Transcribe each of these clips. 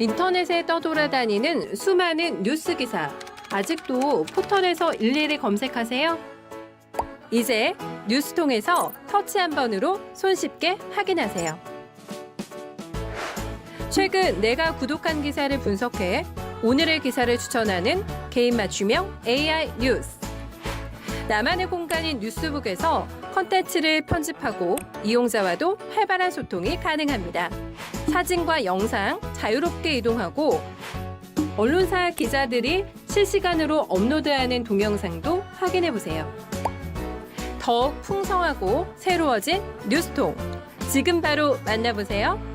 인터넷에 떠돌아다니는 수많은 뉴스 기사. 아직도 포털에서 일일이 검색하세요? 이제 뉴스통에서 터치 한 번으로 손쉽게 확인하세요. 최근 내가 구독한 기사를 분석해 오늘의 기사를 추천하는 개인 맞춤형 AI 뉴스. 나만의 공간인 뉴스북에서 컨텐츠를 편집하고 이용자와도 활발한 소통이 가능합니다. 사진과 영상 자유롭게 이동하고 언론사 기자들이 실시간으로 업로드하는 동영상도 확인해보세요. 더욱 풍성하고 새로워진 뉴스통. 지금 바로 만나보세요.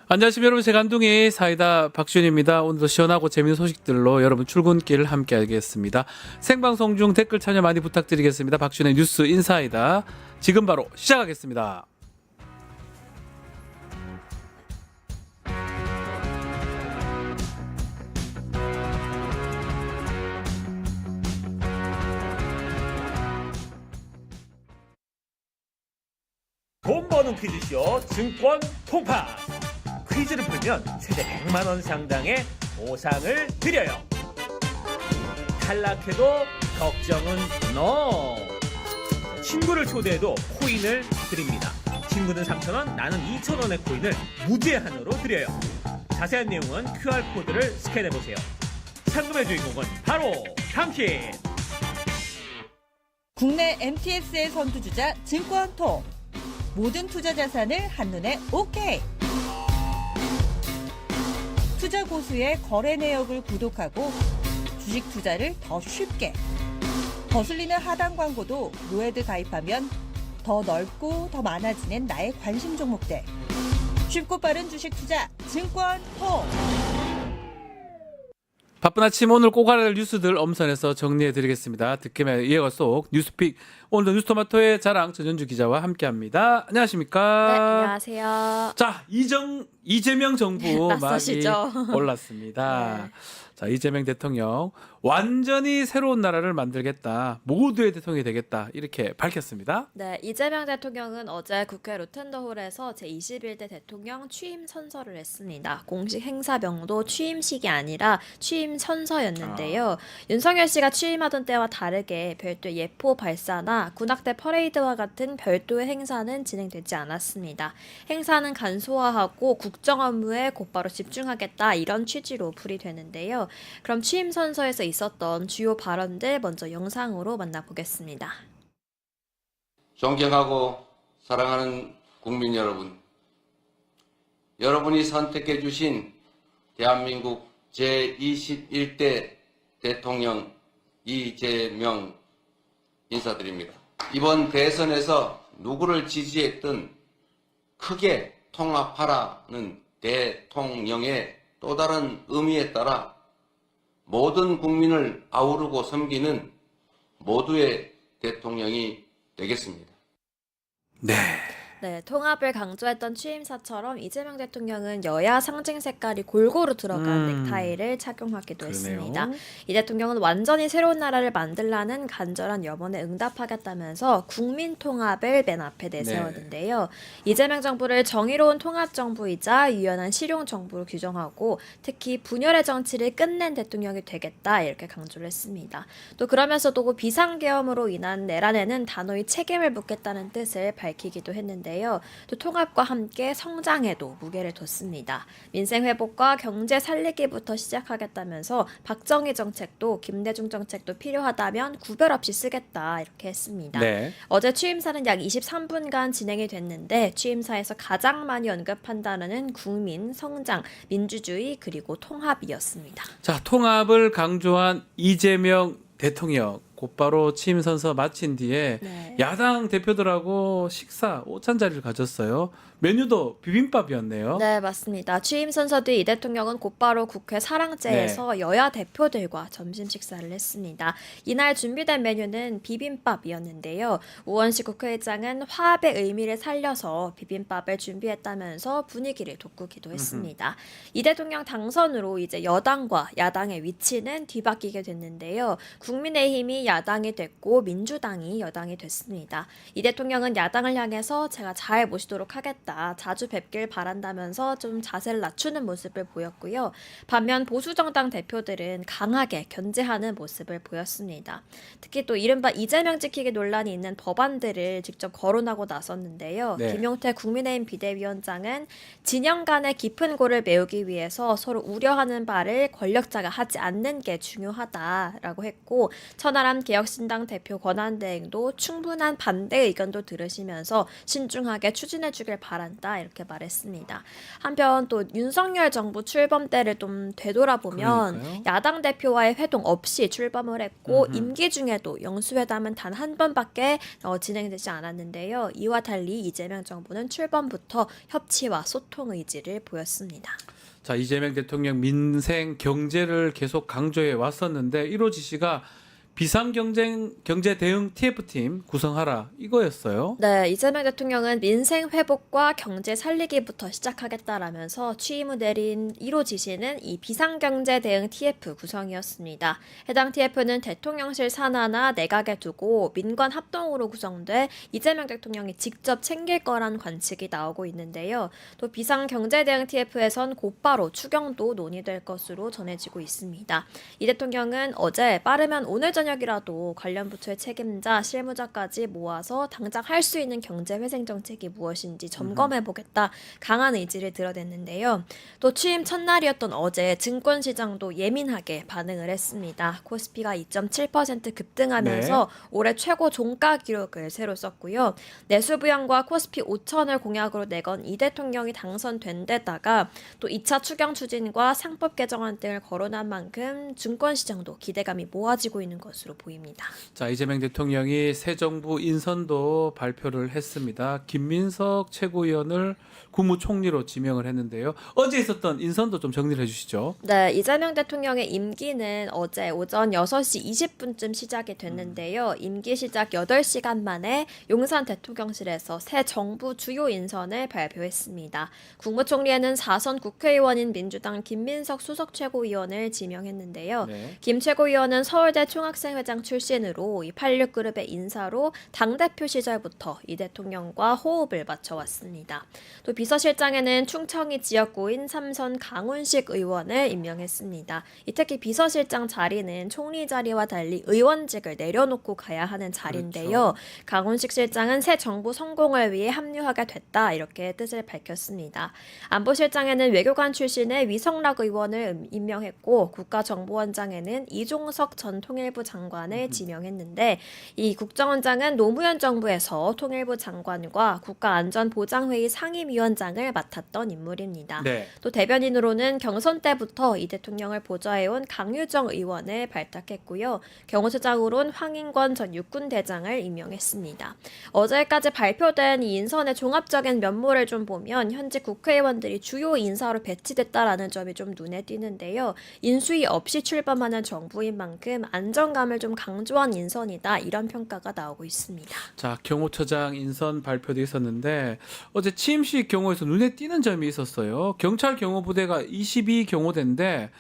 안녕하십니까 여러분, 제간둥이 사이다 박준입니다. 오늘도 시원하고 재미있는 소식들로 여러분 출근길 함께 하겠습니다. 생방송 중 댓글 참여 많이 부탁드리겠습니다. 박준의 뉴스 인사이다 지금 바로 시작하겠습니다. 돈 버는 퀴즈쇼 증권 통파. 퀴즈를 풀면 최대 100만 원 상당의 보상을 드려요. 탈락해도 걱정은 NO. 친구를 초대해도 코인을 드립니다. 친구는 3,000원, 나는 2,000원의 코인을 무제한으로 드려요. 자세한 내용은 QR코드를 스캔해보세요. 상금의 주인공은 바로 당신. 국내 MTS의 선두주자 증권통. 모든 투자 자산을 한눈에 오케이. 투자 고수의 거래 내역을 구독하고 주식 투자를 더 쉽게. 거슬리는 하단 광고도 로에드 가입하면 더 넓고 더 많아지는 나의 관심 종목들. 쉽고 빠른 주식 투자 증권통. 바쁜 아침 오늘 꼭 알아야 할 뉴스들 엄선해서 정리해드리겠습니다. 듣기만 이해가 쏙 뉴스픽. 오늘도 뉴스토마토의 자랑 전현주 기자와 함께합니다. 안녕하십니까? 네, 안녕하세요. 자, 이재명 정부 낯서시죠? 막이 올랐습니다. 네. 자, 이재명 대통령 완전히 새로운 나라를 만들겠다. 모두의 대통령이 되겠다. 이렇게 밝혔습니다. 네, 이재명 대통령은 어제 국회 로텐더홀에서 제21대 대통령 취임 선서를 했습니다. 공식 행사명도 취임식이 아니라 취임 선서였는데요. 윤석열 씨가 취임하던 때와 다르게 별도의 예포 발사나 군악대 퍼레이드와 같은 별도의 행사는 진행되지 않았습니다. 행사는 간소화하고 국정 업무에 곧바로 집중하겠다 이런 취지로 풀이되는데요. 그럼 취임 선서에서 있었던 주요 발언들 먼저 영상으로 만나보겠습니다. 존경하고 사랑하는 국민 여러분, 여러분이 선택해 주신 대한민국 제21대 대통령 이재명 인사드립니다. 이번 대선에서 누구를 지지했든 크게 통합하라는 대통령의 또 다른 의미에 따라 모든 국민을 아우르고 섬기는 모두의 대통령이 되겠습니다. 네. 네, 통합을 강조했던 취임사처럼 이재명 대통령은 여야 상징 색깔이 골고루 들어간 넥타이를 착용하기도 그러네요. 했습니다. 이 대통령은 완전히 새로운 나라를 만들라는 간절한 염원에 응답하겠다면서 국민 통합을 맨 앞에 내세웠는데요. 이재명 정부를 정의로운 통합 정부이자 유연한 실용 정부로 규정하고 특히 분열의 정치를 끝낸 대통령이 되겠다 이렇게 강조를 했습니다. 또 그러면서도 비상계엄으로 인한 내란에는 단호히 책임을 묻겠다는 뜻을 밝히기도 했는데요. 또 통합과 함께 성장에도 무게를 뒀습니다. 민생 회복과 경제 살리기부터 시작하겠다면서 박정희 정책도 김대중 정책도 필요하다면 구별 없이 쓰겠다 이렇게 했습니다. 네. 어제 취임사는 약 23분간 진행이 됐는데 취임사에서 가장 많이 언급한 단어는 국민, 성장, 민주주의 그리고 통합이었습니다. 자, 통합을 강조한 이재명 대통령 곧바로 취임 선서 마친 뒤에 네. 야당 대표들하고 식사 오찬 자리를 가졌어요. 메뉴도 비빔밥이었네요. 네, 맞습니다. 취임 선서 뒤 이 대통령은 곧바로 국회 사랑제에서 여야 대표들과 점심 식사를 했습니다. 이날 준비된 메뉴는 비빔밥이었는데요. 우원식 국회의장은 화합의 의미를 살려서 비빔밥을 준비했다면서 분위기를 돋구기도 했습니다. 이 대통령 당선으로 이제 여당과 야당의 위치는 뒤바뀌게 됐는데요. 국민의힘이 공화당이 야당이 됐고 민주당이 여당이 됐습니다. 이 대통령은 야당을 향해서 제가 잘 모시도록 하겠다, 자주 뵙길 바란다면서 좀 자세를 낮추는 모습을 보였고요. 반면 보수정당 대표들은 강하게 견제하는 모습을 보였습니다. 특히 또 이른바 이재명 지키기 논란이 있는 법안들을 직접 거론하고 나섰는데요. 네. 김용태 국민의힘 비대위원장은 진영 간의 깊은 골을 메우기 위해서 서로 우려하는 바를 권력자가 하지 않는 게 중요하다라고 했고, 천하람 개혁신당 대표 권한대행도 충분한 반대 의견도 들으시면서 신중하게 추진해 주길 바란다 이렇게 말했습니다. 한편 또 윤석열 정부 출범 때를 좀 되돌아보면 그러니까요. 야당 대표와의 회동 없이 출범을 했고 음흠. 임기 중에도 영수회담은 단 한 번밖에 진행되지 않았는데요. 이와 달리 이재명 정부는 출범부터 협치와 소통 의지를 보였습니다. 자, 이재명 대통령 민생 경제를 계속 강조해 왔었는데 1호 지시가 비상경제 대응 TF팀 구성하라 이거였어요. 네, 이재명 대통령은 민생 회복과 경제 살리기부터 시작하겠다라면서 취임 후 내린 1호 지시는 이 비상경제 대응 TF 구성이었습니다. 해당 TF는 대통령실 산하나 내각에 두고 민관 합동으로 구성돼 이재명 대통령이 직접 챙길 거란 관측이 나오고 있는데요. 또 비상경제 대응 TF에선 곧바로 추경도 논의될 것으로 전해지고 있습니다. 이 대통령은 어제 빠르면 오늘 저녁이라도 관련 부처의 책임자, 실무자까지 모아서 당장 할 수 있는 경제회생 정책이 무엇인지 점검해보겠다 강한 의지를 드러냈는데요. 또 취임 첫날이었던 어제 증권시장도 예민하게 반응을 했습니다. 코스피가 2.7% 급등하면서 올해 최고 종가 기록을 새로 썼고요. 내수부양과 코스피 5천을 공약으로 내건 이 대통령이 당선된 데다가 또 2차 추경 추진과 상법 개정안 등을 거론한 만큼 증권시장도 기대감이 모아지고 있는 것으로 보입니다. 자, 이재명 대통령이 새 정부 인선도 발표를 했습니다. 김민석 최고위원을 국무총리로 지명을 했는데요. 어제 있었던 인선도 좀 정리를 해주시죠. 네, 이재명 대통령의 임기는 어제 오전 6시 20분쯤 시작이 됐는데요. 임기 시작 8시간 만에 용산 대통령실에서 새 정부 주요 인선을 발표했습니다. 국무총리에는 4선 국회의원인 민주당 김민석 수석 최고위원을 지명했는데요. 네. 김 최고위원은 서울대 총학생회장 출신으로 이 86그룹의 인사로 당대표 시절부터 이 대통령과 호흡을 맞춰왔습니다. 또 비서실장에는 충청이 지역구인 3선 강훈식 의원을 임명했습니다. 특히 비서실장 자리는 총리 자리와 달리 의원직을 내려놓고 가야 하는 자리인데요. 그렇죠. 강훈식 실장은 새 정부 성공을 위해 합류하게 됐다 이렇게 뜻을 밝혔습니다. 안보실장에는 외교관 출신의 위성락 의원을 임명했고 국가정보원장에는 이종석 전 통일부 장관을 지명했는데 이 국정원장은 노무현 정부에서 통일부 장관과 국가안전보장회의 상임위원장을 맡았던 인물입니다. 네. 또 대변인으로는 경선 때부터 이 대통령을 보좌해온 강유정 의원을 발탁했고요. 경호처장으로는 황인권 전 육군대장을 임명했습니다. 어제까지 발표된 이 인선의 종합적인 면모를 좀 보면 현직 국회의원들이 주요 인사로 배치됐다라는 점이 좀 눈에 띄는데요. 인수위 없이 출범하는 정부인 만큼 안정감을 좀 강조한 인선이다 이런 평가가 나오고 있습니다. 자, 경호처장 인선 발표도 있었는데 어제 취임식 경호에서 눈에 띄는 점이 있었어요. 경찰 경호부대가 22경호대인데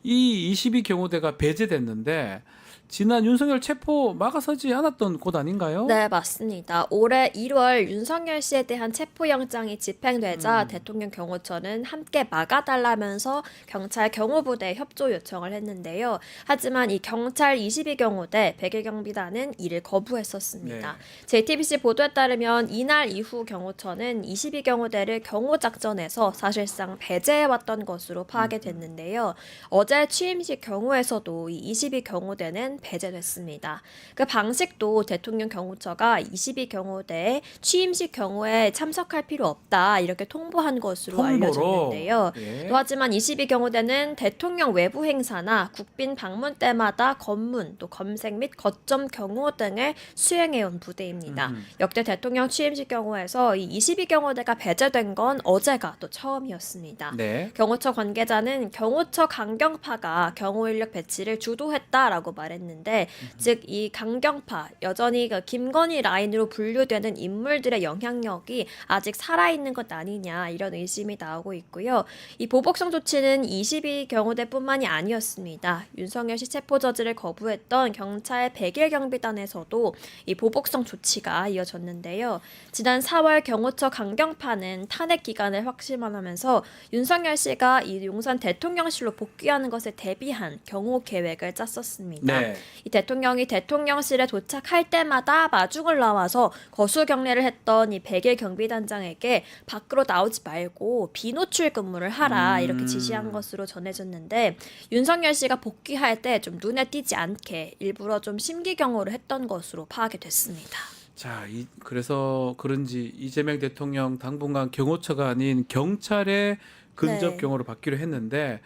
이 22경호대가 배제됐는데 지난 윤석열 체포 막아서지 않았던 곳 아닌가요? 네, 맞습니다. 올해 1월 윤석열 씨에 대한 체포영장이 집행되자 대통령 경호처는 함께 막아달라면서 경찰 경호부대 협조 요청을 했는데요. 하지만 이 경찰 22경호대 101경비단은 이를 거부했었습니다. JTBC 보도에 따르면 이날 이후 경호처는 22경호대를 경호작전에서 사실상 배제해왔던 것으로 파악이 됐는데요. 어제 취임식 경호에서도 이 22경호대는 배제됐습니다. 그 방식도 대통령 경호처가 22경호대에 취임식 경호에 참석할 필요 없다 이렇게 통보한 것으로 통보로? 알려졌는데요. 예. 또 하지만 22경호대는 대통령 외부 행사나 국빈 방문 때마다 검문, 또 검색 및 거점 경호 등을 수행해온 부대입니다. 역대 대통령 취임식 경호에서 이 22경호대가 배제된 건 어제가 또 처음이었습니다. 네. 경호처 관계자는 경호처 강경파가 경호 인력 배치를 주도했다라고 말했는데 있는데 즉 이 강경파 여전히 그 김건희 라인으로 분류되는 인물들의 영향력이 아직 살아있는 것 아니냐 이런 의심이 나오고 있고요. 이 보복성 조치는 22 경호대뿐만이 아니었습니다. 윤석열 씨 체포 저지를 거부했던 경찰 100일 경비단에서도 이 보복성 조치가 이어졌는데요. 지난 4월 경호처 강경파는 탄핵 기간을 확실만하면서 윤석열 씨가 이 용산 대통령실로 복귀하는 것에 대비한 경호 계획을 짰었습니다. 네. 이 대통령이 대통령실에 도착할 때마다 마중을 나와서 거수 경례를 했던 이 100일 경비단장에게 밖으로 나오지 말고 비노출 근무를 하라 이렇게 지시한 것으로 전해졌는데 윤석열 씨가 복귀할 때 좀 눈에 띄지 않게 일부러 좀 심기 경호를 했던 것으로 파악이 됐습니다. 자, 그래서 그런지 이재명 대통령 당분간 경호처가 아닌 경찰의 근접 네. 경호로 바뀌려 했는데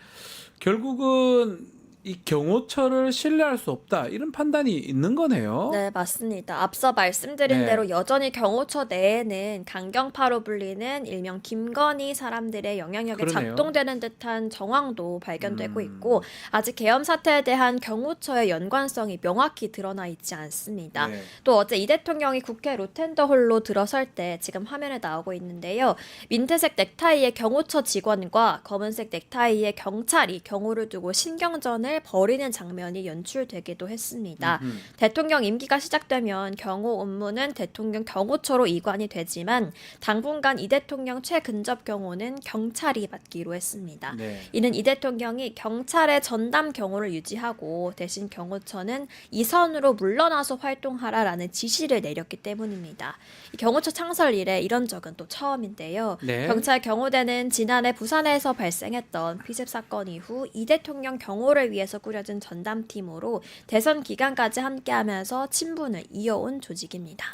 결국은 이 경호처를 신뢰할 수 없다 이런 판단이 있는 거네요. 네, 맞습니다. 앞서 말씀드린 네. 대로 여전히 경호처 내에는 강경파로 불리는 일명 김건희 사람들의 영향력에 그러네요. 작동되는 듯한 정황도 발견되고 있고 아직 계엄 사태에 대한 경호처의 연관성이 명확히 드러나 있지 않습니다. 네. 또 어제 이 대통령이 국회 로텐더홀로 들어설 때 지금 화면에 나오고 있는데요. 민트색 넥타이의 경호처 직원과 검은색 넥타이의 경찰이 경호를 두고 신경전을 벌이는 장면이 연출되기도 했습니다. 대통령 임기가 시작되면 경호 업무는 대통령 경호처로 이관이 되지만 당분간 이 대통령 최근접 경호는 경찰이 맡기로 했습니다. 네. 이는 이 대통령이 경찰의 전담 경호를 유지하고 대신 경호처는 이선으로 물러나서 활동하라라는 지시를 내렸기 때문입니다. 이 경호처 창설 이래 이런 적은 또 처음인데요. 네. 경찰 경호대는 지난해 부산에서 발생했던 피습 사건 이후 이 대통령 경호를 위해서 꾸려진 전담팀으로 대선 기간까지 함께하면서 친분을 이어온 조직입니다.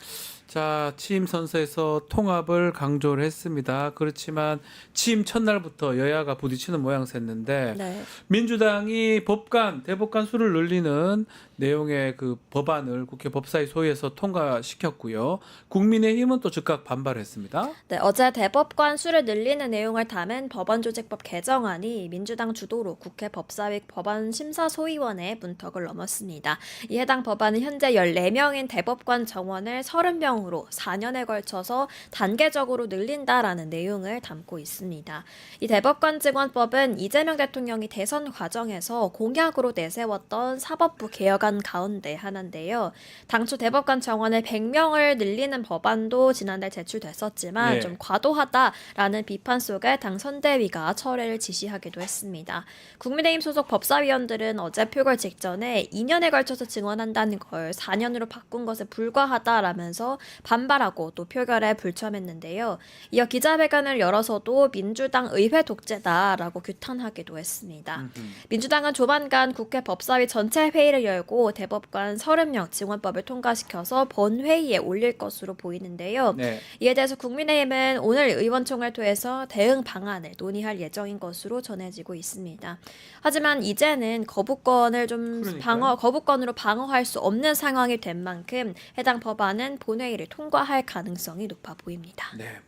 자, 취임 선서에서 통합을 강조를 했습니다. 그렇지만 취임 첫날부터 여야가 부딪히는 모양새였는데 네. 민주당이 대법관 수를 늘리는 내용의 그 법안을 국회 법사위 소위에서 통과시켰고요. 국민의힘은 또 즉각 반발했습니다. 네, 어제 대법관 수를 늘리는 내용을 담은 법원조직법 개정안이 민주당 주도로 국회 법사위 법안심사소위원회 문턱을 넘었습니다. 이 해당 법안은 현재 14명인 대법관 정원을 30명으로 4년에 걸쳐서 단계적으로 늘린다라는 내용을 담고 있습니다. 이 대법관 직원법은 이재명 대통령이 대선 과정에서 공약으로 내세웠던 사법부 개혁안 가운데 하나인데요. 당초 대법관 정원을 100명을 늘리는 법안도 지난달 제출됐었지만 네. 좀 과도하다라는 비판 속에 당 선대위가 철회를 지시하기도 했습니다. 국민의힘 소속 법사위원들은 어제 표결 직전에 2년에 걸쳐서 증언한다는 걸 4년으로 바꾼 것에 불과하다라면서 반발하고 또 표결에 불참했는데요. 이어 기자회견을 열어서도 민주당 의회 독재다라고 규탄하기도 했습니다. 민주당은 조만간 국회 법사위 전체 회의를 열고 대법관 30명 증원법을 통과시켜서 본회의에 올릴 것으로 보이는데요. 네. 이에 대해서 국민의힘은 오늘 의원총회를 통해서 대응 방안을 논의할 예정인 것으로 전해지고 있습니다. 하지만 이제는 거부권으로 방어할 수 없는 상황이 된 만큼 해당 법안은 본회의를 통과할 가능성이 높아 보입니다. 네.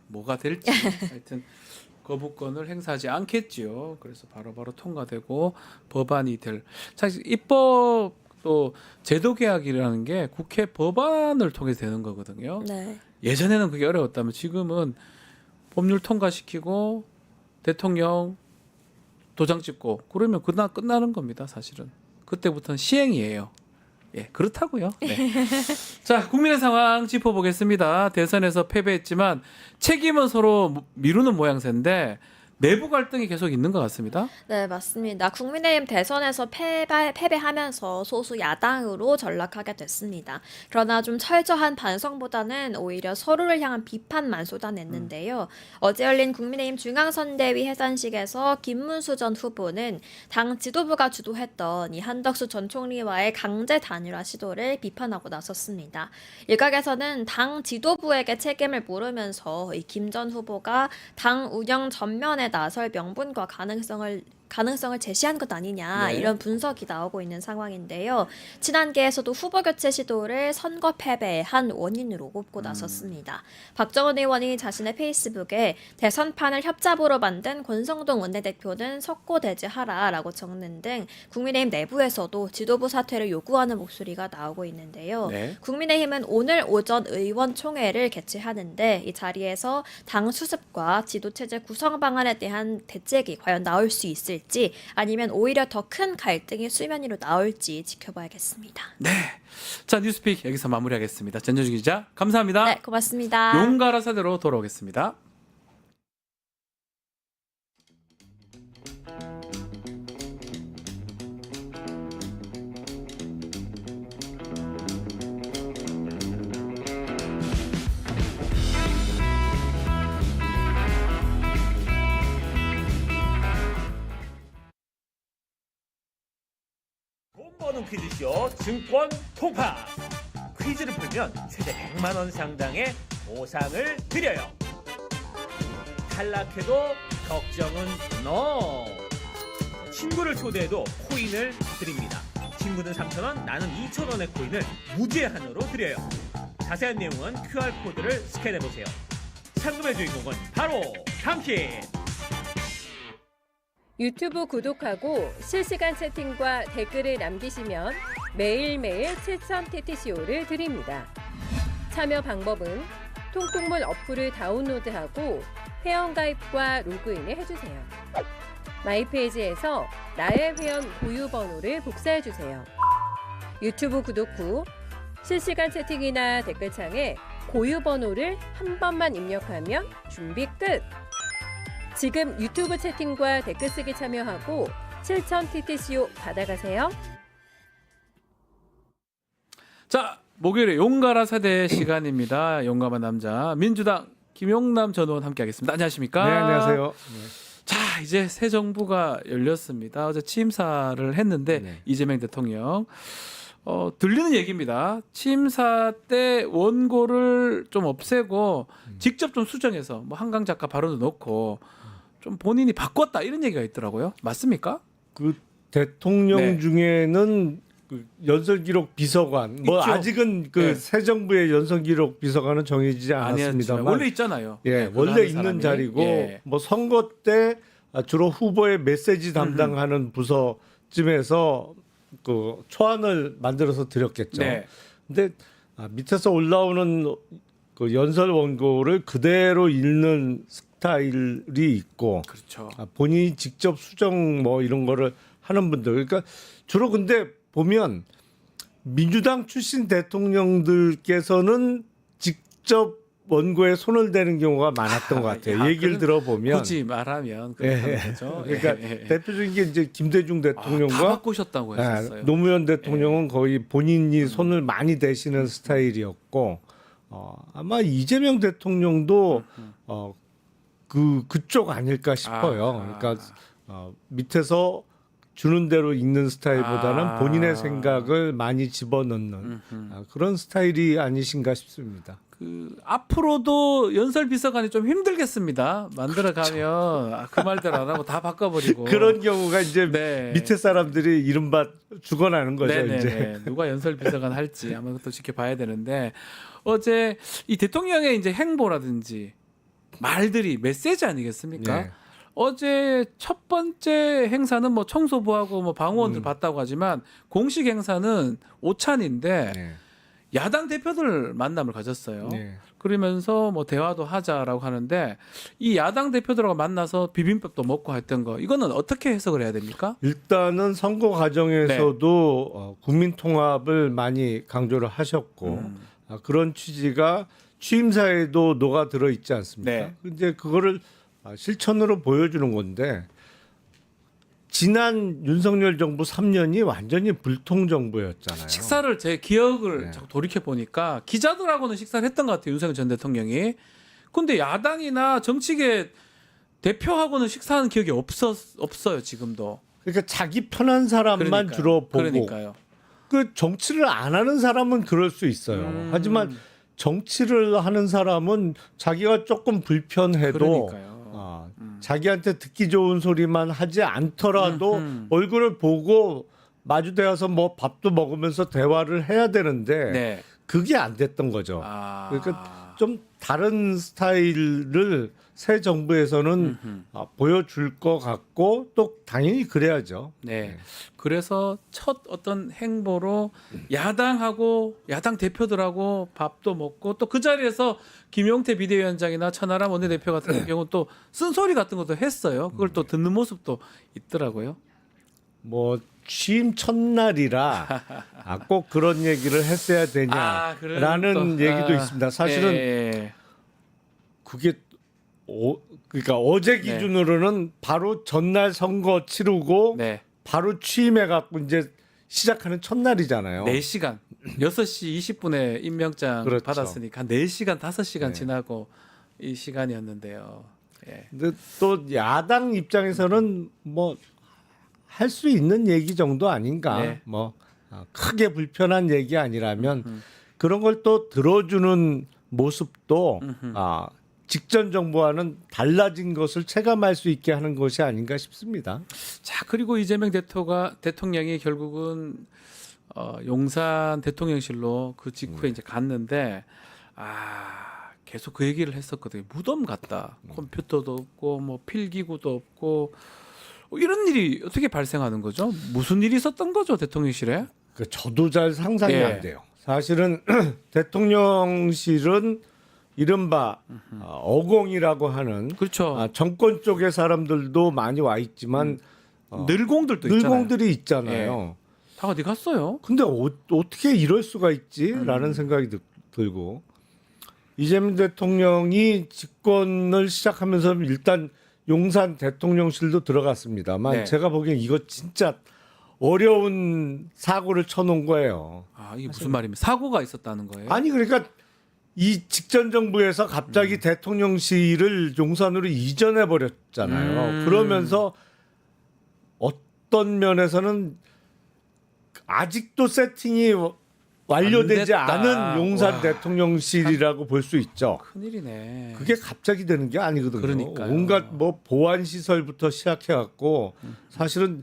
뭐가 될지 하여튼 거부권을 행사하지 않겠지요. 그래서 바로바로 통과되고 법안이 될. 사실 입법 또 제도 개혁이라는 게 국회 법안을 통해서 되는 거거든요. 네. 예전에는 그게 어려웠다면 지금은 법률 통과시키고 대통령 도장 찍고 그러면 끝나는 겁니다. 사실은 그때부터는 시행이에요. 예, 그렇다고요. 네. 자, 국민의 상황 짚어보겠습니다. 대선에서 패배했지만 책임은 서로 미루는 모양새인데 내부 갈등이 계속 있는 것 같습니다. 네, 맞습니다. 국민의힘 대선에서 패배하면서 소수 야당으로 전락하게 됐습니다. 그러나 좀 철저한 반성보다는 오히려 서로를 향한 비판만 쏟아냈는데요. 어제 열린 국민의힘 중앙선대위 해산식에서 김문수 전 후보는 당 지도부가 주도했던 이 한덕수 전 총리와의 강제 단일화 시도를 비판하고 나섰습니다. 일각에서는 당 지도부에게 책임을 물으면서 이 김 전 후보가 당 운영 전면에 나설 명분과 가능성을 가능성을 제시한 것 아니냐 네. 이런 분석이 나오고 있는 상황인데요. 지난기에서도 후보 교체 시도를 선거 패배의 한 원인으로 꼽고 나섰습니다. 박정원 의원이 자신의 페이스북에 대선판을 협잡으로 만든 권성동 원내대표는 석고대죄하라라고 적는 등 국민의힘 내부에서도 지도부 사퇴를 요구하는 목소리가 나오고 있는데요. 네. 국민의힘은 오늘 오전 의원총회를 개최하는데 이 자리에서 당 수습과 지도체제 구성 방안에 대한 대책이 과연 나올 수 있을지 아니면 오히려 더 큰 갈등이 수면 위로 나올지 지켜봐야겠습니다. 네. 자, 뉴스픽 여기서 마무리하겠습니다. 전효주 기자, 감사합니다. 네, 고맙습니다. 용가라 사대로 돌아오겠습니다. 돈 버는 퀴즈쇼 증권 통파. 퀴즈를 풀면 최대 100만 원 상당의 보상을 드려요. 탈락해도 걱정은 NO. 친구를 초대해도 코인을 드립니다. 친구는 3,000원, 나는 2,000원의 코인을 무제한으로 드려요. 자세한 내용은 QR코드를 스캔해보세요. 상금의 주인공은 바로 당신! 유튜브 구독하고 실시간 채팅과 댓글을 남기시면 매일매일 7,000TTCO를 드립니다. 참여 방법은 통통문 어플을 다운로드하고 회원가입과 로그인을 해주세요. 마이페이지에서 나의 회원 고유번호를 복사해주세요. 유튜브 구독 후 실시간 채팅이나 댓글창에 고유번호를 한 번만 입력하면 준비 끝! 지금 유튜브 채팅과 댓글 쓰기 참여하고 7,000TTCO 받아가세요. 자, 목요일에 용가라 사대 시간입니다. 용감한 남자 민주당 김용남 전 의원 함께하겠습니다. 안녕하십니까? 네, 안녕하세요. 자, 이제 새 정부가 열렸습니다. 어제 취임사를 했는데 네. 이재명 대통령 들리는 얘기입니다. 취임사 때 원고를 좀 없애고 직접 좀 수정해서 뭐 한강 작가 발언도 넣고 좀 본인이 바꿨다 이런 얘기가 있더라고요. 맞습니까? 그 대통령 네. 중에는 그 연설기록 비서관 뭐 있죠. 아직은 그 네. 새 정부의 연설기록 비서관은 정해지지 아니었지만 않았습니다만 원래 있잖아요. 예, 네, 그거 원래 하는 있는 사람이. 자리고 예. 뭐 선거 때 주로 후보의 메시지 담당하는 부서쯤에서 그 초안을 만들어서 드렸겠죠. 네. 근데 밑에서 올라오는 그 연설 원고를 그대로 읽는 스타일이 있고 그렇죠. 본인이 직접 수정 뭐 이런 거를 하는 분들 그러니까 주로 근데 보면 민주당 출신 대통령들께서는 직접 원고에 손을 대는 경우가 많았던 것 같아요. 얘기를 들어보면 굳이 말하면 그렇다는 거죠. 그러니까 예. 대표적인 게 이제 김대중 다 대통령과 바꾸셨다고 했었어요. 노무현 대통령은 거의 본인이 손을 많이 대시는 스타일이었고 아마 이재명 대통령도 그쪽 아닐까 싶어요. 그러니까 밑에서 주는 대로 읽는 스타일보다는 본인의 생각을 많이 집어넣는 그런 스타일이 아니신가 싶습니다. 그 앞으로도 연설 비서관이 좀 힘들겠습니다. 만들어 가면 그 말대로 안 하고 다 바꿔버리고 그런 경우가 이제 네. 밑에 사람들이 이른바 죽어나는 거죠. 네네네. 이제 누가 연설 비서관 할지 아마 그것도 지켜봐야 되는데 어제 이 대통령의 이제 행보라든지 말들이 메시지 아니겠습니까? 네. 어제 첫 번째 행사는 뭐 청소부하고 뭐 방호원들 봤다고 하지만 공식 행사는 오찬인데 네. 야당 대표들 만남을 가졌어요. 네. 그러면서 뭐 대화도 하자라고 하는데 이 야당 대표들하고 만나서 비빔밥도 먹고 했던 거 이거는 어떻게 해석을 해야 됩니까? 일단은 선거 과정에서도 국민 통합을 많이 강조를 하셨고 그런 취지가 취임사에도 녹아 들어 있지 않습니까? 네. 이제 그거를 실천으로 보여주는 건데 지난 윤석열 정부 3년이 완전히 불통 정부였잖아요. 식사를 제 기억을 네. 자꾸 돌이켜 보니까 기자들하고는 식사를 했던 것 같아요. 윤석열 전 대통령이. 근데 야당이나 정치계 대표하고는 식사하는 기억이 없어요. 지금도. 그러니까 자기 편한 사람만 그러니까요. 주로 보고 그러니까요. 그 정치를 안 하는 사람은 그럴 수 있어요. 하지만 정치를 하는 사람은 자기가 조금 불편해도 그러니까요. 자기한테 듣기 좋은 소리만 하지 않더라도 얼굴을 보고 마주대어서 뭐 밥도 먹으면서 대화를 해야 되는데 네. 그게 안 됐던 거죠. 그러니까 좀 다른 스타일을 새 정부에서는 보여줄 것 같고 또 당연히 그래야죠. 네. 그래서 첫 어떤 행보로 야당하고 야당 대표들하고 밥도 먹고 또 그 자리에서 김용태 비대위원장이나 천하람 원내대표 같은 경우 또 쓴소리 같은 것도 했어요. 그걸 또 듣는 모습도 있더라고요. 뭐 취임 첫날이라 꼭 그런 얘기를 했어야 되냐라는 얘기도 있습니다. 사실은 예. 그게 그러니까 어제 기준으로는 바로 전날 선거 치르고 네. 바로 취임해 갖고 이제 시작하는 첫날이잖아요. 4시간 6시 20분에 임명장 그렇죠. 받았으니까 한 4시간 5시간 네. 지나고 이 시간이었는데요. 예. 근데 또 야당 입장에서는 뭐 할 수 있는 얘기 정도 아닌가. 네. 뭐 크게 불편한 얘기 아니라면 그런 걸 또 들어주는 모습도 직전 정부와는 달라진 것을 체감할 수 있게 하는 것이 아닌가 싶습니다. 자, 그리고 이재명 대통령이 결국은 용산 대통령실로 그 직후에 이제 갔는데 계속 그 얘기를 했었거든요. 무덤 같다. 컴퓨터도 없고 뭐 필기구도 없고 이런 일이 어떻게 발생하는 거죠? 무슨 일이 있었던 거죠, 대통령실에? 저도 잘 상상이 예. 안 돼요. 사실은 대통령실은 이른바 어공이라고 하는 그렇죠. 정권 쪽의 사람들도 많이 와 있지만 늘공들도 있잖아요. 늘공들이 있잖아요. 다 어디 갔어요? 근데 어떻게 이럴 수가 있지라는 생각이 들고 이재명 대통령이 집권을 시작하면서 일단 용산 대통령실도 들어갔습니다만 네. 제가 보기엔 이거 진짜 어려운 사고를 쳐놓은 거예요. 이게 무슨 말입니까? 사고가 있었다는 거예요? 아니 그러니까 이 직전 정부에서 갑자기 대통령실을 용산으로 이전해 버렸잖아요. 그러면서 어떤 면에서는 아직도 세팅이 완료되지 안 됐다. 않은 용산 와. 대통령실이라고 볼 수 있죠. 큰일이네. 그게 갑자기 되는 게 아니거든요. 그러니까요. 온갖 뭐 보안 시설부터 시작해 갖고 사실은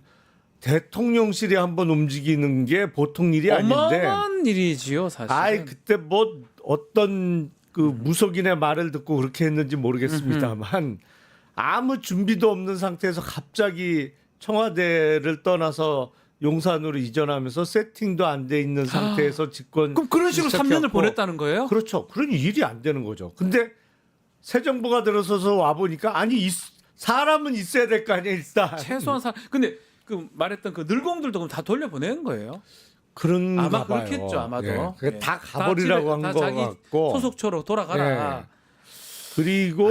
대통령실이 한번 움직이는 게 보통 일이 아닌데. 어마어마한 일이지요, 사실. 아이 그때 뭐 어떤 그 무속인의 말을 듣고 그렇게 했는지 모르겠습니다만 아무 준비도 없는 상태에서 갑자기 청와대를 떠나서 용산으로 이전하면서 세팅도 안 돼 있는 상태에서 집권. 그럼 그런 식으로 3년을 시작해갖고 보냈다는 거예요? 그렇죠. 그런 일이 안 되는 거죠. 근데 새 정부가 들어서서 와 보니까 아니 사람은 있어야 될 거 아니야 일단. 최소한 근데 그 말했던 그 늘공들도 그럼 다 돌려보낸 거예요? 그런가 아마 봐요. 그렇겠죠, 아마도. 예. 그게 예. 다 가버리라고 한 다 거 자기 같고. 소속처로 돌아가라. 그리고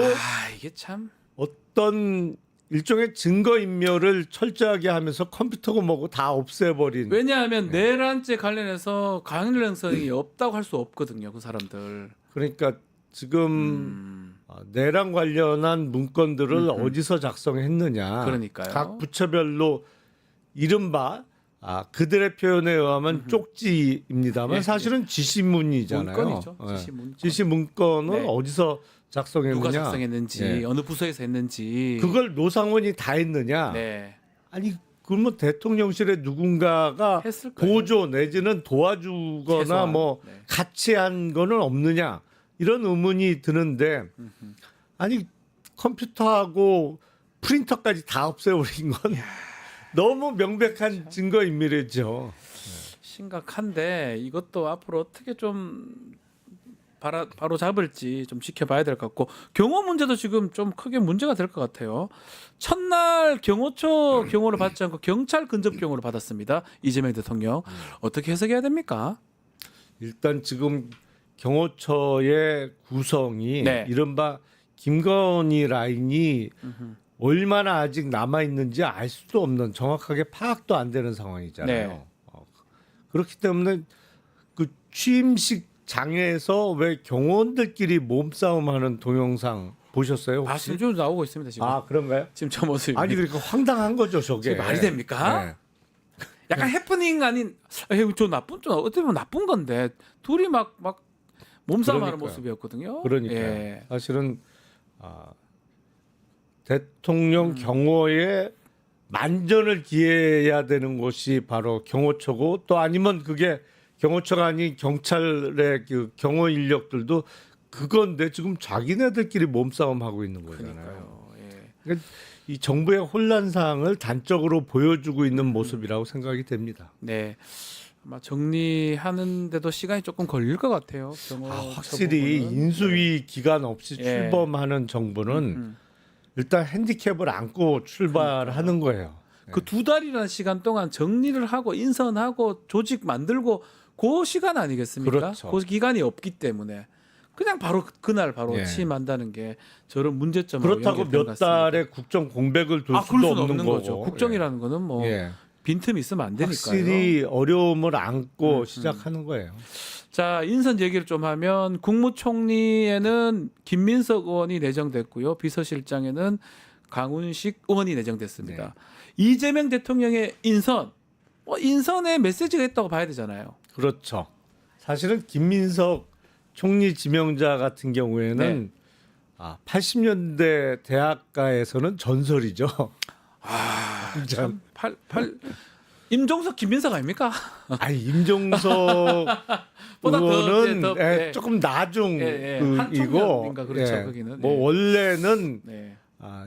이게 참. 어떤 일종의 증거 인멸을 철저하게 하면서 컴퓨터고 뭐고 다 없애버린. 왜냐하면 내란죄 관련해서 관련성이 없다고 할 수 없거든요, 그 사람들. 그러니까 지금 내란 관련한 문건들을 어디서 작성했느냐. 그러니까요. 각 부처별로 이른바 그들의 표현에 의하면 쪽지입니다만 예, 사실은 지시문이잖아요. 문건이죠. 예. 지시문건. 지시문건을 네. 어디서 작성했느냐. 누가 작성했는지 예. 어느 부서에서 했는지. 그걸 노상원이 다 했느냐. 네. 아니 그러면 대통령실에 누군가가 했을 거예요. 보조 내지는 도와주거나 최소한. 뭐 네. 같이 한 거는 없느냐 이런 의문이 드는데 아니 컴퓨터하고 프린터까지 다 없애버린 건 너무 명백한 증거 인멸이죠. 심각한데 이것도 앞으로 어떻게 좀 바로 잡을지 좀 지켜봐야 될 것 같고 경호 문제도 지금 좀 크게 문제가 될 것 같아요. 첫날 경호처 경호를 받지 않고 경찰 근접 경호를 받았습니다. 이재명 대통령 어떻게 해석해야 됩니까? 일단 지금 경호처의 구성이 네. 이른바 김건희 라인이 얼마나 아직 남아 있는지 알 수도 없는 정확하게 파악도 안 되는 상황이잖아요. 네. 그렇기 때문에 그 취임식 장에서 왜 경호원들끼리 몸싸움하는 동영상 보셨어요? 혹시? 지금 좀 나오고 있습니다. 지금. 그런가요? 지금 저 모습이. 아니 그러니까 황당한 거죠, 저게. 저게 말이 됩니까? 네. 약간 해프닝 아닌 저 나쁜 좀 어떻게 보면 나쁜 건데 둘이 막 몸싸움하는 그러니까요. 모습이었거든요. 그러니까 예. 사실은 대통령 경호에 만전을 기해야 되는 곳이 바로 경호처고 또 아니면 그게 경호처가 아닌 경찰의 그 경호 인력들도 그건데 지금 자기네들끼리 몸싸움 하고 있는 거잖아요. 그러니까요. 예. 그러니까 이 정부의 혼란 상황을 단적으로 보여주고 있는 모습이라고 생각이 됩니다. 네. 아마 정리하는데도 시간이 조금 걸릴 것 같아요. 확실히 인수위 기간 없이 예. 출범하는 정부는 일단 핸디캡을 안고 출발하는 거예요. 그 2달이라는 시간 동안 정리를 하고 인선하고 조직 만들고 그 시간 아니겠습니까? 그렇죠. 그 기간이 없기 때문에 그냥 바로 그날 바로 예. 취임한다는 게 저런 문제점으로 그렇다고 연결된 것 몇 같습니다. 달의 국정 공백을 둘 그럴 수도 수는 없는 거고. 거죠. 국정이라는 거는 뭐 예. 빈틈이 있으면 안 되니까요. 확실히 어려움을 안고 시작하는 거예요. 자, 인선 얘기를 좀 하면 국무총리에는 김민석 의원이 내정됐고요. 비서실장에는 강훈식 의원이 내정됐습니다. 네. 이재명 대통령의 인선, 인선에 메시지가 있다고 봐야 되잖아요. 그렇죠. 사실은 김민석 총리 지명자 같은 경우에는 네. 80년대 대학가에서는 전설이죠. 참, 임종석, 김민석 아닙니까? 아니 임종석 보다 의원은 더, 예. 조금 나중 예, 예. 이고 한총련인가 그렇죠, 거기는. 뭐 예. 원래는 네.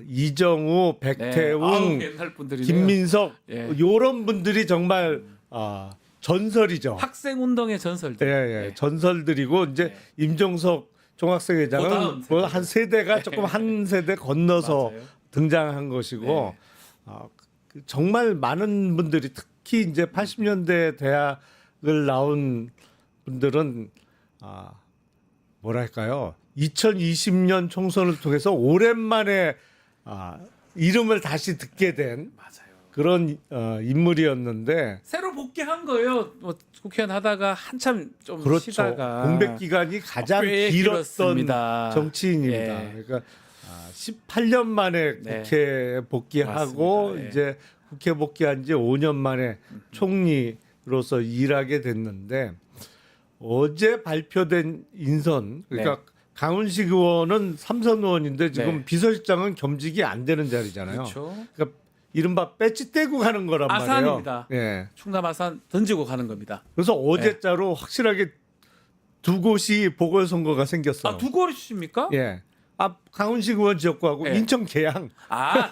이정우, 네. 백태웅, 아우, 옛날 분들이네요. 김민석 예. 요런 분들이 정말 전설이죠. 학생 운동의 전설들. 예, 예. 네. 전설들이고 이제 네. 임종석 그 다음 종학생회장은 뭐 한 세대가 조금 한 세대 건너서 맞아요. 등장한 것이고 네. 정말 많은 분들이 특히 이제 80년대 대학을 나온 분들은 뭐랄까요? 2020년 총선을 통해서 오랜만에 이름을 다시 듣게 된 맞아요. 그런 인물이었는데 새로 복귀한 거예요. 뭐 국회의원 하다가 한참 좀 그렇죠. 쉬다가 공백 기간이 가장 꽤 길었던 길었습니다. 정치인입니다. 예. 그러니까 18년 만에 네. 국회 복귀하고 맞습니다. 예. 이제 국회 복귀한 지 5년 만에 총리로서 일하게 됐는데 어제 발표된 인선 그러니까 네. 강훈식 의원은 삼선 의원인데 지금 네. 비서실장은 겸직이 안 되는 자리잖아요. 그렇죠. 그러니까 이른바 배지 떼고 가는 거란 말이에요. 아산입니다. 예. 충남 아산 던지고 가는 겁니다. 그래서 어제자로 확실하게 두 곳이 보궐선거가 생겼어요. 두 골이십니까? 예. 강훈식 의원 지역구하고 예. 인천 계양.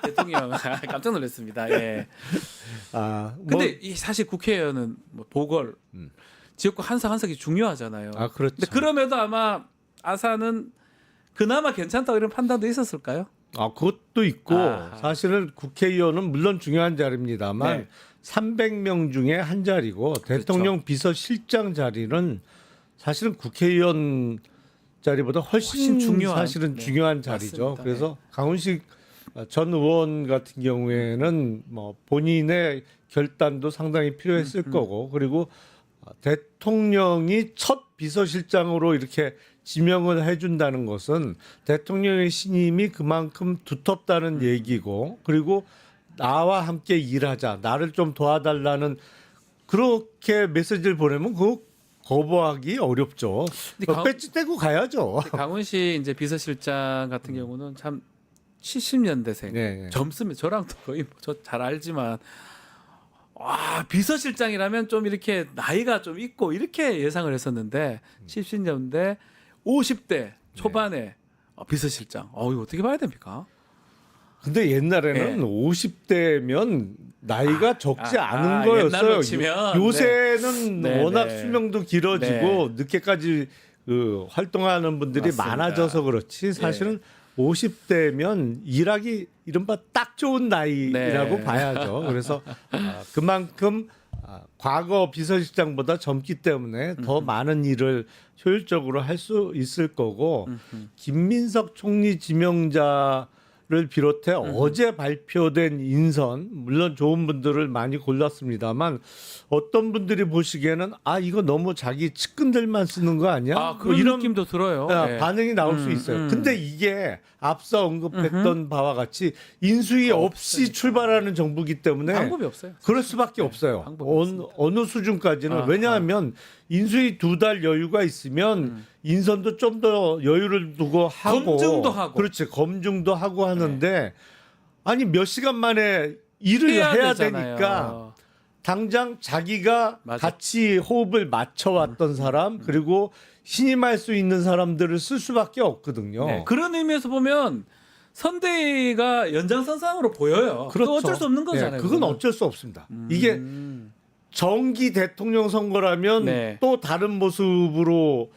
대통령 깜짝 놀랐습니다. 예. 뭐, 근데 이 사실 국회의원은 뭐 보궐 지역구 한석이 중요하잖아요. 그렇죠. 근데 그럼에도 아마 아산은 그나마 괜찮다고 이런 판단도 있었을까요? 그것도 있고 아하. 사실은 국회의원은 물론 중요한 자리입니다만 네. 300명 중에 한 자리고 대통령 비서실장 자리는 사실은 국회의원 자리보다 훨씬 훨씬 중요한, 사실은 네. 중요한 자리죠. 맞습니다. 그래서 강훈식 전 의원 같은 경우에는 뭐 본인의 결단도 상당히 필요했을 거고 그리고 대통령이 첫 비서실장으로 이렇게 지명을 해준다는 것은 대통령의 신임이 그만큼 두텁다는 얘기고 그리고 나와 함께 일하자 나를 좀 도와달라는 그렇게 메시지를 보내면 그거 거부하기 어렵죠. 근데 배지 떼고 가야죠. 강훈식 이제 비서실장 같은 경우는 참 70년대생 네. 젊습니다. 저랑 거의 저 잘 알지만 비서실장이라면 좀 이렇게 나이가 좀 있고 이렇게 예상을 했었는데 70년대 50대 초반에 비서실장. 이거 어떻게 봐야 됩니까? 근데 옛날에는 네. 50대면 나이가 적지 않은 옛날로 거였어요. 치면, 요새는 네. 워낙 네. 수명도 길어지고 늦게까지 활동하는 분들이 맞습니다. 많아져서 그렇지 사실은 50대면 일하기 이른바 딱 좋은 나이라고 네. 봐야죠. 그래서 그만큼 과거 비서실장보다 젊기 때문에 더 많은 일을 효율적으로 할 수 있을 거고 김민석 총리 지명자를 비롯해 어제 발표된 인선 물론 좋은 분들을 많이 골랐습니다만 어떤 분들이 보시기에는 이거 너무 자기 측근들만 쓰는 거 아니야? 그런 이런 느낌도 들어요. 네. 반응이 나올 수 있어요. 근데 이게 앞서 언급했던 바와 같이 인수위 없이 출발하는 정부기 때문에 방법이 없어요. 그럴 수밖에 없어요. 방법이 없습니다. 어느 수준까지는 왜냐하면 인수위 2달 여유가 있으면 인선도 좀 더 여유를 두고 하고 검증도 하고. 그렇지 검증도 하고 하는데 아니 몇 시간 만에 일을 해야 되잖아요. 되니까 당장 자기가 맞아. 같이 호흡을 맞춰왔던 사람 그리고 신임할 수 있는 사람들을 쓸 수밖에 없거든요. 네, 그런 의미에서 보면 선대위가 연장선상으로 보여요. 그렇죠. 그거 어쩔 수 없는 거잖아요. 네, 그건 어쩔 수 없습니다. 이게 정기 대통령 선거라면 네. 또 다른 모습으로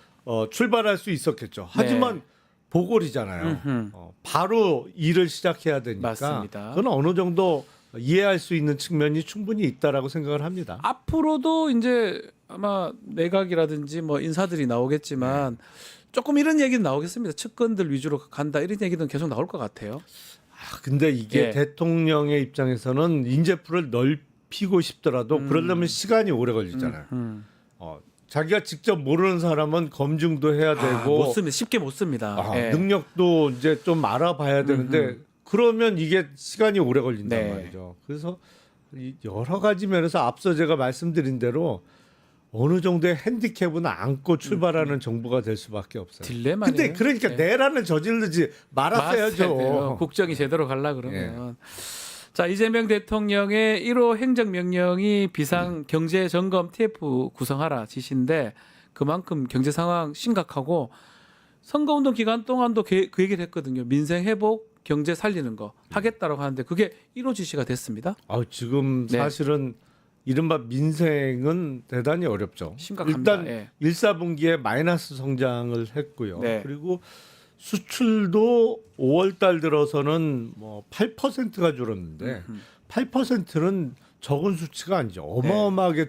출발할 수 있었겠죠. 하지만 보궐이잖아요. 음흠. 바로 일을 시작해야 되니까 맞습니다. 그건 어느 정도 이해할 수 있는 측면이 충분히 있다라고 생각을 합니다. 앞으로도 이제 아마 내각이라든지 뭐 인사들이 나오겠지만 조금 이런 얘기는 나오겠습니다. 측근들 위주로 간다 이런 얘기는 계속 나올 것 같아요. 근데 이게 예. 대통령의 입장에서는 인재풀을 넓히고 싶더라도 그러려면 시간이 오래 걸리잖아요. 자기가 직접 모르는 사람은 검증도 해야 되고 못 씁니다. 쉽게 못 씁니다. 예. 능력도 이제 좀 알아봐야 되는데 그러면 이게 시간이 오래 걸린단 네. 말이죠. 그래서 이 여러 가지 면에서 앞서 제가 말씀드린 대로 어느 정도의 핸디캡은 안고 출발하는 정부가 될 수밖에 없어요. 딜레마네요. 근데 그러니까 네. 내란을 저지르지 말았어야죠. 맞아요. 국정이 제대로 가려 그러면. 자, 이재명 대통령의 1호 행정명령이 비상 경제 점검 TF 구성하라 지시인데 그만큼 경제 상황 심각하고 선거운동 기간 동안도 그 얘기를 했거든요. 민생 회복, 경제 살리는 거 하겠다라고 하는데 그게 1호 지시가 됐습니다. 지금 네. 사실은 이른바 민생은 대단히 어렵죠. 심각합니다. 일단 예. 1사분기에 마이너스 성장을 했고요. 네. 그리고 수출도 5월 달 들어서는 뭐 8%가 줄었는데 8%는 적은 수치가 아니죠. 어마어마하게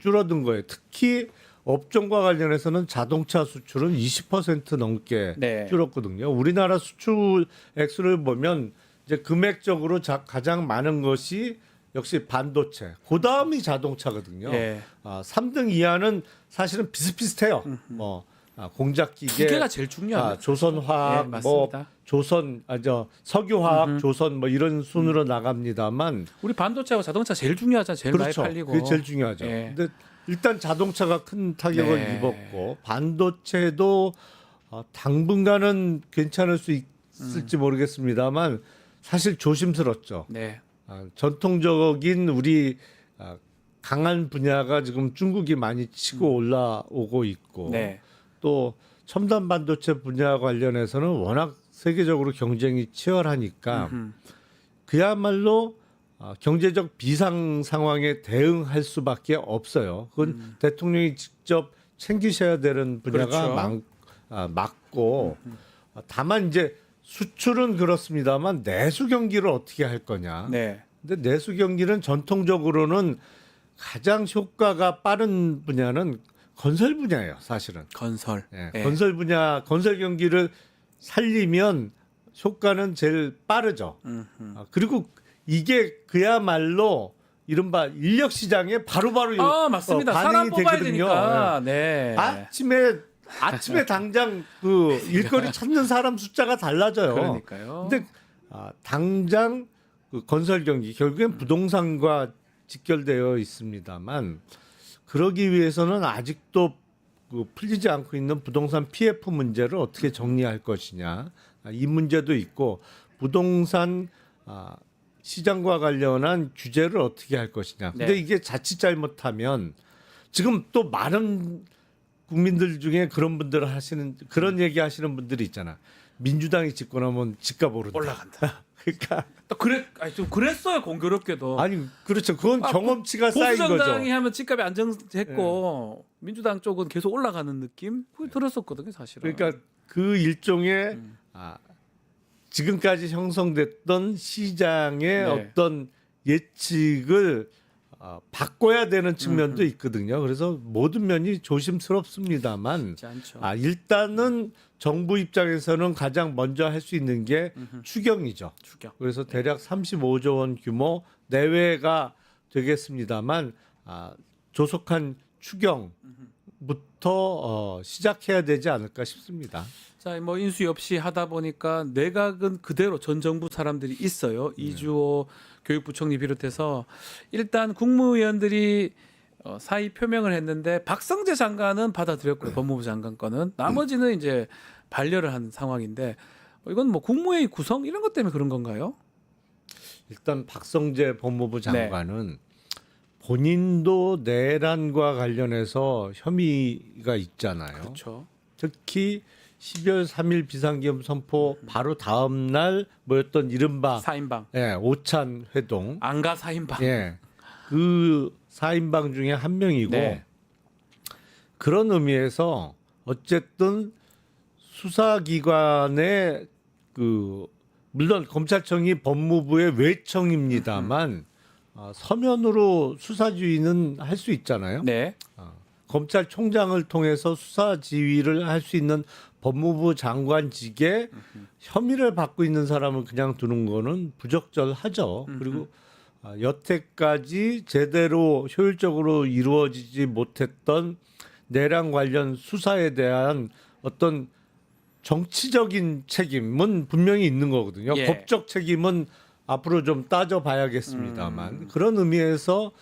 줄어든 거예요. 특히 업종과 관련해서는 자동차 수출은 20% 넘게 네. 줄었거든요. 우리나라 수출 액수를 보면 이제 금액적으로 가장 많은 것이 역시 반도체, 그 다음이 자동차거든요. 예. 3등 이하는 사실은 비슷비슷해요. 공작기계, 두 개가 제일 중요합니다. 조선화학, 예, 맞습니다. 석유화학, 조선 뭐 이런 순으로 나갑니다만 우리 반도체하고 자동차 제일 중요하잖아요. 제일 그렇죠. 많이 팔리고. 그게 제일 중요하죠. 예. 근데 일단 자동차가 큰 타격을 네. 입었고 반도체도 당분간은 괜찮을 수 있을지 모르겠습니다만 사실 조심스럽죠. 네. 전통적인 우리 강한 분야가 지금 중국이 많이 치고 올라오고 있고 네. 또 첨단 반도체 분야 관련해서는 워낙 세계적으로 경쟁이 치열하니까 그야말로 경제적 비상 상황에 대응할 수밖에 없어요. 그건 대통령이 직접 챙기셔야 되는 분야가 그렇죠. 맞고 다만 이제 수출은 그렇습니다만 내수 경기를 어떻게 할 거냐. 네. 근데 내수 경기는 전통적으로는 가장 효과가 빠른 분야는 건설 분야예요, 사실은. 건설. 예, 예. 건설 분야, 건설 경기를 살리면 효과는 제일 빠르죠. 그리고 이게 그야말로 이른바 인력 시장에 바로바로 맞습니다. 반응이 사람 뽑아야 되거든요. 되니까. 네. 아침에 당장 그 일거리 찾는 사람 숫자가 달라져요. 그러니까요. 근데 당장 그 건설 경기 결국엔 부동산과 직결되어 있습니다만 그러기 위해서는 아직도 그 풀리지 않고 있는 부동산 PF 문제를 어떻게 정리할 것이냐 이 문제도 있고 부동산 시장과 관련한 규제를 어떻게 할 것이냐. 근데 네. 이게 자칫 잘못하면 지금 또 많은 국민들 중에 그런 분들 하시는 그런 얘기 하시는 분들이 있잖아. 민주당이 집권하면 집값 오른다. 올라간다. 그러니까 좀 그랬어요 공교롭게도. 아니 그렇죠. 그건 경험치가 쌓인 거죠. 보수정당이 하면 집값이 안정됐고 민주당 쪽은 계속 올라가는 느낌 그게 들었었거든요 사실은. 그러니까 그 일종의 지금까지 형성됐던 시장의 네. 어떤 예측을 바꿔야 되는 측면도 있거든요. 그래서 모든 면이 조심스럽습니다만 쉽지 않죠. 일단은 정부 입장에서는 가장 먼저 할 수 있는 게 추경이죠. 추경. 그래서 대략 35조 원 규모 내외가 되겠습니다만 조속한 추경부터 시작해야 되지 않을까 싶습니다. 자, 뭐 인수위 없이 하다 보니까 내각은 그대로 전 정부 사람들이 있어요. 이주호 교육부총리 비롯해서 일단 국무위원들이 사의 표명을 했는데 박성재 장관은 받아들였고요. 법무부 장관 거는 나머지는 이제 반려를 한 상황인데 이건 뭐 국무회의 구성 이런 것 때문에 그런 건가요? 일단 박성재 법무부 장관은 본인도 내란과 관련해서 혐의가 있잖아요. 그렇죠. 특히 12월 3일 비상계엄 선포 바로 다음 날 모였던 이른바 4인방. 오찬 회동. 안가 4인방. 그 4인방 중에 한 명이고 네. 그런 의미에서 어쨌든 수사기관의 물론 검찰청이 법무부의 외청입니다만 서면으로 수사지휘는 할 수 있잖아요. 네. 검찰총장을 통해서 수사 지휘를 할 수 있는 법무부 장관직에 혐의를 받고 있는 사람을 그냥 두는 거는 부적절하죠. 그리고 여태까지 제대로 효율적으로 이루어지지 못했던 내란 관련 수사에 대한 어떤 정치적인 책임은 분명히 있는 거거든요. 예. 법적 책임은 앞으로 좀 따져봐야겠습니다만 그런 의미에서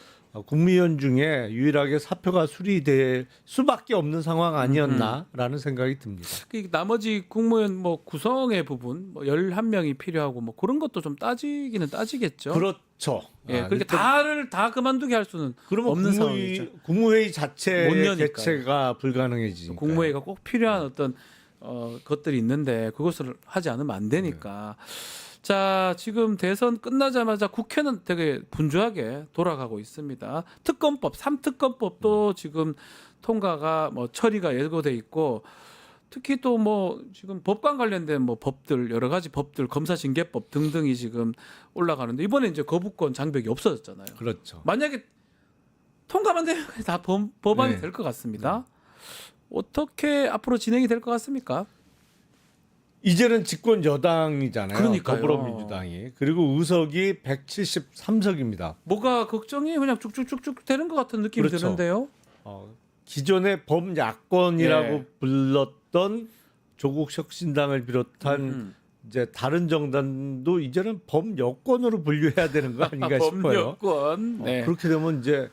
국무위원 중에 유일하게 사표가 수리될 수밖에 없는 상황 아니었나라는 생각이 듭니다. 그 나머지 국무위원 뭐 구성의 부분 뭐 11명이 필요하고 뭐 그런 것도 좀 따지기는 따지겠죠. 그렇죠. 예, 그렇게 일단 다를 다 그만두게 할 수는 그러면 없는 상황이죠. 국무회의 못 자체의 여니까요. 개최가 불가능해지니까. 국무회의가 꼭 필요한 어떤 것들이 있는데 그것을 하지 않으면 안 되니까. 자, 지금 대선 끝나자마자 국회는 되게 분주하게 돌아가고 있습니다. 특검법, 3특검법도 지금 통과가 뭐 처리가 예고돼 있고 특히 또 뭐 지금 법관 관련된 뭐 법들 여러 가지 법들 검사징계법 등등이 지금 올라가는데 이번에 이제 거부권 장벽이 없어졌잖아요. 그렇죠. 만약에 통과만 되면 다 법안이 네. 될 것 같습니다. 어떻게 앞으로 진행이 될 것 같습니까? 이제는 집권 여당이잖아요. 그러니까요. 더불어민주당이. 그리고 의석이 173석입니다. 뭐가 걱정이 그냥 쭉쭉쭉쭉 되는 것 같은 느낌이 그렇죠. 드는데요. 기존의 범야권이라고 예. 불렀던 조국 혁신당을 비롯한 이제 다른 정당도 이제는 범여권으로 분류해야 되는 거 아닌가 싶어요. 법여권. 네. 그렇게 되면 이제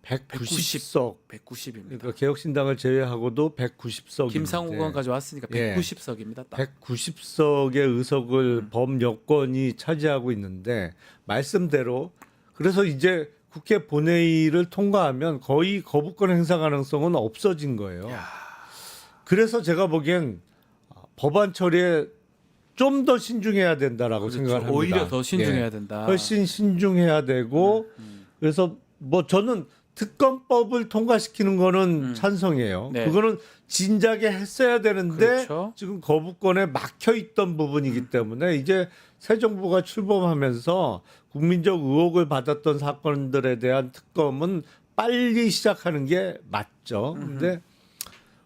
190석 190입니다. 그러니까 개혁신당을 제외하고도 190석. 김상우 의원까지 왔으니까 예. 190석입니다. 딱. 190석의 의석을 범여권이 차지하고 있는데 말씀대로 그래서 이제 국회 본회의를 통과하면 거의 거부권 행사 가능성은 없어진 거예요. 그래서 제가 보기엔 법안 처리에 좀 더 신중해야 된다라고 그렇죠. 생각을 합니다. 오히려 더 신중해야 예. 된다. 훨씬 신중해야 되고 그래서 뭐 저는 특검법을 통과시키는 거는 찬성이에요. 네. 그거는 진작에 했어야 되는데 그렇죠. 지금 거부권에 막혀 있던 부분이기 때문에 이제 새 정부가 출범하면서 국민적 의혹을 받았던 사건들에 대한 특검은 빨리 시작하는 게 맞죠. 근데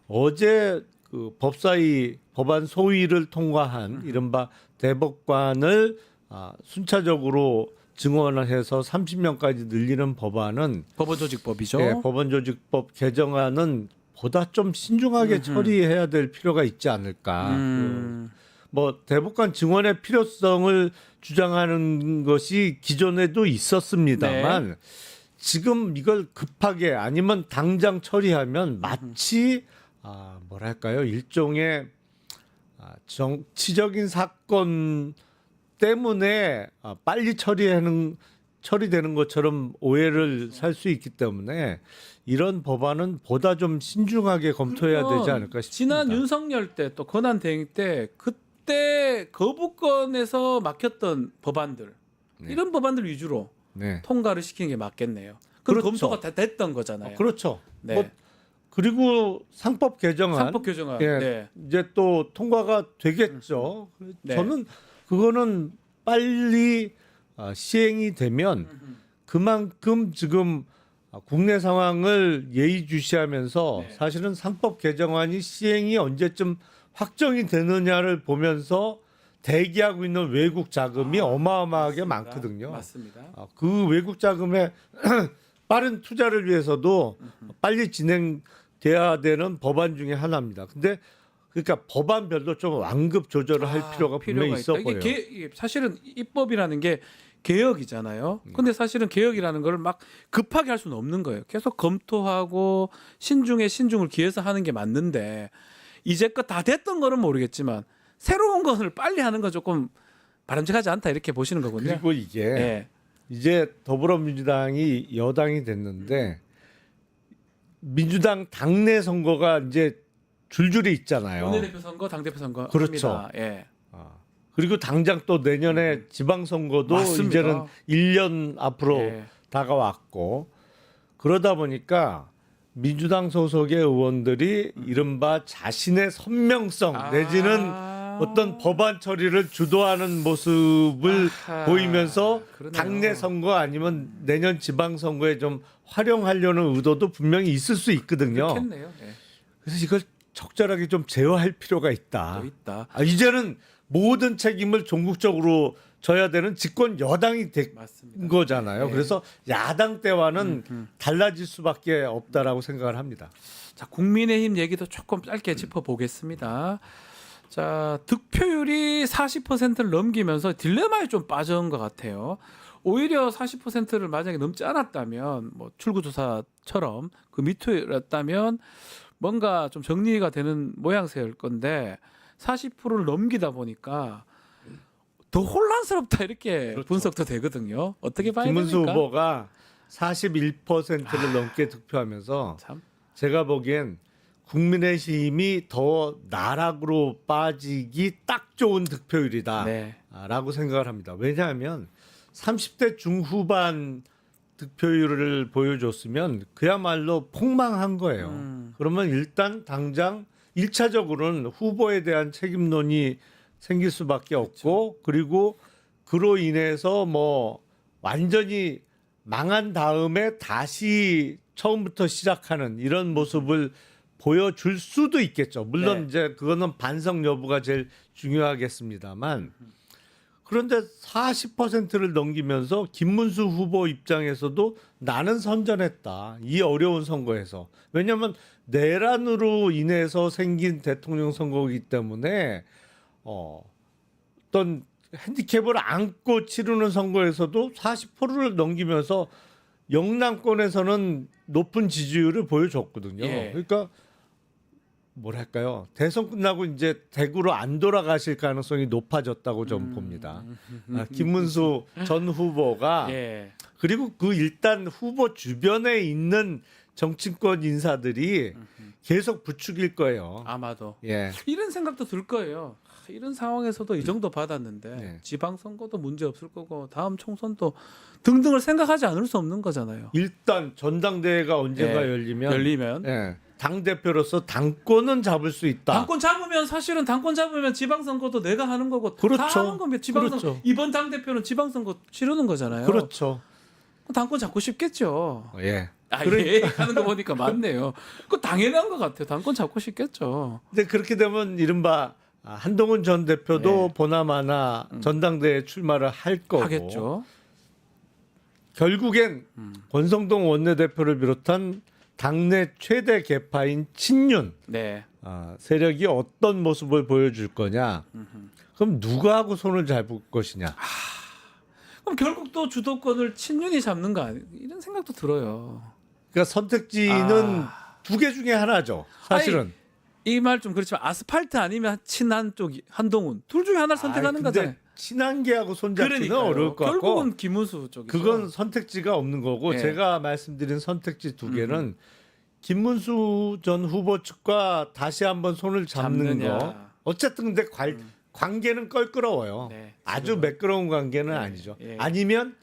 어제 그 법사위 법안 소위를 통과한 이른바 대법관을 순차적으로 증원을 해서 30명까지 늘리는 법안은 법원조직법이죠. 예, 법원조직법 개정안은 보다 좀 신중하게 처리해야 될 필요가 있지 않을까. 뭐 대법관 증원의 필요성을 주장하는 것이 기존에도 있었습니다만 지금 이걸 급하게 아니면 당장 처리하면 마치 뭐랄까요 일종의 정치적인 사건 때문에 빨리 처리되는 것처럼 오해를 살 수 있기 때문에 이런 법안은 보다 좀 신중하게 검토해야 되지 않을까 싶습니다. 지난 윤석열 때 또 권한 대행 때 그때 거부권에서 막혔던 법안들 이런 법안들 위주로 네. 통과를 시키는 게 맞겠네요. 그럼 그렇죠. 검토가 다 됐던 거잖아요. 그렇죠. 네. 뭐 그리고 상법 개정안, 상법 개정안. 예, 네. 이제 또 통과가 되겠죠. 네. 저는 그거는 빨리 시행이 되면 그만큼 지금 국내 상황을 예의주시하면서 네. 사실은 상법 개정안이 시행이 언제쯤 확정이 되느냐를 보면서 대기하고 있는 외국 자금이 어마어마하게 맞습니다. 많거든요. 맞습니다. 그 외국 자금의 빠른 투자를 위해서도 빨리 진행돼야 되는 법안 중에 하나입니다. 근데 그러니까 법안별로 좀 완급 조절을 할 필요가 분명히 있어 보여요. 이게 사실은 입법이라는 게 개혁이잖아요. 근데 사실은 개혁이라는 걸 막 급하게 할 수는 없는 거예요. 계속 검토하고 신중에 신중을 기해서 하는 게 맞는데 이제껏 다 됐던 거는 모르겠지만 새로운 것을 빨리 하는 건 조금 바람직하지 않다 이렇게 보시는 거군요. 그리고 이게 예. 이제 더불어민주당이 여당이 됐는데 민주당 당내 선거가 이제 줄줄이 있잖아요. 원내대표 선거, 당대표 선거 그렇죠. 합니다. 예. 그리고 당장 또 내년에 지방선거도 맞습니다. 이제는 1년 앞으로 예. 다가왔고 그러다 보니까 민주당 소속의 의원들이 이른바 자신의 선명성 내지는 어떤 법안 처리를 주도하는 모습을 아하, 보이면서 그러네요. 당내 선거 아니면 내년 지방선거에 좀 활용하려는 의도도 분명히 있을 수 있거든요. 그렇겠네요. 예. 그래서 이걸 적절하게 좀 제어할 필요가 있다. 또 있다. 이제는 모든 책임을 종국적으로 져야 되는 집권 여당이 된 맞습니다. 거잖아요. 네. 그래서 야당 때와는 달라질 수밖에 없다라고 생각을 합니다. 자, 국민의힘 얘기도 조금 짧게 짚어보겠습니다. 자, 득표율이 40%를 넘기면서 딜레마에 좀 빠진 것 같아요. 오히려 40%를 만약에 넘지 않았다면 뭐 출구조사처럼 그 밑이었다면 뭔가 좀 정리가 되는 모양새일 건데 40%를 넘기다 보니까 더 혼란스럽다 이렇게 그렇죠. 분석도 되거든요. 어떻게 봐야 김문수 됩니까? 후보가 41%를 넘게 득표하면서 참. 제가 보기엔 국민의힘이 더 나락으로 빠지기 딱 좋은 득표율이다라고 네. 생각을 합니다. 왜냐하면 30대 중후반 득표율을 보여줬으면 그야말로 폭망한 거예요. 그러면 일단 당장 1차적으로는 후보에 대한 책임론이 생길 수밖에 없고 그리고 그로 인해서 뭐 완전히 망한 다음에 다시 처음부터 시작하는 이런 모습을 보여줄 수도 있겠죠. 물론 네. 이제 그거는 반성 여부가 제일 중요하겠습니다만 그런데 40%를 넘기면서 김문수 후보 입장에서도 나는 선전했다. 이 어려운 선거에서. 왜냐하면 내란으로 인해서 생긴 대통령 선거이기 때문에 어떤 핸디캡을 안고 치르는 선거에서도 40%를 넘기면서 영남권에서는 높은 지지율을 보여줬거든요. 예. 그러니까 뭐랄까요? 대선 끝나고 이제 대구로 안 돌아가실 가능성이 높아졌다고 좀 봅니다. 김문수 전 후보가 예. 그리고 그 일단 후보 주변에 있는 정치권 인사들이 계속 부추길 거예요. 아마도 예. 이런 생각도 들 거예요. 이런 상황에서도 이 정도 받았는데 네. 지방선거도 문제 없을 거고 다음 총선도 등등을 생각하지 않을 수 없는 거잖아요. 일단 전당대회가 언젠가 예. 열리면 열리면 예. 당 대표로서 당권은 잡을 수 있다. 당권 잡으면 사실은 당권 잡으면 지방선거도 내가 하는 거고 다 그렇죠. 하는 겁니다. 지방선거 그렇죠. 이번 당 대표는 지방선거 치르는 거잖아요. 그렇죠. 당권 잡고 싶겠죠. 예. 예, 하는 거 보니까 맞네요. 그 당연한 것 같아요. 당권 잡고 싶겠죠. 근데 그렇게 되면 이른바 한동훈 전 대표도 네. 보나마나 전당대회 출마를 할 거고 하겠죠. 결국엔 권성동 원내대표를 비롯한 당내 최대 개파인 친윤 네. 세력이 어떤 모습을 보여줄 거냐. 그럼 누가 하고 손을 잡을 것이냐. 그럼 결국 또 주도권을 친윤이 잡는 거 아니? 이런 생각도 들어요. 그러니까 선택지는 두 개 중에 하나죠. 사실은. 이 말 좀 그렇지만 아스팔트 아니면 친한 쪽이 한동훈 둘 중에 하나를 선택하는 근데 거잖아요. 친한계하고 손잡기는 그러니까요. 어려울 것 같고 결국은 김문수 쪽이죠. 그건 선택지가 없는 거고 예. 제가 말씀드린 선택지 두 개는 김문수 전 후보 측과 다시 한번 손을 잡는 잡느냐. 거. 어쨌든 근데 관계는 껄끄러워요. 네, 아주 매끄러운 관계는 아니죠. 예. 아니면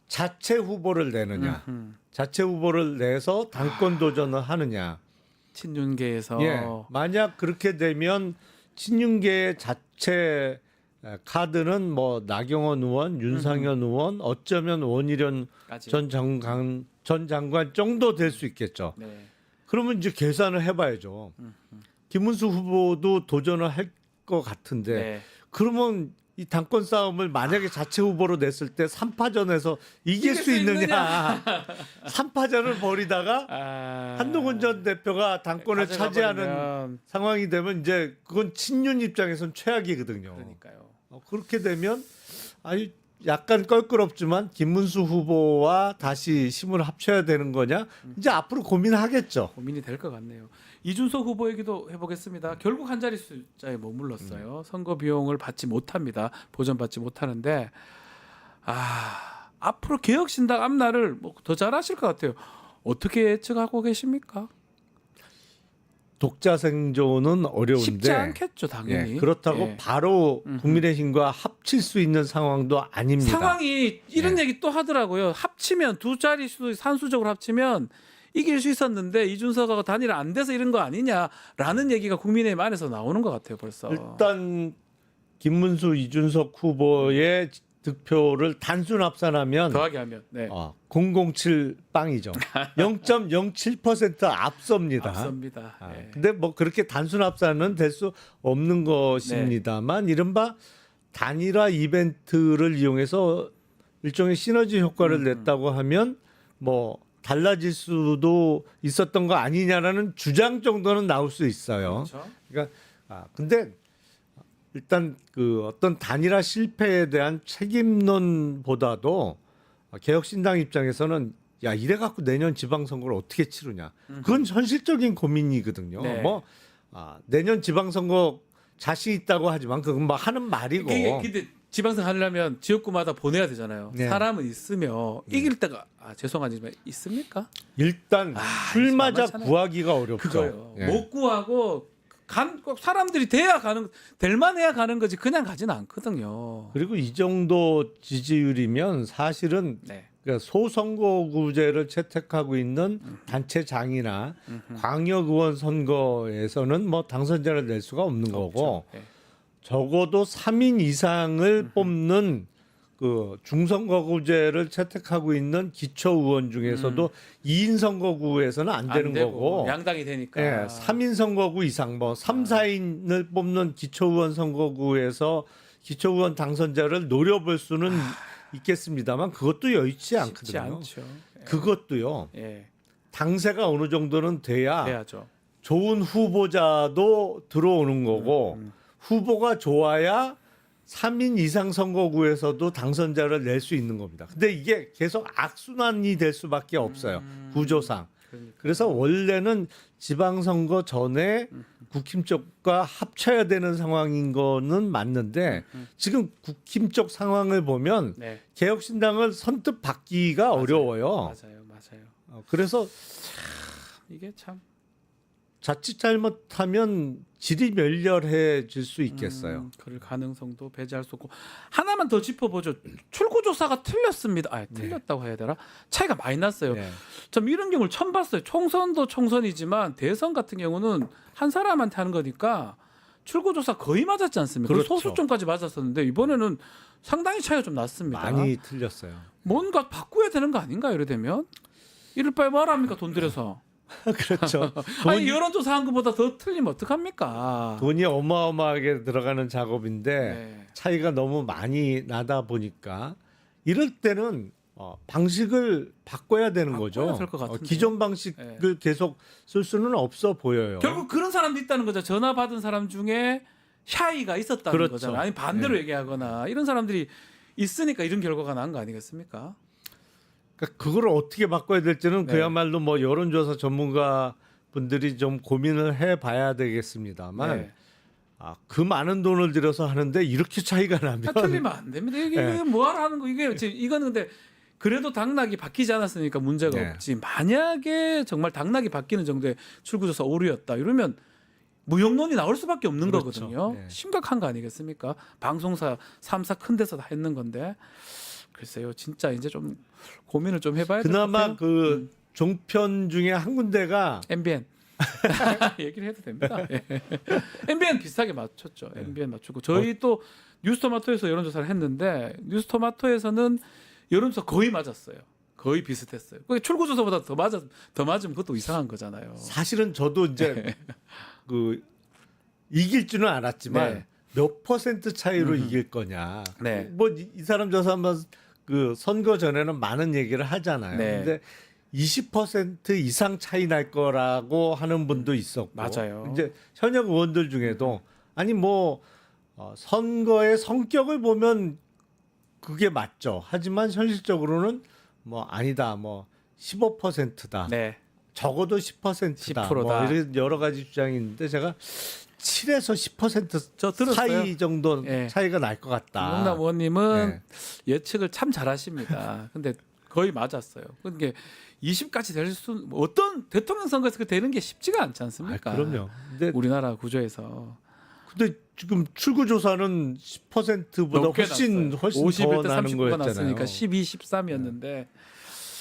자체 후보를 내느냐. 자체 후보를 내서 당권 도전을 하느냐. 친윤계에서 예. 만약 그렇게 되면 친윤계의 자체 카드는 뭐 나경원 의원, 윤상현 의원, 어쩌면 원희룡 까지. 전 장관 정도 될 수 있겠죠. 네. 그러면 이제 계산을 해봐야죠. 김문수 후보도 도전을 할 것 같은데 네. 그러면 이 당권 싸움을 만약에 자체 후보로 냈을 때 3파전에서 이길 수 있느냐. 3파전을 벌이다가 한동훈 전 대표가 당권을 차지하는 가져가버리면 상황이 되면 이제 그건 친윤 입장에선 최악이거든요. 그러니까요. 그렇게 되면 아니 약간 껄끄럽지만 김문수 후보와 다시 힘을 합쳐야 되는 거냐? 이제 앞으로 고민하겠죠. 고민이 될 것 같네요. 이준석 후보 얘기도 해보겠습니다. 결국 한 자리 숫자에 머물렀어요. 선거 비용을 받지 못합니다. 보전받지 못하는데 앞으로 개혁신당 앞날을 뭐 더 잘하실 것 같아요. 어떻게 예측하고 계십니까? 독자 생존은 어려운데 쉽지 않겠죠, 당연히. 예, 그렇다고 예. 바로 국민의힘과 합칠 수 있는 상황도 아닙니다. 상황이 이런 예. 얘기 또 하더라고요. 합치면 두 자릿수 산수적으로 합치면 이길 수 있었는데 이준석하고 단일화 안 돼서 이런 거 아니냐라는 얘기가 국민의힘 안에서 나오는 것 같아요. 벌써. 일단 김문수, 이준석 후보의 득표를 단순 합산하면 더하게 하면 007 빵이죠. 0.07% 앞섭니다. 앞섭니다. 예. 근데 뭐 그렇게 단순 합산은 될 수 없는 것입니다만 이른바 단일화 이벤트를 이용해서 일종의 시너지 효과를 냈다고 하면 뭐 달라질 수도 있었던 거 아니냐라는 주장 정도는 나올 수 있어요. 그렇죠. 그러니까 근데 일단 그 어떤 단일화 실패에 대한 책임론보다도 개혁신당 입장에서는 야 이래 갖고 내년 지방선거를 어떻게 치르냐 그건 현실적인 고민이거든요. 네. 뭐 내년 지방선거 자신 있다고 하지만 그건 뭐 하는 말이고. 근데 지방선 하려면 지역구마다 보내야 되잖아요. 네. 사람은 있으며 이길 때가 죄송하지만 있습니까? 일단 출마자 만만치 않아요. 구하기가 어렵죠. 그거요. 예. 못 구하고 꼭 사람들이 될만해야 가는 거지 그냥 가지는 않거든요. 그리고 이 정도 지지율이면 사실은 네. 그러니까 소선거구제를 채택하고 있는 단체장이나 광역의원 선거에서는 뭐 당선자를 낼 수가 없는 거고 네. 적어도 3인 이상을 뽑는 그 중선거구제를 채택하고 있는 기초의원 중에서도 2인 선거구에서는 안 되는 되고 거고 양당이 되니까. 예, 3인 선거구 이상 뭐 3, 4인을 뽑는 기초의원 선거구에서 기초의원 당선자를 노려볼 수는 있겠습니다만 그것도 여의치 쉽지 않거든요. 않죠. 그것도요. 예. 당세가 어느 정도는 돼야 돼야죠. 좋은 후보자도 들어오는 거고 후보가 좋아야 3인 이상 선거구에서도 당선자를 낼 수 있는 겁니다. 근데 이게 계속 악순환이 될 수밖에 없어요. 구조상. 그러니까. 그래서 원래는 지방선거 전에 국힘 쪽과 합쳐야 되는 상황인 거는 맞는데 지금 국힘 쪽 상황을 보면 네. 개혁신당을 선뜻 받기가 어려워요. 맞아요. 그래서 이게 참 자칫 잘못하면 질이 멸렬해질 수 있겠어요. 그럴 가능성도 배제할 수 없고 하나만 더 짚어보죠. 출구조사가 틀렸습니다. 틀렸다고 해야 되나? 차이가 많이 났어요. 네. 좀 이런 경우를 처음 봤어요. 총선도 총선이지만 대선 같은 경우는 한 사람한테 하는 거니까 출구조사 거의 맞았지 않습니까? 그렇죠. 소수점까지 맞았었는데 이번에는 상당히 차이가 좀 났습니다. 많이 틀렸어요. 뭔가 바꿔야 되는 거 아닌가 이래 되면? 이럴 바에 뭐라 합니까? 돈 들여서. 그렇죠. 아니 여론조사 한 것보다 더 틀리면 어떡합니까? 돈이 어마어마하게 들어가는 작업인데 네. 차이가 너무 많이 나다 보니까 이럴 때는 방식을 바꿔야 되는 거죠. 바꿔야 될것 같은데요. 기존 방식을 계속 쓸 수는 없어 보여요. 결국 그런 사람도 있다는 거죠. 전화 받은 사람 중에 샤이가 있었다는 그렇죠. 거잖아요. 아니 반대로 얘기하거나 이런 사람들이 있으니까 이런 결과가 난 거 아니겠습니까? 그러니까 그걸 어떻게 바꿔야 될지는 네. 그야말로 뭐 여론조사 전문가 분들이 좀 고민을 해봐야 되겠습니다만 네. 그 많은 돈을 들여서 하는데 이렇게 차이가 나면 틀리면 안 됩니다. 이게 네. 뭐하러 하는 거 이게 지금 이거는 근데 그래도 당락이 바뀌지 않았으니까 문제가 네. 없지. 만약에 정말 당락이 바뀌는 정도의 출구조사 오류였다 이러면 무용론이 나올 수밖에 없는 그렇죠. 거거든요. 네. 심각한 거 아니겠습니까? 방송사 3사 큰 데서 다 했는 건데 글쎄요. 진짜 이제 좀 고민을 좀 해봐야 될 것 그나마 같아요. 그 종편 중에 한 군데가 MBN 얘기를 해도 됩니다. 예. MBN 비슷하게 맞췄죠. MBN 맞추고 저희 또 뉴스토마토에서 여론조사를 했는데 뉴스토마토에서는 여론조사 거의 맞았어요. 거의 비슷했어요. 그게 출구조사보다 더 맞으면 그것도 이상한 거잖아요. 사실은 저도 이제 그 이길 줄은 알았지만 네. 몇 퍼센트 차이로 이길 거냐. 네. 뭐 이 사람 저 사람 그 선거 전에는 많은 얘기를 하잖아요. 네. 근데 20% 이상 차이 날 거라고 하는 분도 있었고. 맞아요. 이제 현역 의원들 중에도 아니 뭐 선거의 성격을 보면 그게 맞죠. 하지만 현실적으로는 뭐 아니다. 뭐 15%다. 네. 적어도 10%다. 10%다. 뭐 이런 여러 가지 주장이 있는데 제가 7에서 10% 저 들었어요. 사이 정도 예. 차이가 날 것 같다. 김용남 의원님은 네. 예측을 참 잘하십니다. 근데 거의 맞았어요. 그게 20까지 될 수 어떤 대통령 선거에서 그 되는 게 쉽지가 않지 않습니까? 그럼요. 근데 우리나라 구조에서 지금 출구 조사는 10%보다 높게 훨씬 났어요. 훨씬 51대 더 나는 39가 거였잖아요. 났으니까 12, 13이었는데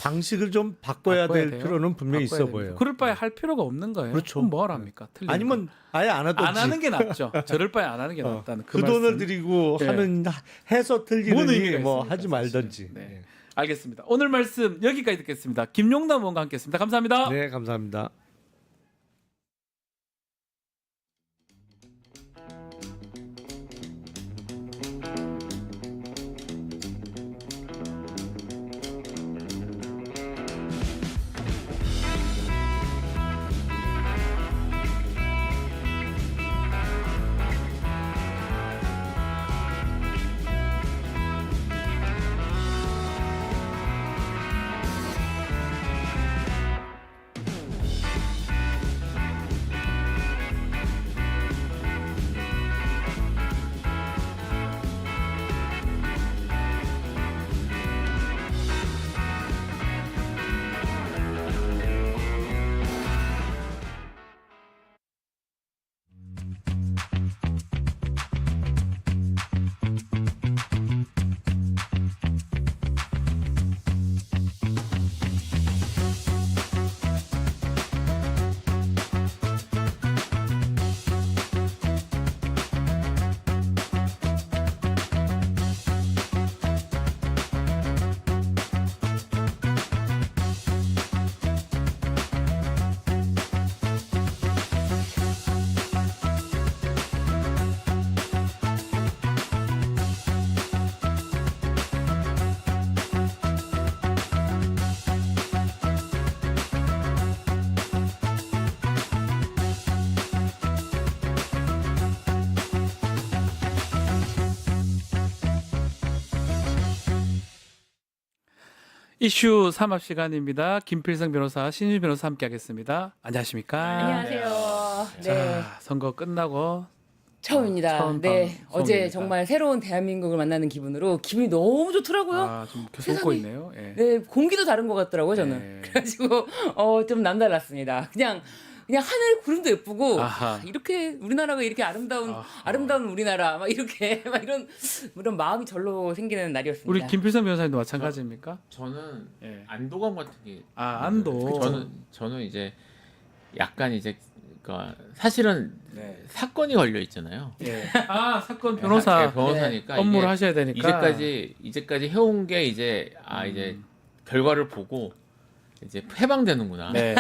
방식을 좀 바꿔야 될 돼요. 필요는 분명히 바꿔야 있어 됩니다. 보여요. 그럴 바에 할 필요가 없는 거예요. 그렇죠. 그럼 뭘 합니까? 틀리는 아니면 아예 안 거. 하든지. 안 하는 게 낫죠. 저럴 바에 안 하는 게 낫다는 그 돈을 말씀. 들이고 예. 하는 해서 뭔 틀리느니 의미가 뭐 있습니까, 하지 말든지. 사실. 네. 알겠습니다. 오늘 말씀 여기까지 듣겠습니다. 김용남 의원과 함께했습니다. 감사합니다. 네, 감사합니다. 이슈 3합 시간입니다. 김필성 변호사, 신유 변호사 함께하겠습니다. 안녕하십니까? 안녕하세요. 네. 자, 선거 끝나고 처음입니다. 처음 네. 방송입니다. 어제 정말 새로운 대한민국을 만나는 기분으로 기분이 너무 좋더라고요. 아, 좀 계속 웃고 있네요. 예. 네, 공기도 다른 것 같더라고요, 저는. 네. 그래가지고 좀 남달랐습니다. 그냥 하늘 구름도 예쁘고 아하. 이렇게 우리나라가 이렇게 아름다운 우리나라 막 이렇게 막 이런 마음이 절로 생기는 날이었습니다. 우리 김필성 변호사님도 마찬가지입니까? 저는 예. 안도감 같은 게 아, 안도. 저는 이제 약간 이제 그러니까 사실은 네. 사건이 걸려 있잖아요. 예. 아, 사건 변호사 네, 변호사니까 업무를 이게 하셔야 되니까. 이제까지 해온 게 이제 이제 결과를 보고 이제 해방되는구나. 네.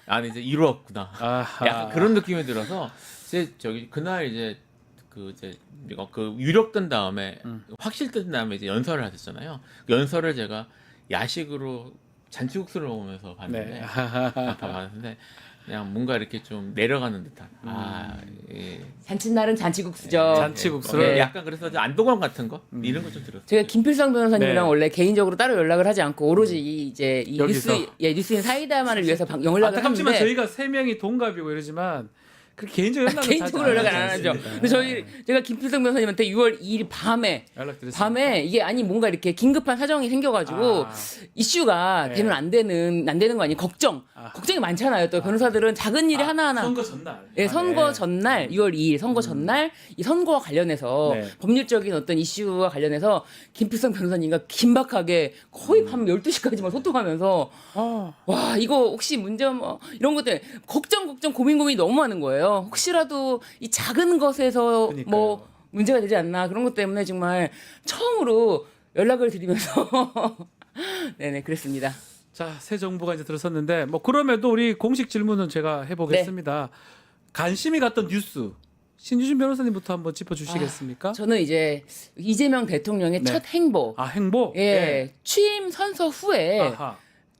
나는 이제 이루었구나. 아하. 약간 그런 느낌이 들어서 이제 그날 이제 이거 유력된 다음에 확실된 다음에 이제 연설을 하셨잖아요. 그 연설을 제가 야식으로 잔치국수를 먹으면서 봤는데 네. 봤는데 그냥 뭔가 이렇게 좀 내려가는 듯한 예. 잔칫날은 잔치국수죠. 잔치국수를 네, 약간 그래서 안도감 같은 거 이런 거 좀 들었어요. 제가 김필성 변호사님이랑 네. 원래 개인적으로 따로 연락을 하지 않고 오로지 이 여기서. 뉴스인 사이다만을 위해서 연락을 안타깝지만 하는데 저희가 세 명이 동갑이고 이러지만 그 개인적 연락은 개인적으로 연락을 안 하죠. 근데 제가 김필성 변호사님한테 6월 2일 밤에 이게 뭔가 이렇게 긴급한 사정이 생겨가지고 이슈가 네. 되면 안 되는 거 아니에요? 걱정이 많잖아요. 또 변호사들은 작은 일이 하나하나. 선거 전날. 네, 선거 네. 전날 6월 2일 선거 전날 이 선거와 관련해서 네. 법률적인 어떤 이슈와 관련해서 김필성 변호사님과 긴박하게 거의 밤 12시까지만 소통하면서 와 이거 혹시 문제 이런 것들 걱정 고민이 너무 많은 거예요. 혹시라도 이 작은 것에서 그러니까요. 뭐 문제가 되지 않나 그런 것 때문에 정말 처음으로 연락을 드리면서 네네 그랬습니다. 자, 새 정부가 이제 들어섰는데 뭐 그럼에도 우리 공식 질문은 제가 해보겠습니다. 관심이 갔던 뉴스 신유진 변호사님부터 한번 짚어주시겠습니까? 저는 이제 이재명 대통령의 네. 첫 행보, 행보. 예, 취임 선서 후에 아하.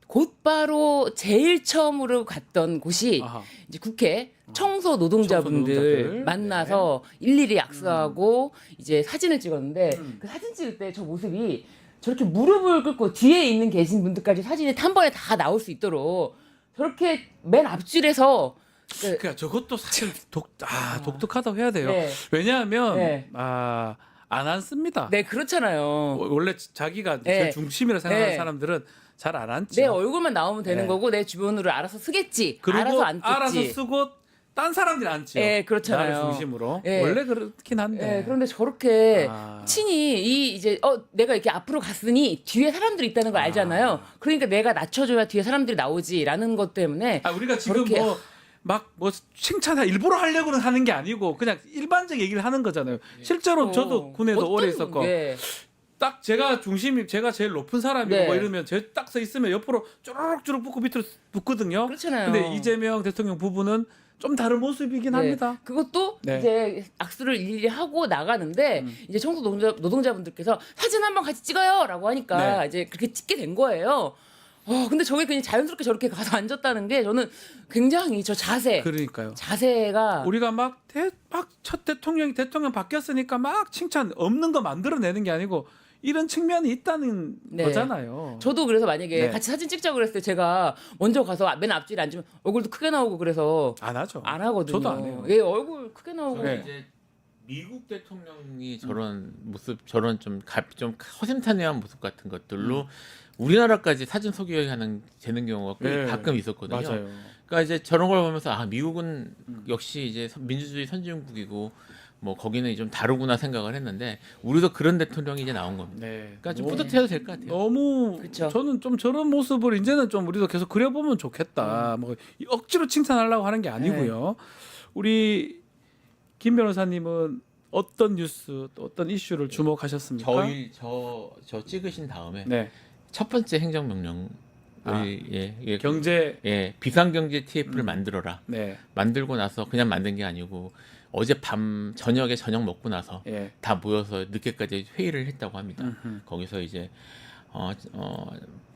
곧바로 제일 처음으로 갔던 곳이 아하. 이제 국회 청소 청소 노동자분들 노동자들. 만나서 일일이 악수하고 이제 사진을 찍었는데 그 사진 찍을 때 저 모습이 저렇게 무릎을 꿇고 뒤에 있는 계신 분들까지 사진이 한 번에 다 나올 수 있도록 저렇게 맨 앞줄에서 그러니까 저것도 사실 독특하다고 해야 돼요. 네. 왜냐하면 네. 안 앉습니다. 네, 그렇잖아요. 원래 자기가 네. 제일 중심이라 생각하는 네. 사람들은 잘 안 앉죠. 내 얼굴만 나오면 되는 네. 거고 내 주변으로 알아서 쓰겠지. 그리고 알아서 앉겠지. 알아서 쓰고 딴 사람들이 앉죠. 네, 그렇잖아요. 나를 중심으로. 네. 원래 그렇긴 한데. 네, 그런데 저렇게 아. 친히 이제 내가 이렇게 앞으로 갔으니 뒤에 사람들이 있다는 걸 알잖아요. 그러니까 내가 낮춰줘야 뒤에 사람들이 나오지라는 것 때문에 우리가 지금 저렇게- 뭐 칭찬 일부러 하려고는 하는 게 아니고 그냥 일반적 얘기를 하는 거잖아요. 실제로 저도 군에도 오래 있었고 네. 딱 제가 제일 높은 사람이고 네. 뭐 이러면 제 딱 서 있으면 옆으로 쪼르륵 붙고 밑으로 붙거든요. 그렇잖아요. 근데 이재명 대통령 부부는 좀 다른 모습이긴 네. 합니다. 그것도 네. 이제 악수를 일일이 하고 나가는데 이제 청소 노동자분들께서 사진 한번 같이 찍어요라고 하니까 네. 이제 그렇게 찍게 된 거예요. 근데 저게 그냥 자연스럽게 저렇게 가서 앉았다는 게 저는 굉장히 저 그러니까요. 자세가 우리가 막 첫 대통령 바뀌었으니까 막 칭찬 없는 거 만들어내는 게 아니고 이런 측면이 있다는 네. 거잖아요. 저도 그래서 만약에 네. 같이 사진 찍자고 그랬을 때 제가 먼저 가서 맨 앞줄에 앉으면 얼굴도 크게 나오고 그래서 안 하죠. 안 하거든요. 저도 안 해요. 예, 얼굴 크게 나오고. 네. 이제 미국 대통령이 저런 모습, 저런 좀 허심탄회한 모습 같은 것들로 우리나라까지 사진 소개하는 되는 경우가 꽤 네. 가끔 있었거든요. 맞아요. 그러니까 이제 저런 걸 보면서 미국은 역시 이제 민주주의 선진국이고 뭐 거기는 좀 다르구나 생각을 했는데 우리도 그런 대통령이 이제 나온 겁니다. 네. 그러니까 좀 뿌듯해도 될 것 같아요. 너무 그쵸. 저는 좀 저런 모습을 이제는 좀 우리도 계속 그려보면 좋겠다. 뭐 억지로 칭찬하려고 하는 게 아니고요. 우리 김 변호사님은 어떤 뉴스 또 어떤 이슈를 주목하셨습니까? 저 찍으신 다음에 네. 첫 번째 행정명령 경제 비상경제 TF를 만들어라. 네. 만들고 나서 그냥 만든 게 아니고 어제 저녁에 저녁 먹고 나서 예. 다 모여서 늦게까지 회의를 했다고 합니다. 음흠. 거기서 이제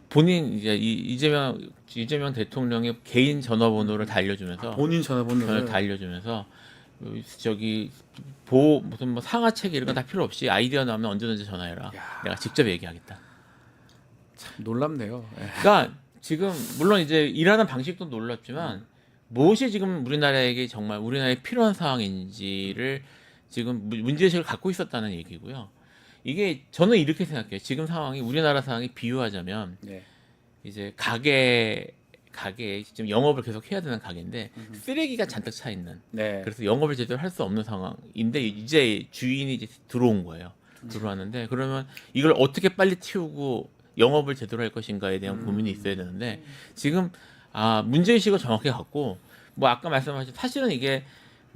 본인 이제 이재명 대통령의 개인 전화번호를 다 알려주면서 본인 전화번호를 다 알려주면서 무슨 뭐 상하책 이런 거 다 필요 없이 아이디어 나오면 언제든지 전화해라. 야. 내가 직접 얘기하겠다. 놀랍네요. 예. 그러니까 지금 물론 이제 일하는 방식도 놀랍지만 무엇이 지금 우리나라에게 정말 우리나라에 필요한 상황인지를 지금 문제의식을 갖고 있었다는 얘기고요. 이게 저는 이렇게 생각해요. 지금 상황이 우리나라 상황이 비유하자면 네. 이제 가게 지금 영업을 계속 해야 되는 가게인데 쓰레기가 잔뜩 차 있는. 네. 그래서 영업을 제대로 할 수 없는 상황인데 이제 주인이 이제 들어온 거예요. 들어왔는데 그러면 이걸 어떻게 빨리 튀우고 영업을 제대로 할 것인가에 대한 고민이 있어야 되는데 지금 문제의식을 정확히 갖고 뭐 아까 말씀하신 사실은 이게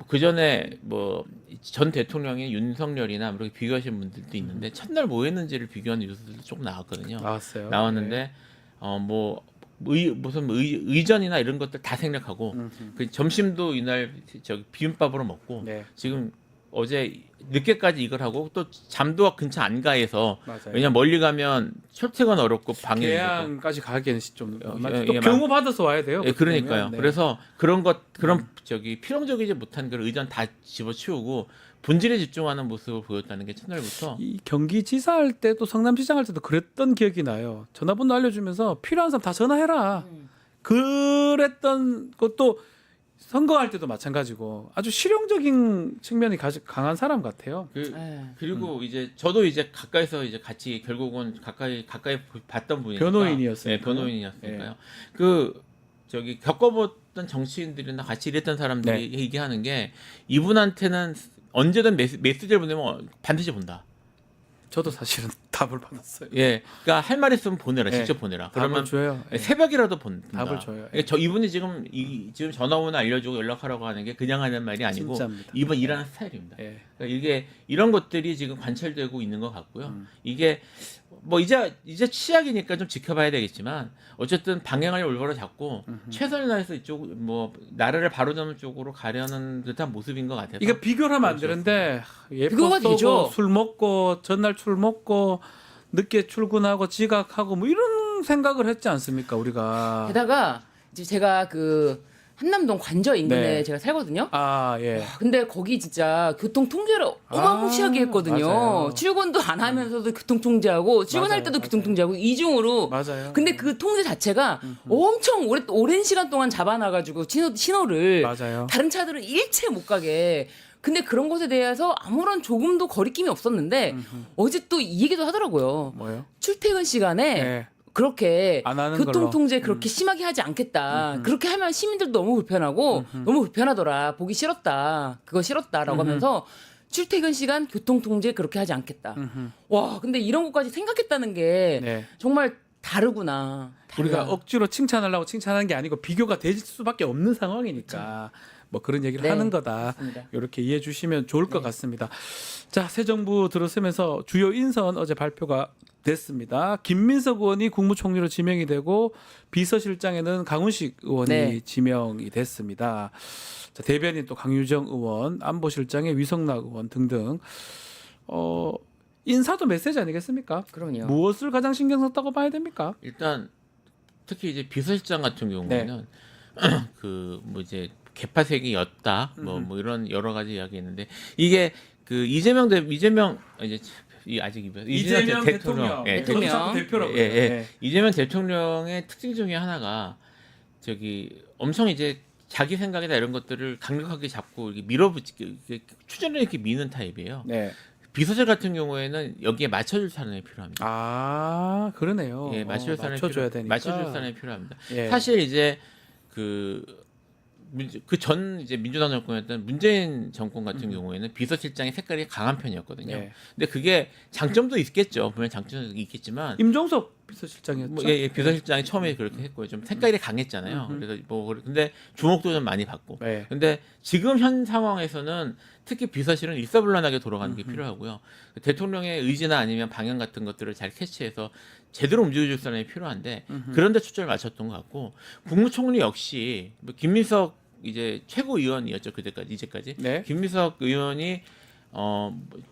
그 전에 뭐 전 대통령인 윤석열이나 이렇게 비교하신 분들도 있는데 첫날 뭐 했는지를 비교하는 뉴스들도 조금 나왔거든요. 나왔어요. 나왔는데 무슨 의전이나 이런 것들 다 생략하고 그 점심도 이날 비빔밥으로 먹고 네. 지금 어제 늦게까지 이걸 하고 또 잠도 근처 안 가해서 맞아요. 왜냐면 멀리 가면 출퇴근 어렵고 방해 계양까지 가기에는 좀 또 예, 경호 받아서 와야 돼요. 예, 그렇게 그러니까요. 되면. 네. 그래서 그런 필요적이지 못한 그 의전 다 집어치우고 본질에 집중하는 모습을 보였다는 게 첫날부터 이 경기지사 할 때도 성남시장 할 때도 그랬던 기억이 나요. 전화번호 알려주면서 필요한 사람 다 전화해라. 그랬던 것도 선거할 때도 마찬가지고 아주 실용적인 측면이 강한 사람 같아요. 그리고 이제 저도 이제 가까이서 이제 같이 결국은 가까이 봤던 분이니까 변호인이었으니까요. 네, 변호인이었으니까요. 겪어봤던 정치인들이나 같이 일했던 사람들이 네. 얘기하는 게 이분한테는 언제든 메시지를 보내면 반드시 본다. 저도 사실은 답을 받았어요. 예, 그러니까 할 말 있으면 보내라, 네. 직접 보내라. 답을 그러면 줘요. 예. 새벽이라도 본다. 답을 줘요. 그러니까 이분이 지금 전화번호 알려주고 연락하라고 하는 게 그냥 하는 말이 아니고 진짜입니다. 이분 일하는 스타일입니다. 예. 그러니까 이런 것들이 지금 관철되고 있는 것 같고요. 이게 뭐 이제 시작이니까 좀 지켜봐야 되겠지만 어쨌든 방향을 올바로 잡고 최선을 다해서 이쪽 뭐 나라를 바로잡는 쪽으로 가려는 듯한 모습인 것 같아서 이거 비교를 하면 안 되는데 비교가 예뻐 되죠. 술 먹고 전날 술 먹고 늦게 출근하고 지각하고 뭐 이런 생각을 했지 않습니까 우리가. 게다가 이제 제가 한남동 관저 인근에 네. 제가 살거든요. 아, 예. 근데 거기 진짜 교통 통제를 어마무시하게 했거든요. 맞아요. 출근도 안 하면서도 교통 통제하고 출근할 맞아요, 때도 교통 맞아요. 통제하고 이중으로. 맞아요. 근데 그 통제 자체가 엄청 오랜 시간 동안 잡아놔가지고 신호를 맞아요. 다른 차들은 일체 못 가게. 근데 그런 것에 대해서 아무런 조금도 거리낌이 없었는데 어제 또 이 얘기도 하더라고요. 뭐요? 출퇴근 시간에 네. 그렇게 안 하는 교통 걸로. 통제 그렇게 심하게 하지 않겠다. 그렇게 하면 시민들도 너무 불편하고 너무 불편하더라. 보기 싫었다. 그거 싫었다라고 하면서 출퇴근 시간 교통 통제 그렇게 하지 않겠다. 와, 근데 이런 것까지 생각했다는 게 네. 정말 다르구나. 우리가 달라. 억지로 칭찬하려고 칭찬하는 게 아니고 비교가 될 수밖에 없는 상황이니까 뭐 그런 얘기를 네, 하는 거다. 맞습니다. 이렇게 이해해 주시면 좋을 것 같습니다. 자, 새 정부 들어서면서 주요 인선 어제 발표가 됐습니다. 김민석 의원이 국무총리로 지명이 되고 비서실장에는 강훈식 의원이 네. 지명이 됐습니다. 자, 대변인 또 강유정 의원, 안보실장에 위성락 의원 등등. 인사도 메시지 아니겠습니까? 그럼요. 무엇을 가장 신경 썼다고 봐야 됩니까? 일단 특히 이제 비서실장 같은 경우에는 네. 그 뭐 이제 개파색이었다 뭐 이런 여러 가지 이야기했는데 이게 그 이재명 이제 이 아직 이재명 대통령. 예, 대통령. 자꾸 대표라고 예, 그래요. 예. 네. 이재명 대통령의 특징 중에 하나가 저기 엄청 이제 자기 생각이나 이런 것들을 강력하게 잡고 이렇게 추진을 이렇게 미는 타입이에요. 네. 비서실 같은 경우에는 여기에 맞춰줄 사람이 필요합니다. 아, 그러네요. 예, 맞춰줄 사람이 맞춰줘야 되니까. 맞춰줄 사람이 필요합니다. 예. 사실 이제 그 전 이제 민주당 정권이었던 문재인 정권 같은 경우에는 비서실장의 색깔이 강한 편이었거든요. 예. 근데 그게 장점도 있겠죠. 분명 장점도 있겠지만 임종석 비서실장이었죠. 뭐, 예, 비서실장이 처음에 그렇게 했고요. 좀 색깔이 강했잖아요. 그래서 뭐 근데 주목도 좀 많이 받고. 네. 근데 지금 현 상황에서는 특히 비서실은 일사불란하게 돌아가는 게 필요하고요. 대통령의 의지나 아니면 방향 같은 것들을 잘 캐치해서 제대로 움직여줄 사람이 필요한데 그런데 초점을 맞췄던 것 같고 국무총리 역시 뭐 김민석 이제 최고위원이었죠 그때까지 이제까지 네. 김민석 의원이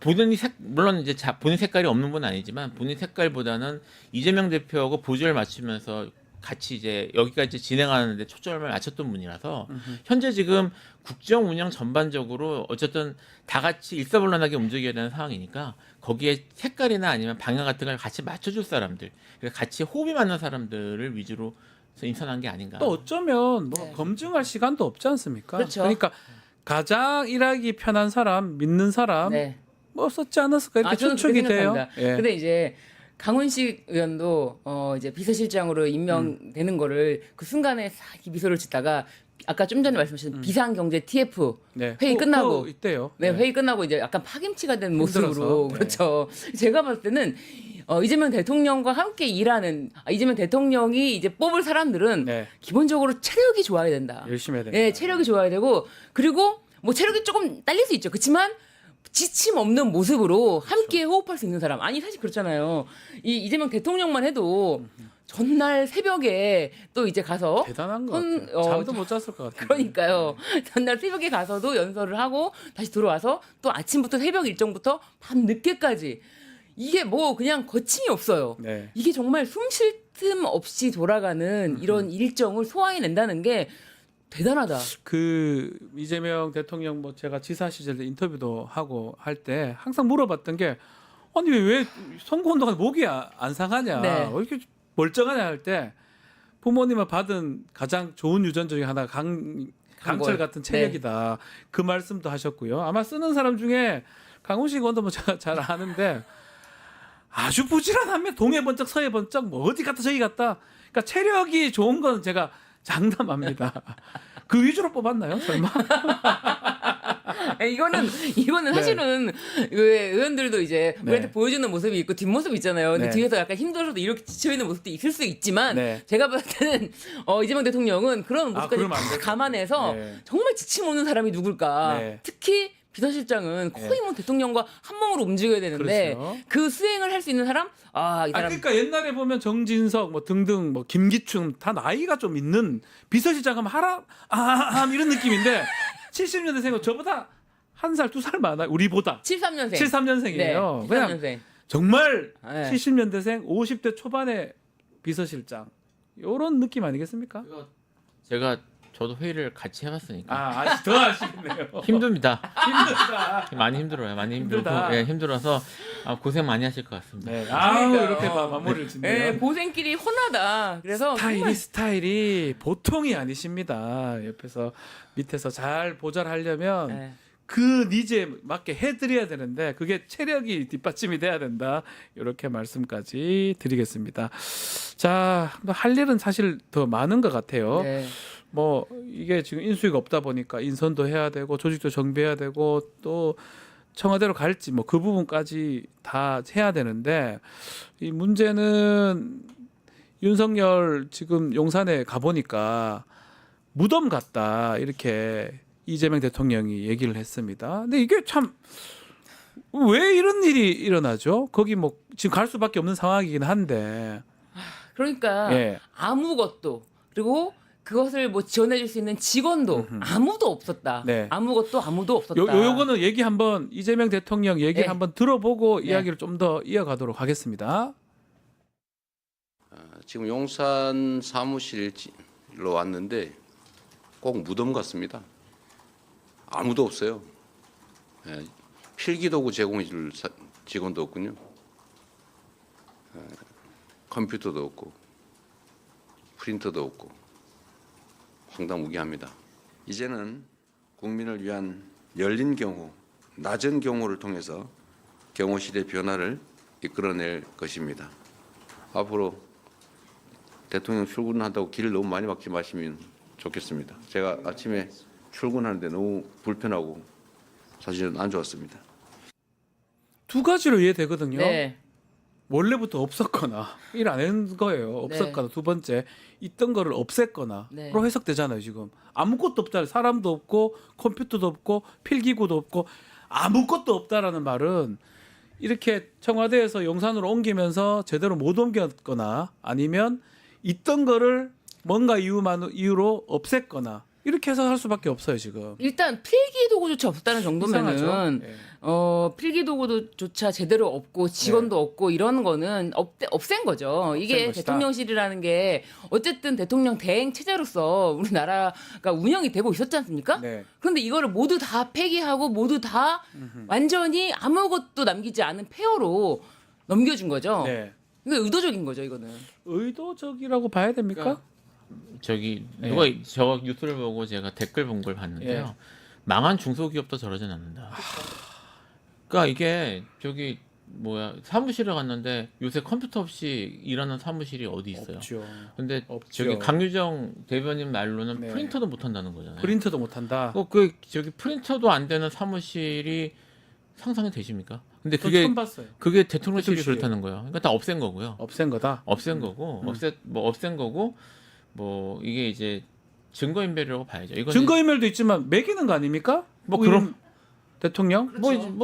본인이 물론 이제 본인 색깔이 없는 건 아니지만 본인 색깔보다는 이재명 대표하고 보조를 맞추면서 같이 이제 여기까지 진행하는데 초점을 맞췄던 분이라서 현재 지금 국정 운영 전반적으로 어쨌든 다 같이 일사불란하게 움직여야 되는 상황이니까 거기에 색깔이나 아니면 방향 같은 걸 같이 맞춰줄 사람들, 그러니까 같이 호흡이 맞는 사람들을 위주로 인선한 게 아닌가. 또 어쩌면 뭐 네. 검증할 시간도 없지 않습니까? 그렇죠. 그러니까 가장 일하기 편한 사람, 믿는 사람 네. 뭐 썼지 않았을까 이렇게 저는 추측이 그렇게 돼요. 생각합니다. 예. 근데 이제 강훈식 의원도 이제 비서실장으로 임명되는 거를 그 순간에 싹 이 미소를 짓다가 아까 좀 전에 말씀하신 비상경제 TF 네. 회의 끝나고 그거 있대요. 네, 회의 끝나고 이제 약간 파김치가 된 모습으로 힘들어서. 네. 그렇죠. 제가 봤을 때는 이재명 대통령과 함께 일하는 이재명 대통령이 이제 뽑을 사람들은 네. 기본적으로 체력이 좋아야 된다. 열심히 해야 된다. 네, 체력이 좋아야 되고 그리고 뭐 체력이 조금 딸릴 수 있죠. 그렇지만 지침 없는 모습으로 함께 호흡할 수 있는 사람. 아니 사실 그렇잖아요. 이재명 대통령만 해도 전날 새벽에 또 이제 가서 대단한 것 선- 같아요. 잠도 못 잤을 것 같아요. 그러니까요. 전날 새벽에 가서도 연설을 하고 다시 들어와서 또 아침부터 새벽 일정부터 밤 늦게까지 이게 뭐 그냥 거침이 없어요. 네. 이게 정말 숨 쉴 틈 없이 돌아가는 이런 일정을 소화해낸다는 게 대단하다. 그 이재명 대통령 뭐 제가 지사 시절에 인터뷰도 하고 할 때 항상 물어봤던 게 아니 왜 선거운동에 목이 안 상하냐 네. 왜 이렇게 멀쩡하냐 할 때 부모님을 받은 가장 좋은 유전 중에 하나가 강철 강골. 같은 체력이다. 그 말씀도 하셨고요. 아마 쓰는 사람 중에 강훈식 의원도 뭐 제가 잘 아는데 아주 부지런하면 동해 번쩍 서해 번쩍 뭐 어디 갔다 저기 갔다. 그러니까 체력이 좋은 건 제가 장담합니다. 그 위주로 뽑았나요? 설마? 이거는 네. 사실은 왜 의원들도 이제 네. 우리한테 보여주는 모습이 있고 뒷모습 있잖아요. 근데 네. 뒤에서 약간 힘들어도 이렇게 지쳐 있는 모습도 있을 수 있지만 네. 제가 봤을 때는 이재명 대통령은 그런 모습까지 그러면 안 다 되죠. 감안해서 네. 정말 지침 없는 사람이 누굴까. 네. 특히 비서실장은 거의 뭐 대통령과 한 몸으로 움직여야 되는데 그렇죠. 그 수행을 할 수 있는 사람 이 사람 그러니까 옛날에 보면 정진석 뭐 등등 뭐 김기춘 다 나이가 좀 있는 비서실장 하면 이런 느낌인데 70년대생은 저보다 한 살 두 살 많아 우리보다 73년생. 73년생이에요. 네, 그냥 73년생. 정말 네. 70년대생 50대 초반의 비서실장 이런 느낌 아니겠습니까? 제가 저도 회의를 같이 해봤으니까 더 아시겠네요. 힘듭니다. 힘들다. 많이 힘들어요. 많이 힘들다. 힘들고, 예, 힘들어서 고생 많이 하실 것 같습니다. 네. 그러니까요. 이렇게 마무리를 짓네요. 예, 고생길이 훤하다. 그래서 스타일이 보통이 아니십니다. 옆에서 밑에서 잘 보좌하려면 예. 그 니즈에 맞게 해드려야 되는데 그게 체력이 뒷받침이 돼야 된다. 이렇게 말씀까지 드리겠습니다. 자, 할 일은 사실 더 많은 것 같아요. 네. 뭐 이게 지금 인수위가 없다 보니까 인선도 해야 되고 조직도 정비해야 되고 또 청와대로 갈지 뭐 그 부분까지 다 해야 되는데 이 문제는 윤석열 지금 용산에 가보니까 무덤 같다 이렇게 이재명 대통령이 얘기를 했습니다. 근데 이게 참 왜 이런 일이 일어나죠? 거기 뭐 지금 갈 수밖에 없는 상황이긴 한데. 그러니까 예. 아무것도 그리고 그것을 뭐 지원해줄 수 있는 직원도 아무도 없었다. 네. 아무것도 아무도 없었다. 요거는 얘기 한번 이재명 대통령 얘기를 네. 한번 들어보고 네. 이야기를 좀 더 이어가도록 하겠습니다. 지금 용산 사무실로 왔는데 꼭 무덤 같습니다. 아무도 없어요. 예, 필기도구 제공해줄 직원도 없군요. 컴퓨터도 없고 프린터도 없고 황당무계합니다. 이제는 국민을 위한 열린 경호, 낮은 경호를 통해서 경호실의 변화를 이끌어낼 것입니다. 앞으로 대통령 출근한다고 길을 너무 많이 막지 마시면 좋겠습니다. 제가 아침에 출근하는데 너무 불편하고 사실은 안 좋았습니다. 두 가지로 이해되거든요. 네. 원래부터 없었거나 일 안 한 거예요. 없었거나 두 번째 있던 거를 없앴거나로 네. 해석되잖아요. 지금 아무것도 없다. 사람도 없고 컴퓨터도 없고 필기구도 없고 아무것도 없다라는 말은 이렇게 청와대에서 용산으로 옮기면서 제대로 못 옮겼거나 아니면 있던 거를 뭔가 이유로 없앴거나 이렇게 해석할 수밖에 없어요. 지금. 일단 필기도구조차 없었다는 정도면은 이상하죠? 예. 필기도구조차 제대로 없고 직원도 없고 이런 거는 없앤 거죠. 이게 것이다. 대통령실이라는 게 어쨌든 대통령 대행 체제로서 우리나라가 운영이 되고 있었지 않습니까? 네. 그런데 이거를 모두 다 폐기하고 모두 다 완전히 아무것도 남기지 않은 폐허로 넘겨준 거죠. 네. 이거 의도적인 거죠, 이거는. 의도적이라고 봐야 됩니까? 그러니까 저기 예. 누가 저 뉴스를 보고 제가 댓글 본 걸 봤는데요. 예. 망한 중소기업도 저러진 않는다. 그러니까 이게 저기 사무실에 갔는데 요새 컴퓨터 없이 일하는 사무실이 어디 있어요? 없죠. 근데 없죠. 저기 강유정 대변인 말로는 네. 프린터도 못 한다는 거잖아요. 프린터도 못 한다. 저기 프린터도 안 되는 사무실이 상상이 되십니까? 근데 그건 그게 처음 봤어요. 그게 대통령실이 대통령실이에요. 그렇다는 거예요. 그러니까 다 없앤 거고요. 없앤 거다. 없앤 거고 없앤 거고 이게 이제 증거인멸이라고 봐야죠. 이거는 증거인멸도 있지만 매기는 거 아닙니까? 뭐 의원 그럼 대통령?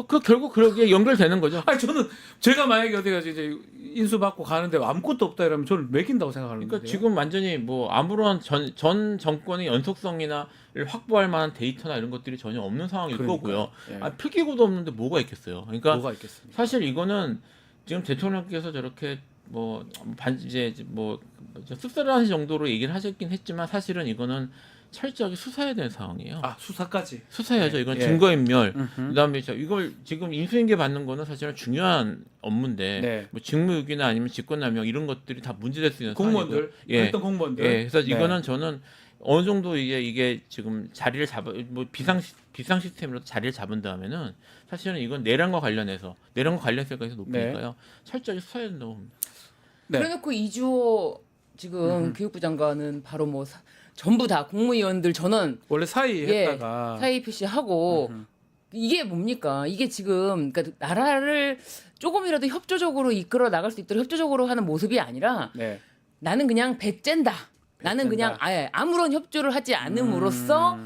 그 결국 그러게 연결되는 거죠. 아니 저는 제가 만약에 어디 가서 이제 인수받고 가는데 아무것도 없다 이러면 저는 매긴다고 생각하는 그러니까 건데. 지금 완전히 아무런 전 정권의 연속성이나 확보할 만한 데이터나 이런 것들이 전혀 없는 상황일 거고요. 예. 필기구도 없는데 뭐가 있겠어요. 그러니까 뭐가 있겠습니까? 사실 이거는 지금 대통령께서 저렇게 씁쓸한 정도로 얘기를 하셨긴 했지만 사실은 이거는 철저하게 수사해야 되는 상황이에요. 아 수사까지. 수사해야죠. 이건 예. 증거인멸. 음흠. 그다음에 이걸 지금 인수인계 받는 거는 사실은 중요한 업무인데 네. 직무유기나 아니면 직권남용 이런 것들이 다 문제될 수 있는 공무원들, 상황이고요. 예. 했던 공무원들. 예. 그래서 네. 이거는 저는 어느 정도 이게 지금 자리를 비상 시스템으로 자리를 잡은 다음에는 사실은 이건 내란과 관련해서 내란과 높으니까요. 철저히 수사해야 된다고 봅니다. 네. 그래놓고 이주호 지금 교육부 장관은 바로 전부 다 국무위원들 전원 원래 사이 했다가 사의 표시하고 이게 뭡니까? 이게 지금 그러니까 나라를 조금이라도 협조적으로 이끌어 나갈 수 있도록 협조적으로 하는 모습이 아니라 네. 나는 그냥 배쨘다. 나는 그냥 아예 아무런 협조를 하지 않음으로써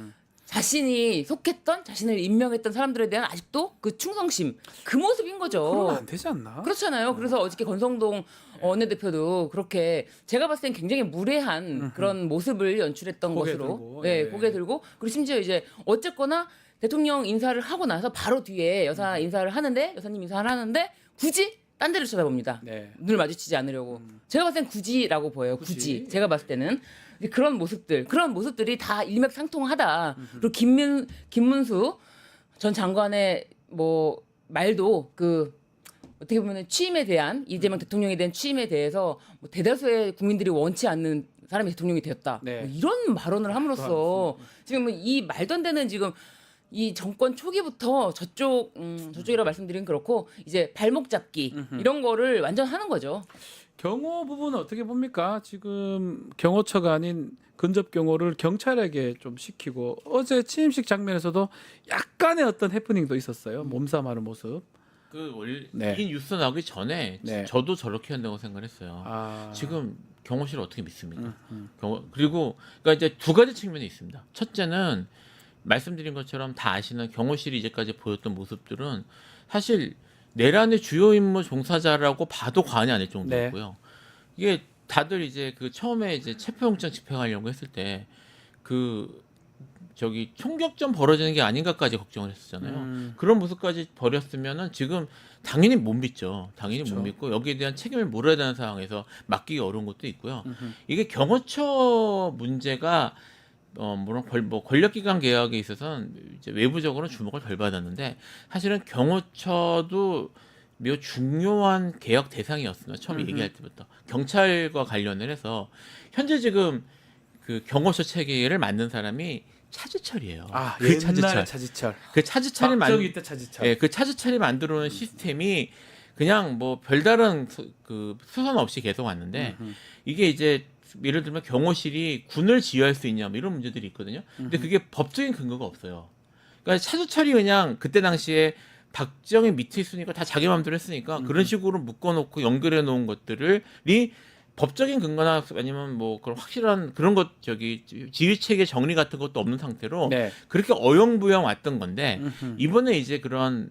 자신이 속했던 자신을 임명했던 사람들에 대한 아직도 그 충성심 그 모습인 거죠. 그러면 안 되지 않나? 그렇잖아요. 그래서 어저께 권성동 원내대표도 그렇게 제가 봤을 땐 굉장히 무례한 그런 모습을 연출했던 고개 것으로 들고, 네, 예. 고개 들고 그리고 심지어 이제 어쨌거나 대통령 인사를 하고 나서 바로 뒤에 여사님 인사를 하는데 굳이 딴 데를 쳐다봅니다. 네. 눈을 마주치지 않으려고. 제가 봤을 땐 굳이라고 보여요. 굳이. 제가 봤을 때는. 이제 그런 모습들이 다 일맥상통하다. 그리고 김문수 전 장관의 뭐 말도 그 어떻게 보면 취임에 대한 이재명 대통령에 대한 취임에 대해서 뭐 대다수의 국민들이 원치 않는 사람이 대통령이 되었다. 네. 뭐 이런 발언을 함으로써 지금 이 말도 안 되는 지금 이 정권 초기부터 저쪽이라고 말씀드리긴 그렇고 이제 발목 잡기 이런 거를 완전 하는 거죠. 경호 부분은 어떻게 봅니까? 지금 경호처가 아닌 근접 경호를 경찰에게 좀 시키고 어제 취임식 장면에서도 약간의 어떤 해프닝도 있었어요. 몸싸움하는 모습. 이 뉴스 나오기 전에 네. 저도 저렇게 한다고 생각했어요. 지금 경호실을 어떻게 믿습니까? 그리고 그러니까 이제 두 가지 측면이 있습니다. 첫째는 말씀드린 것처럼 다 아시는 경호실이 이제까지 보였던 모습들은 사실 내란의 주요 임무 종사자라고 봐도 과언이 아닐 정도였고요. 이게 다들 이제 그 처음에 이제 체포영장 집행하려고 했을 때 그 저기 총격전 벌어지는 게 아닌가까지 걱정을 했었잖아요. 그런 모습까지 벌였으면은 지금 당연히 못 믿죠. 당연히 못 믿고 여기에 대한 책임을 물어야 되는 상황에서 맡기기 어려운 것도 있고요. 이게 경호처 문제가 물론 권력기관 개혁에 있어서는 이제 외부적으로 주목을 덜 받았는데 사실은 경호처도 매우 중요한 개혁 대상이었습니다. 처음 얘기할 때부터 경찰과 관련을 해서 현재 지금 그 경호처 체계를 만든 사람이 차지철이에요. 그 차지철. 그 차지철이 박정희 때 차지철. 예, 그 차지철이 만들어놓은 시스템이 그냥 뭐 별다른 그 수선 없이 계속 왔는데 이게 이제 예를 들면 경호실이 군을 지휘할 수 있냐 뭐 이런 문제들이 있거든요. 근데 그게 법적인 근거가 없어요. 그러니까 차주철이 그냥 그때 당시에 박정희 밑에 있으니까 다 자기 마음대로 했으니까 그런 식으로 묶어놓고 연결해 놓은 것들이 법적인 근거나 아니면 뭐 그런 확실한 그런 것 지휘 체계 정리 같은 것도 없는 상태로 그렇게 어영부영 왔던 건데 이번에 이제 그런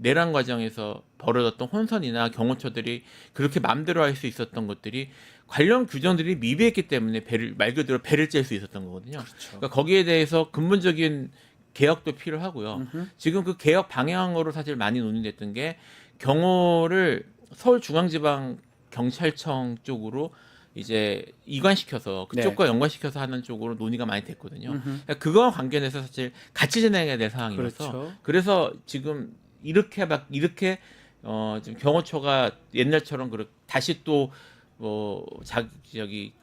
내란 과정에서 벌어졌던 혼선이나 경호처들이 그렇게 마음대로 할 수 있었던 것들이 관련 규정들이 미비했기 때문에 말 그대로 배를 짤 수 있었던 거거든요. 그러니까 거기에 대해서 근본적인 개혁도 필요하고요. 지금 그 개혁 방향으로 사실 많이 논의됐던 게 경호를 서울중앙지방 경찰청 쪽으로 이제 이관시켜서 그쪽과 연관시켜서 하는 쪽으로 논의가 많이 됐거든요. 그러니까 그거와 관계돼서 사실 같이 진행해야 될 상황이라서 그래서 지금 이렇게 지금 경호처가 옛날처럼 다시 또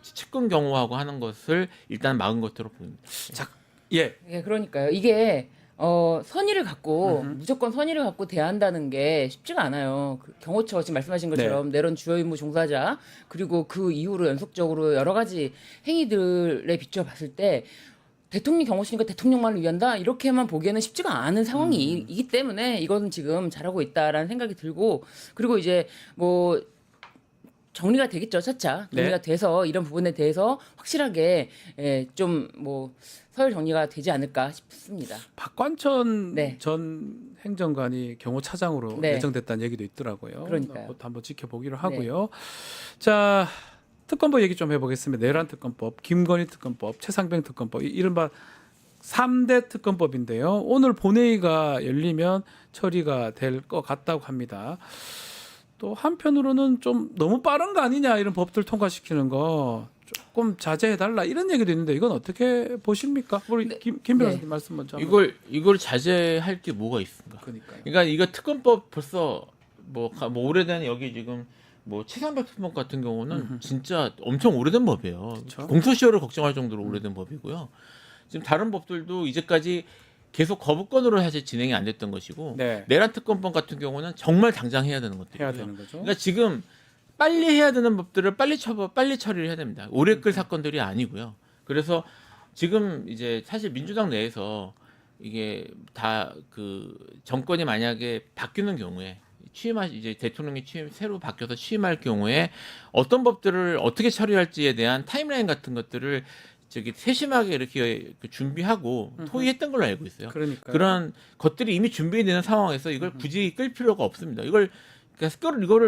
측근 경호하고 하는 것을 일단 막은 것으로 보입니다. 예, 그러니까요. 이게 선의를 갖고 무조건 선의를 갖고 대한다는 게 쉽지가 않아요. 그 경호처 지금 말씀하신 것처럼 내란 주요 임무 종사자 그리고 그 이후로 연속적으로 여러 가지 행위들에 비춰 봤을 때 대통령 경호실이니까 대통령만을 위한다 이렇게만 보기에는 쉽지가 않은 상황이기 때문에 이것은 지금 잘하고 있다라는 생각이 들고 그리고 이제 뭐 정리가 되겠죠, 차차. 정리가 돼서 이런 부분에 대해서 확실하게 좀 뭐 서열 정리가 되지 않을까 싶습니다. 박관천 전 행정관이 경호차장으로 내정됐다는 얘기도 있더라고요. 그러니까요. 그것도 한번 지켜보기로 하고요. 자, 특검법 얘기 좀 해보겠습니다. 내란 특검법, 김건희 특검법, 최상병 특검법, 이른바 3대 특검법인데요. 오늘 본회의가 열리면 처리가 될 것 같다고 합니다. 또 한편으로는 좀 너무 빠른 거 아니냐 이런 법들 통과시키는 거 조금 자제해달라 이런 얘기도 있는데 이건 어떻게 보십니까? 우리 김 변호사님 말씀 먼저. 이걸 자제할 게 뭐가 있습니까? 그러니까 이거 특검법 벌써 뭐 오래된 여기 지금 뭐 최상병 특검법 같은 경우는 진짜 엄청 오래된 법이에요. 공소시효를 걱정할 정도로 오래된 법이고요. 지금 다른 법들도 이제까지 계속 거부권으로 사실 진행이 안 됐던 것이고 내란 특검법 같은 경우는 정말 당장 해야 되는 것들이고요. 해야 되는 거죠. 그러니까 지금 빨리 해야 되는 법들을 빨리 처리를 해야 됩니다. 오래 끌 사건들이 아니고요. 그래서 지금 이제 사실 민주당 내에서 이게 다 그 정권이 만약에 바뀌는 경우에 이제 대통령이 새로 바뀌어서 취임할 경우에 어떤 법들을 어떻게 처리할지에 대한 타임라인 같은 것들을 세심하게 이렇게 준비하고 토의했던 걸로 알고 있어요. 그런 것들이 이미 준비되는 상황에서 이걸 굳이 끌 필요가 없습니다. 이거를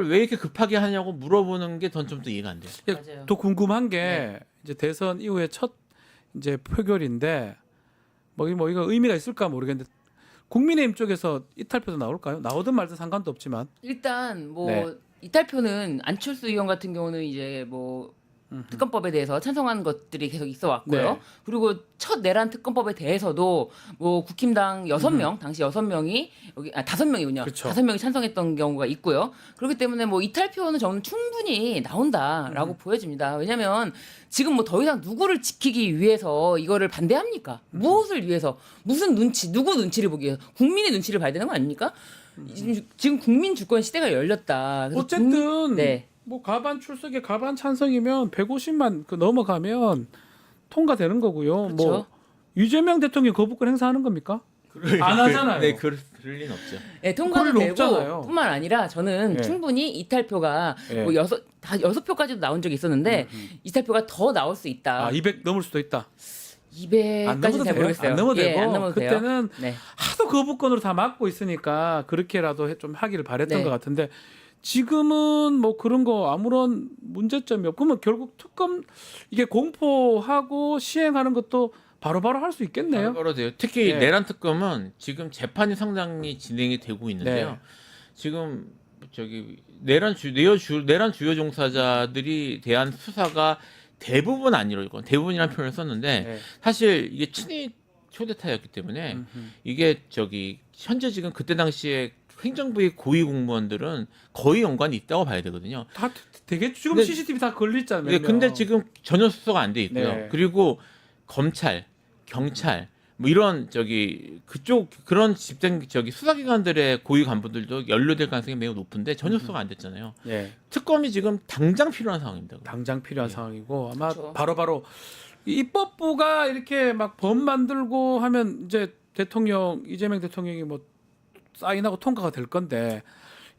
왜 이렇게 급하게 하냐고 물어보는 게 전 좀 더 이해가 안 돼요. 맞아요. 또 궁금한 게 이제 대선 이후에 첫 이제 표결인데 뭐 이거 의미가 있을까 모르겠는데 국민의힘 쪽에서 이탈표도 나올까요? 나오든 말든 상관도 없지만 일단 뭐 이탈표는 안철수 의원 같은 경우는 이제 뭐 특검법에 대해서 찬성한 것들이 계속 있어 왔고요. 네. 그리고 첫 내란 특검법에 대해서도 뭐 국힘당 6명, 당시 6명이 여기 5명이군요. 그쵸. 5명이 찬성했던 경우가 있고요. 그렇기 때문에 뭐 이탈표는 저는 충분히 나온다라고 보여집니다. 왜냐하면 지금 뭐 더 이상 누구를 지키기 위해서 이거를 반대합니까? 무엇을 위해서? 무슨 눈치? 누구 눈치를 보기 위해서? 국민의 눈치를 봐야 되는 거 아닙니까? 지금 국민 주권 시대가 열렸다. 그래서 어쨌든 네. 뭐 가반 출석에 가반 찬성이면 150만 그 넘어가면 통과되는 거고요. 그렇죠. 뭐 이재명 대통령이 거부권 행사하는 겁니까? 안 하잖아요. 네, 그럴 리는 없죠. 네, 통과는 그럴 리 되고 없잖아요. 뿐만 아니라 저는 네. 충분히 이탈표가 네. 뭐 6표까지도 나온 적이 있었는데 이탈표가 더 나올 수 있다. 200 넘을 수도 있다. 200까지 안 넘어도 잘 돼요. 모르겠어요. 안 넘어도 예, 되고 안 넘어도 돼요. 그때는 네. 하도 거부권으로 다 막고 있으니까 그렇게라도 좀 하기를 바랬던 네. 것 같은데 지금은 뭐 그런 거 아무런 문제점이 없고 그러면 결국 특검 이게 공포하고 시행하는 것도 바로바로 할 수 있겠네요. 바로 돼요. 특히 네. 내란 특검은 지금 재판이 상당히 진행이 되고 있는데요. 네. 지금 저기 내란 주요 종사자들이 대한 수사가 대부분 안 이루어지고 대부분이라는 표현을 썼는데 네. 사실 이게 친위 초대타였기 때문에 이게 저기 현재 지금 그때 당시에 행정부의 고위 공무원들은 거의 연관이 있다고 봐야 되거든요. 다 되게 지금 근데- CCTV 다 걸렸잖아요. 네, 근데 지금 전혀 수사가 안 돼 있고요. 네. 그리고 검찰, 경찰 뭐 이런 저기 그쪽 그런 집행 저기 수사기관들의 고위 간부들도 연루될 가능성이 매우 높은데 전혀 수사가 안 됐잖아요. 예. 특검이 지금 당장 필요한 상황입니다. 당장 필요한 예. 상황이고 아마 그렇죠. 바로바로 이 입법부가 이렇게 막 법 만들고 하면 이제 대통령 이재명 대통령이 뭐 사인하고 통과가 될 건데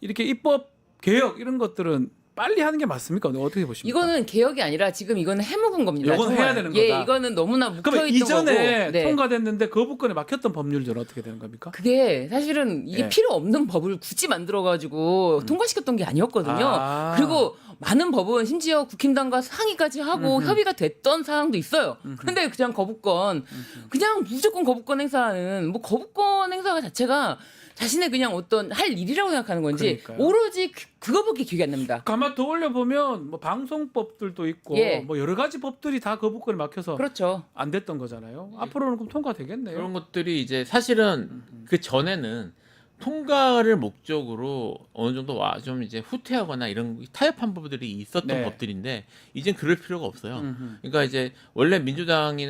이렇게 입법 개혁 이런 것들은 빨리 하는 게 맞습니까? 어떻게 보십니까? 이거는 개혁이 아니라 지금 이거는 해묵은 겁니다. 이건 정말. 해야 되는 예, 거다. 이거는 너무나 묵혀 그러면 있던 이전에 거고. 네. 통과됐는데 거부권에 막혔던 법률들은 어떻게 되는 겁니까? 그게 사실은 이게 예. 필요 없는 법을 굳이 만들어가지고 통과시켰던 게 아니었거든요. 아. 그리고 많은 법은 심지어 국힘당과 상의까지 하고 협의가 됐던 사항도 있어요. 그런데 그냥 거부권, 그냥 무조건 거부권 행사하는 뭐 거부권 행사 자체가 자신의 그냥 어떤 할 일이라고 생각하는 건지 그러니까요. 오로지 그거밖에 기억이 안 납니다. 가만 더 올려 보면 뭐 방송법들도 있고 예. 뭐 여러 가지 법들이 다 거부권에 막혀서 그렇죠. 안 됐던 거잖아요. 앞으로는 그럼 통과되겠네요. 그런 것들이 이제 사실은 그 전에는 통과를 목적으로 어느 정도 좀 이제 후퇴하거나 이런 타협한 부분들이 있었던 네. 법들인데 이젠 그럴 필요가 없어요. 음흠. 그러니까 이제 원래 민주당이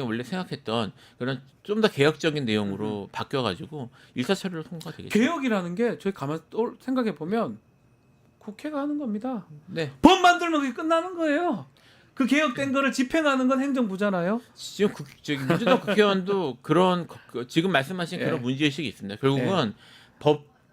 원래 생각했던 그런 좀 더 개혁적인 내용으로 바뀌어가지고 일사천리로 통과되겠죠. 개혁이라는 게 저희 가만 생각해 보면 국회가 하는 겁니다. 네. 법 만들면 그게 끝나는 거예요. 그 개혁된 거를 집행하는 건 행정부잖아요. 지금 저기 민주당 국회의원도 그런 지금 말씀하신 예. 그런 문제의식이 있습니다. 결국은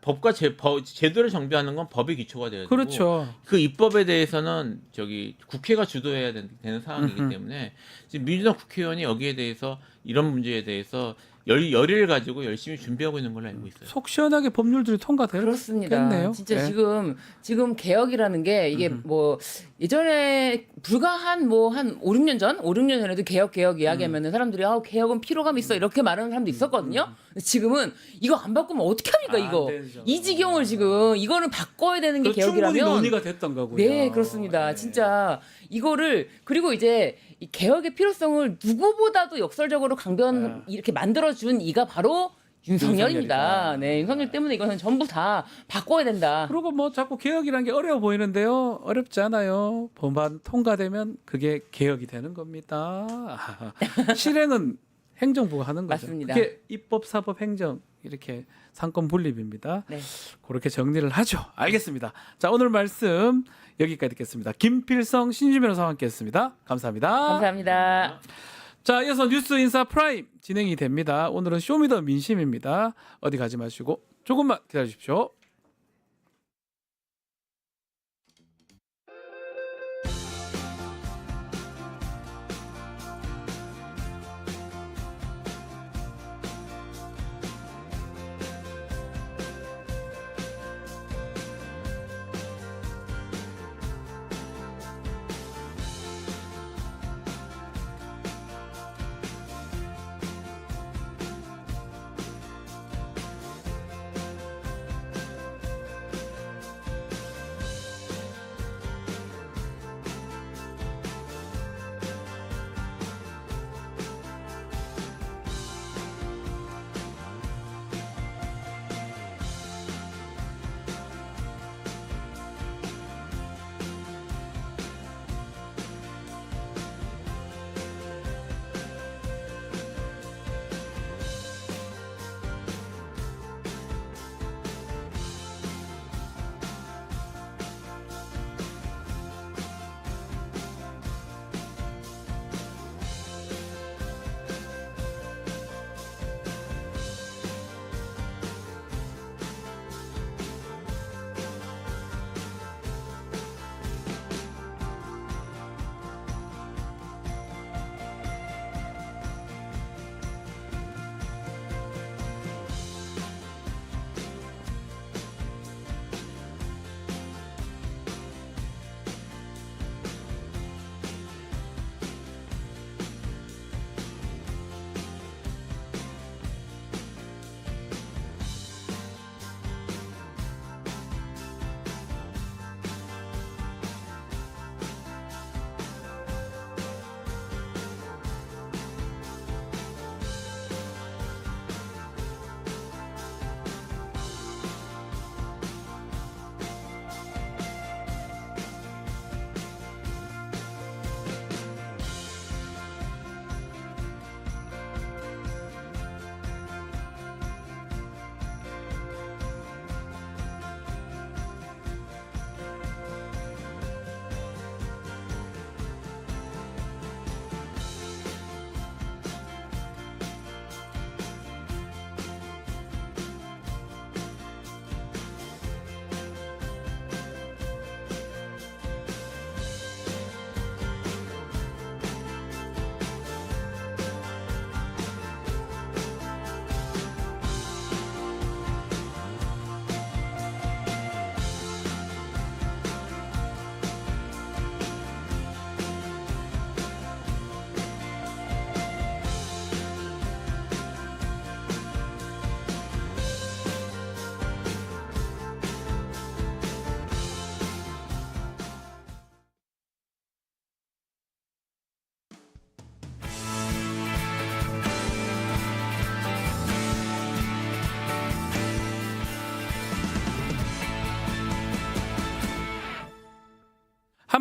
법과 제도를 정비하는 건 법의 기초가 되어야 되고 그렇죠. 그 입법에 대해서는 저기 국회가 주도해야 되는 상황이기 때문에 지금 민주당 국회의원이 여기에 대해서 이런 문제에 대해서 열의를 가지고 열심히 준비하고 있는 걸로 알고 있어요. 속 시원하게 법률들이 통과되겠네요. 그렇습니다. 진짜 예. 지금 개혁이라는 게 이게 뭐 예전에 불과 한 5, 6년 전에도 개혁 이야기하면은 사람들이 개혁은 피로감 있어 이렇게 말하는 사람도 있었거든요. 근데 지금은 이거 안 바꾸면 어떻게 합니까 이거? 안 되죠. 이 지경을 지금 이거는 바꿔야 되는 게 충분히 개혁이라면 논의가 됐던 거고요. 네, 그렇습니다. 예. 진짜 이거를 그리고 이제 이 개혁의 필요성을 누구보다도 역설적으로 이렇게 만들어준 이가 바로 윤석열입니다. 윤석열이다. 네, 윤석열 때문에 이거는 전부 다 바꿔야 된다. 그리고 뭐 자꾸 개혁이라는 게 어려워 보이는데요. 어렵지 않아요. 법안 통과되면 그게 개혁이 되는 겁니다. 실행은 행정부가 하는 거죠. 맞습니다. 그게 입법, 사법, 행정 이렇게 상권 분립입니다. 네. 그렇게 정리를 하죠. 알겠습니다. 자, 오늘 말씀 여기까지 듣겠습니다. 김필성 신주 변호사와 함께했습니다. 감사합니다. 감사합니다. 자, 이어서 뉴스 인사 프라임 진행이 됩니다. 오늘은 쇼미더 민심입니다. 어디 가지 마시고 조금만 기다려 주십시오.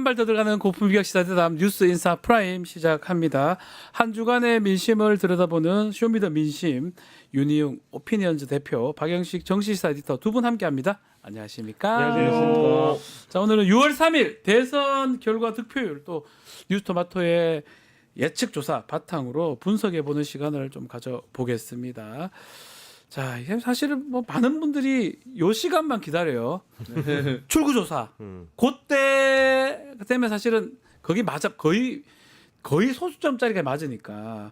발 더 들어가는 고품 위격 시사대담 뉴스 인사 프라임 시작합니다. 한 주간의 민심을 들여다보는 쇼미더 민심 윤희용 오피니언즈 대표, 박영식 정치시사 에디터 두 분 함께합니다. 안녕하십니까? 안녕하십니까. 자, 오늘은 6월 3일 대선 결과 득표율 또 뉴스토마토의 예측 조사 바탕으로 분석해 보는 시간을 좀 가져보겠습니다. 자, 이게 사실은 뭐 많은 분들이 요 시간만 기다려요. 출구조사. 그때 때문에 사실은 거기 거의 소수점짜리가 맞으니까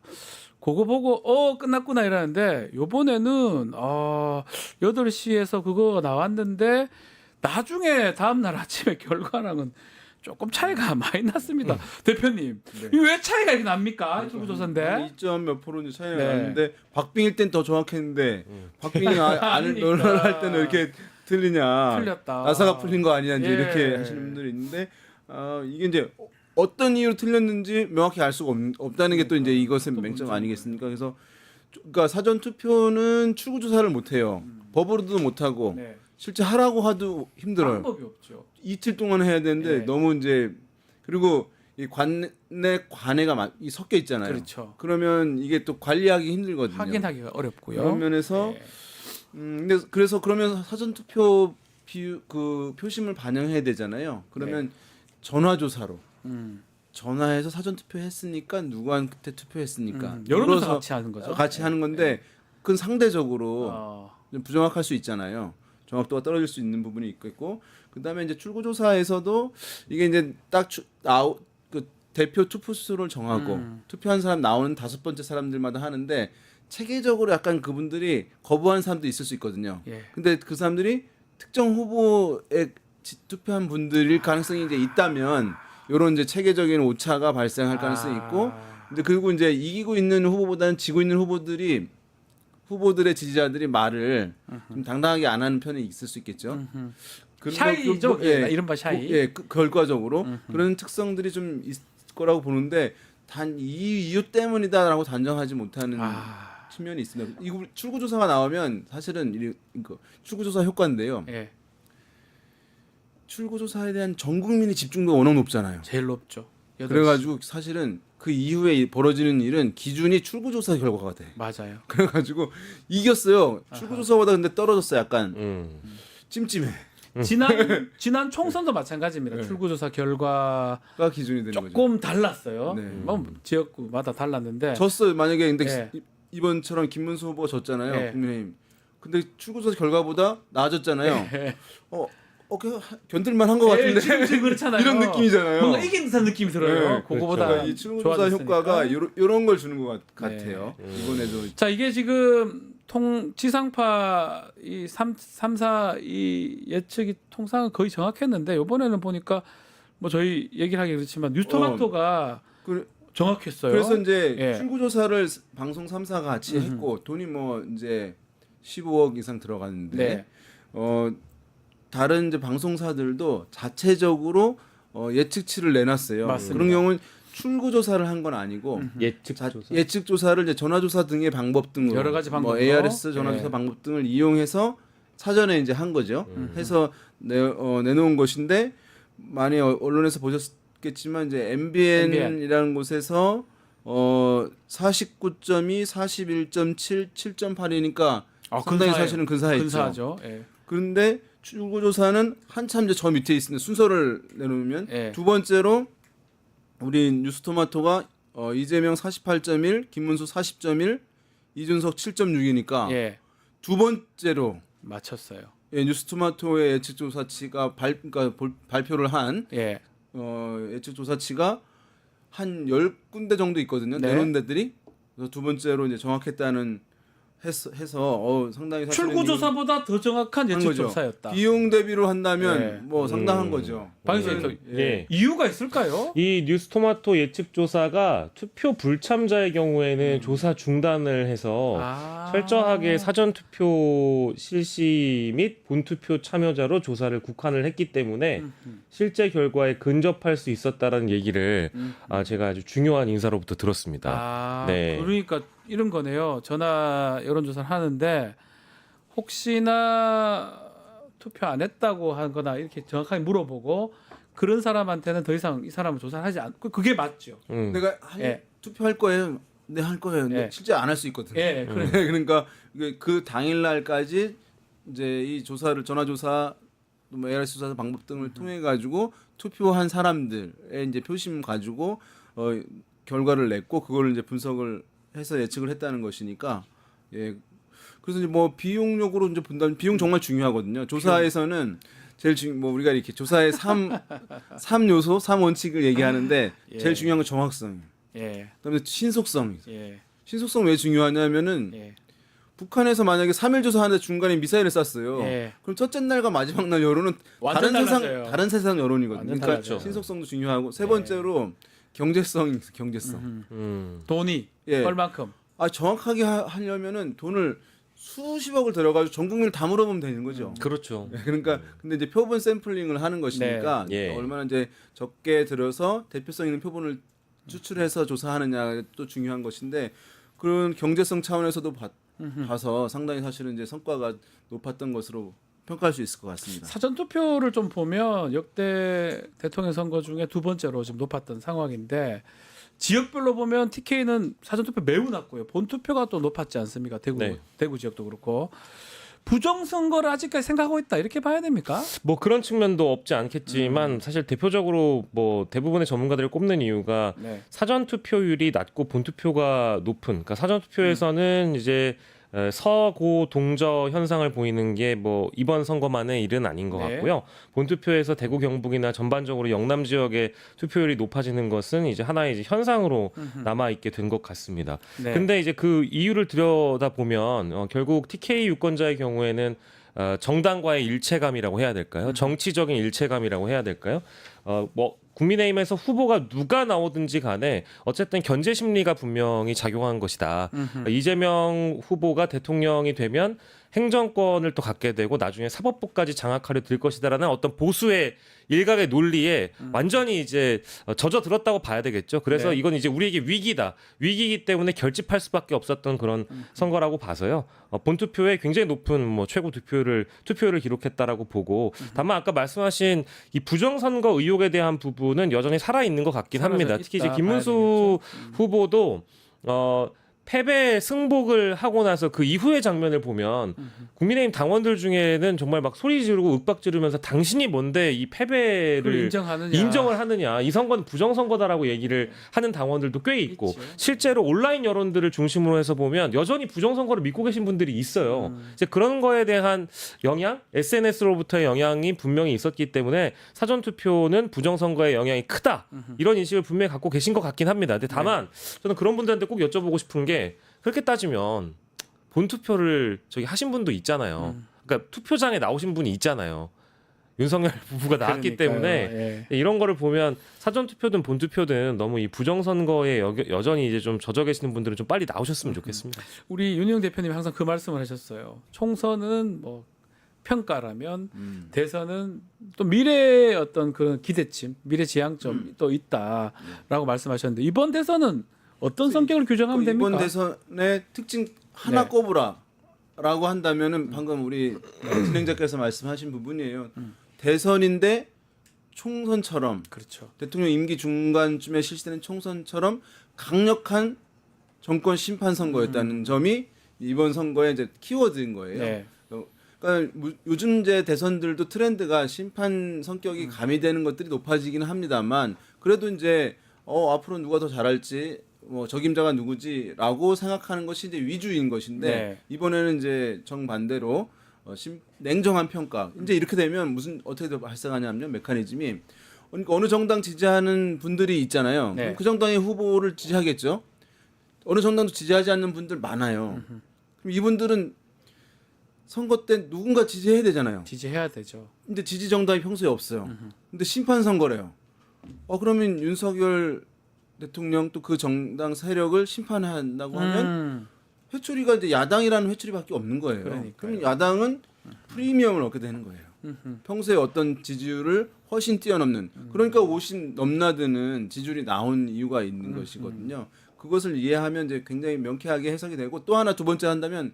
그거 보고 끝났구나 이러는데 요번에는 8시에서 그거 나왔는데 나중에 다음 날 아침에 결과랑은 조금 차이가 많이 났습니다. 대표님, 이게 왜 차이가 이렇게 납니까? 출구조사인데. 2점 몇 프로 이제 차이가 네. 났는데 박빙일 땐 더 정확했는데 박빙이 안을 아니니까. 논란할 때는 왜 이렇게 틀리냐. 틀렸다. 나사가 풀린 거 아니냐 이제 예. 이렇게 하시는 분들이 있는데 이게 이제 어떤 이유로 틀렸는지 명확히 알 수가 없다는 게 또 이제 이것의 맹점 아니겠습니까? 그래서 그러니까 사전 투표는 출구 조사를 못 해요. 법으로도 못 하고 네. 실제 하라고 해도 힘들어요. 방법이 없죠. 이틀 동안 해야 되는데 네. 너무 이제 그리고 이 관내가 섞여 있잖아요. 그렇죠. 그러면 이게 또 관리하기 힘들거든요. 확인하기가 어렵고요. 그런 면에서 네. 근데 그래서 그러면 사전 투표 그 표심을 반영해야 되잖아요. 그러면 전화 조사로 전화해서 사전 투표했으니까 누구한테 투표했으니까 여론조사 물어서 같이 하는 거죠. 같이 하는 건데 그건 상대적으로 어, 좀 부정확할 수 있잖아요. 정확도가 떨어질 수 있는 부분이 있겠고 그다음에 이제 출구조사에서도 이게 이제 딱 그 대표 투표수를 정하고 투표한 사람 나오는 5번째 사람들마다 하는데 체계적으로 약간 그분들이 거부한 사람도 있을 수 있거든요. 예. 근데 그 사람들이 특정 후보에 투표한 분들일 가능성이 이제 있다면 이런 이제 체계적인 오차가 발생할 가능성이 있고 근데 그리고 이제 이기고 있는 후보보다는 지고 있는 후보들의 지지자들이 말을 좀 당당하게 안 하는 편이 있을 수 있겠죠. 그런 샤이죠. 예, 이른바 샤이. 결과적으로 그런 특성들이 좀 있을 거라고 보는데 단 이 이유 때문이다라고 단정하지 못하는 측면이 있습니다. 이 출구조사가 나오면 사실은 이거 출구조사 효과인데요. 예. 출구조사에 대한 전 국민의 집중도가 워낙 높잖아요. 제일 높죠. 8시. 그래가지고 사실은 그 이후에 벌어지는 일은 기준이 출구조사 결과가 돼. 맞아요. 그래가지고 이겼어요. 출구조사보다 근데 떨어졌어요. 약간 찜찜해. 지난 총선도 마찬가지입니다. 출구조사 결과가 기준이 되는 조금 달랐어요. 네. 뭐 지역구마다 달랐는데. 졌어요. 만약에 근데 예. 이번처럼 김문수 후보가 졌잖아요. 예. 국민의힘. 근데 출구조사 결과보다 나아졌잖아요. 예. 견딜만 한 것 같은데. 지금 그렇잖아요. 이런 느낌이잖아요. 뭔가 이긴 듯한 느낌이 들어요. 네, 그거보다 그러니까 이 출구조사 좋아졌으니까. 효과가 이런 걸 주는 것 같아요. 이번에도 자, 이게 지금 지상파 이 3사 이 예측이 통상은 거의 정확했는데 이번에는 보니까 뭐 저희 얘기를 하기 그렇지만 뉴스토마토가 정확했어요. 그래서 이제 예. 출구조사를 방송 3사가 같이 했고 돈이 뭐 이제 15억 이상 들어갔는데 네. 다른 이제 방송사들도 자체적으로 예측치를 내놨어요. 맞습니다. 그런 경우는 출구조사를 한 건 아니고 예측 조사를 이제 전화조사 등의 방법 등으로 여러 가지 방법으로. ARS 전화조사 예. 방법 등을 이용해서 사전에 이제 한 거죠. 해서 내놓은 것인데 많이 언론에서 보셨겠지만 이제 MBN이라는 곳에서 49점이 41.7, 7.8이니까 상당히 사실은 근사했죠. 근사하죠. 예. 그런데 출구조사는 한참 이제 저 밑에 있는 순서를 내놓으면 예. 두 번째로 우리 뉴스토마토가 이재명 48.1, 김문수 40.1, 이준석 7.6이니까 예. 두 번째로 맞췄어요. 예, 뉴스토마토의 예측 조사치가 그러니까 발표를 한 예. 예측 조사치가 한 10군데 정도 있거든요. 네. 내놓은 데들이. 그래서 두 번째로 이제 정확했다는 해서 상당히 사실은 출구조사보다 더 정확한 한 예측 거죠. 조사였다. 비용 대비로 한다면 네. 뭐 상당한 거죠. 방금 예. 이유가 있을까요? 이 뉴스토마토 예측조사가 투표 불참자의 경우에는 조사 중단을 해서 철저하게 사전투표 실시 및 본투표 참여자로 조사를 국한을 했기 때문에 실제 결과에 근접할 수 있었다라는 얘기를 제가 아주 중요한 인사로부터 들었습니다. 네. 그러니까 이런 거네요. 전화 여론조사를 하는데 혹시나 투표 안 했다고 하거나 이렇게 정확하게 물어보고 그런 사람한테는 더 이상 이 사람은 조사를 하지 않고 그게 맞죠. 내가 예. 투표할 거예요. 네, 할 거예요. 근데 예. 실제 안 할 수 있거든요. 예, 그러니까 그 당일 날까지 이제 이 조사를 전화 조사, 뭐 ARS 조사 방법 등을 통해 가지고 투표한 사람들의 이제 표심 가지고 결과를 냈고 그걸 이제 분석을 해서 예측을 했다는 것이니까 예. 그래서 이제 뭐 비용력으로 이제 본다면 비용 정말 중요하거든요. 조사에서는 제일 뭐 우리가 이렇게 조사의 3 요소, 3 원칙을 얘기하는데 예. 제일 중요한 건 정확성. 예. 그다음에 신속성. 예. 신속성 왜 중요하냐면은 예. 북한에서 만약에 3일 조사하는데 중간에 미사일을 쐈어요. 예. 그럼 첫째 날과 마지막 날 여론은 완전 달라져요. 다른 세상 여론이거든요. 완전 그러니까 달라져요. 신속성도 중요하고 세 번째로 경제성. 돈이 예. 얼만큼? 정확하게 하려면은 돈을 수십억을 들어가지고 전 국민을 다 물어보면 되는 거죠. 그렇죠. 그러니까 근데 이제 표본 샘플링을 하는 것이니까 네. 예. 얼마나 이제 적게 들어서 대표성 있는 표본을 추출해서 조사하느냐가 또 중요한 것인데 그런 경제성 차원에서도 봐서 상당히 사실은 이제 성과가 높았던 것으로 평가할 수 있을 것 같습니다. 사전 투표를 좀 보면 역대 대통령 선거 중에 두 번째로 지금 높았던 상황인데 지역별로 보면 TK는 사전 투표 매우 낮고요. 본 투표가 또 높았지 않습니까? 네. 대구 지역도 그렇고. 부정 선거를 아직까지 생각하고 있다. 이렇게 봐야 됩니까? 뭐 그런 측면도 없지 않겠지만 사실 대표적으로 뭐 대부분의 전문가들을 꼽는 이유가 네. 사전 투표율이 낮고 본 투표가 높은. 그러니까 사전 투표에서는 이제 서고 동저 현상을 보이는 게 뭐 이번 선거만의 일은 아닌 것 네. 같고요. 본 투표에서 대구 경북이나 전반적으로 영남 지역의 투표율이 높아지는 것은 이제 하나의 이제 현상으로 남아 있게 된 것 같습니다. 네. 근데 이제 그 이유를 들여다 보면 결국 TK 유권자의 경우에는 정당과의 일체감이라고 해야 될까요? 정치적인 일체감이라고 해야 될까요? 뭐 국민의힘에서 후보가 누가 나오든지 간에 어쨌든 견제 심리가 분명히 작용한 것이다. 이재명 후보가 대통령이 되면 행정권을 또 갖게 되고 나중에 사법부까지 장악하려 들 것이다라는 어떤 보수의 일각의 논리에 완전히 이제 젖어들었다고 봐야 되겠죠. 그래서 네. 이건 이제 우리에게 위기다. 위기이기 때문에 결집할 수밖에 없었던 그런 선거라고 봐서요. 본 투표에 굉장히 높은 뭐 최고 투표율을 기록했다라고 보고 다만 아까 말씀하신 이 부정 선거 의혹에 대한 부분은 여전히 살아 있는 것 같긴 합니다. 특히 이제 있다 김문수 후보도 패배 승복을 하고 나서 그 이후의 장면을 보면 국민의힘 당원들 중에는 정말 막 소리 지르고 윽박 지르면서 당신이 뭔데 이 패배를 인정을 하느냐 이 선거는 부정선거다라고 얘기를 하는 당원들도 꽤 있고 있죠. 실제로 온라인 여론들을 중심으로 해서 보면 여전히 부정선거를 믿고 계신 분들이 있어요. 이제 그런 거에 대한 영향 SNS로부터의 영향이 분명히 있었기 때문에 사전투표는 부정선거의 영향이 크다 이런 인식을 분명히 갖고 계신 것 같긴 합니다. 근데 다만 저는 그런 분들한테 꼭 여쭤보고 싶은 게 그렇게 따지면 본 투표를 저기 하신 분도 있잖아요. 그러니까 투표장에 나오신 분이 있잖아요. 윤석열 부부가 나왔기 그러니까요. 때문에 예. 이런 거를 보면 사전 투표든 본 투표든 너무 이 부정 선거에 여전히 이제 좀 젖어 계시는 분들은 좀 빨리 나오셨으면 좋겠습니다. 우리 윤영 대표님이 항상 그 말씀을 하셨어요. 총선은 뭐 평가라면 대선은 또 미래의 어떤 그런 기대침, 미래 지향점 또 있다라고 말씀하셨는데 이번 대선은 어떤 성격을 규정하면 됩니까? 이번 대선의 특징 하나 네. 꼽으라라고 한다면은 방금 우리 진행자께서 말씀하신 부분이에요. 대선인데 총선처럼 그렇죠. 대통령 임기 중간쯤에 실시되는 총선처럼 강력한 정권 심판 선거였다는 점이 이번 선거의 이제 키워드인 거예요. 네. 그러니까 요즘 이제 대선들도 트렌드가 심판 성격이 가미되는 것들이 높아지기는 합니다만 그래도 이제 앞으로 누가 더 잘할지 뭐 적임자가 누구지라고 생각하는 것이 이제 위주인 것인데 네. 이번에는 이제 정반대로 냉정한 평가. 이제 이렇게 되면 어떻게 발생하냐면 메커니즘이 그러니까 어느 정당 지지하는 분들이 있잖아요. 네. 그럼 그 정당의 후보를 지지하겠죠. 어느 정당도 지지하지 않는 분들 많아요. 그럼 이분들은 선거 때 누군가 지지해야 되잖아요. 지지해야 되죠. 근데 지지 정당이 평소에 없어요. 근데 심판 선거래요. 그러면 윤석열 대통령 또 그 정당 세력을 심판한다고 하면 회초리가 이제 야당이라는 회초리밖에 없는 거예요. 그러니까요. 그럼 야당은 프리미엄을 얻게 되는 거예요. 평소에 어떤 지지율을 훨씬 뛰어넘는 그러니까 50 넘나드는 지지율이 나온 이유가 있는 것이거든요. 그것을 이해하면 이제 굉장히 명쾌하게 해석이 되고 또 하나 두 번째 한다면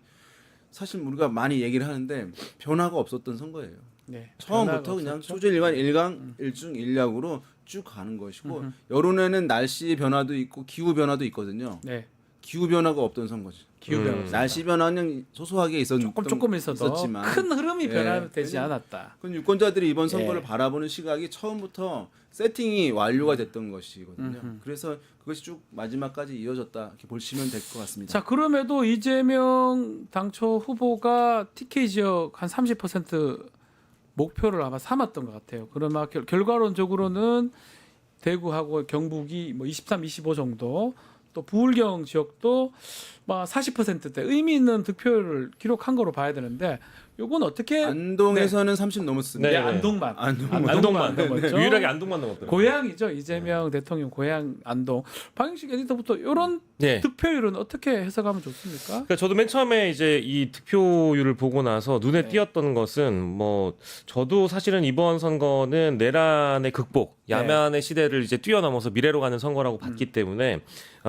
사실 우리가 많이 얘기를 하는데 변화가 없었던 선거예요. 네. 처음부터 변화가 그냥 없었죠? 소재일관 일강 일중 일약으로 쭉 가는 것이고 여론에는 날씨 변화도 있고 기후 변화도 있거든요. 네. 기후 변화가 없던 선거죠. 기후 변화. 날씨 변화는 소소하게 조금 있어도 있었지만 큰 흐름이 예. 변화되지 않았다. 그건 유권자들이 이번 선거를 예. 바라보는 시각이 처음부터 세팅이 완료가 됐던 것이거든요. 그래서 그것이 쭉 마지막까지 이어졌다 이렇게 보시면 될 것 같습니다. 자, 그럼에도 이재명 당초 후보가 TK 지역 한 30% 목표를 아마 삼았던 것 같아요. 그러나 결과론적으로는 대구하고 경북이 뭐 23, 25 정도, 또 부울경 지역도 막 40%대 의미 있는 득표율을 기록한 거로 봐야 되는데 요건 어떻게 안동에서는 30 넘었습니다. 네, 안동만. 안동만 넘었죠. 유일하게 안동만 넘었더라고요. 고향이죠. 이재명 대통령 고향 안동. 방영식 에디터부터 이런 네. 득표율은 어떻게 해석하면 좋습니까? 그러니까 저도 맨 처음에 이제 이 득표율을 보고 나서 눈에 띄었던 것은 뭐 저도 사실은 이번 선거는 내란의 극복, 야만의 시대를 이제 뛰어넘어서 미래로 가는 선거라고 봤기 때문에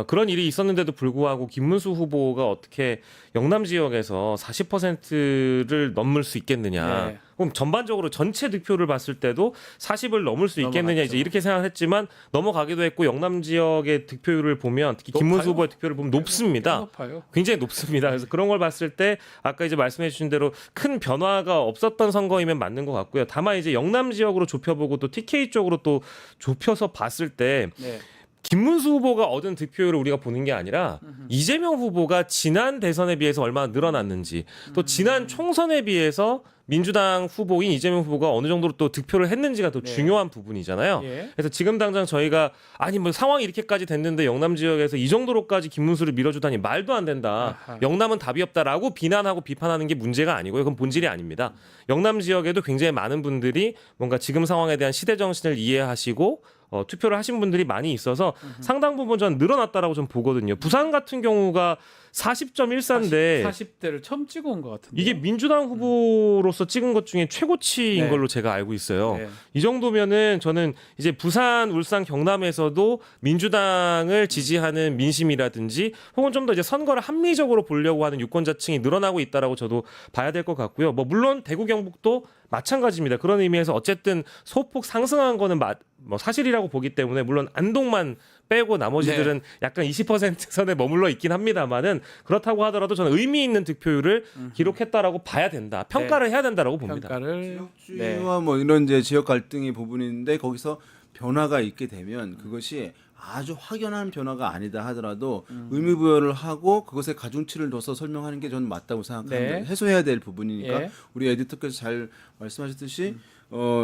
그런 일이 있었는데도 불구하고 김문수 후보가 어떻게 영남 지역에서 40%를 넘을 수 있겠느냐. 네. 그럼 전반적으로 전체 득표를 봤을 때도 40을 넘을 수 있겠느냐 넘어갔죠. 이제 이렇게 생각했지만 넘어가기도 했고 영남 지역의 득표율을 보면 특히 김문수 높아요? 후보의 득표를 보면 높습니다. 높아요. 굉장히 높습니다. 그래서 그런 걸 봤을 때 아까 이제 말씀해 주신 대로 큰 변화가 없었던 선거이면 맞는 것 같고요. 다만 이제 영남 지역으로 좁혀보고 또 TK 쪽으로 또 좁혀서 봤을 때 네. 김문수 후보가 얻은 득표율을 우리가 보는 게 아니라 이재명 후보가 지난 대선에 비해서 얼마나 늘어났는지 또 지난 총선에 비해서 민주당 후보인 이재명 후보가 어느 정도로 또 득표를 했는지가 더 네. 중요한 부분이잖아요. 예. 그래서 지금 당장 저희가 아니 뭐 상황이 이렇게까지 됐는데 영남 지역에서 이 정도로까지 김문수를 밀어주다니 말도 안 된다. 아하. 영남은 답이 없다라고 비난하고 비판하는 게 문제가 아니고요. 그건 본질이 아닙니다. 영남 지역에도 굉장히 많은 분들이 뭔가 지금 상황에 대한 시대 정신을 이해하시고 투표를 하신 분들이 많이 있어서 상당 부분 전 늘어났다라고 좀 보거든요. 부산 같은 경우가 40.14인데 40대를 처음 찍어온 것 같은데. 이게 민주당 후보로서 찍은 것 중에 최고치인 네. 걸로 제가 알고 있어요. 네. 이 정도면은 저는 이제 부산, 울산, 경남에서도 민주당을 지지하는 민심이라든지 혹은 좀 더 이제 선거를 합리적으로 보려고 하는 유권자층이 늘어나고 있다라고 저도 봐야 될 것 같고요. 뭐 물론 대구, 경북도 마찬가지입니다. 그런 의미에서 어쨌든 소폭 상승한 거는 뭐 사실이라고 보기 때문에 물론 안동만 빼고 나머지들은 네. 약간 20% 선에 머물러 있긴 합니다만은 그렇다고 하더라도 저는 의미 있는 득표율을 기록했다라고 봐야 된다. 평가를 해야 된다라고 봅니다. 평가를 지역주의와 뭐 이런 이제 지역 갈등의 부분인데 거기서 변화가 있게 되면 그것이 아주 확연한 변화가 아니다 하더라도 의미 부여를 하고 그것에 가중치를 둬서 설명하는 게 저는 맞다고 생각합니다. 네. 해소해야 될 부분이니까 예. 우리 에디터께서 잘 말씀하셨듯이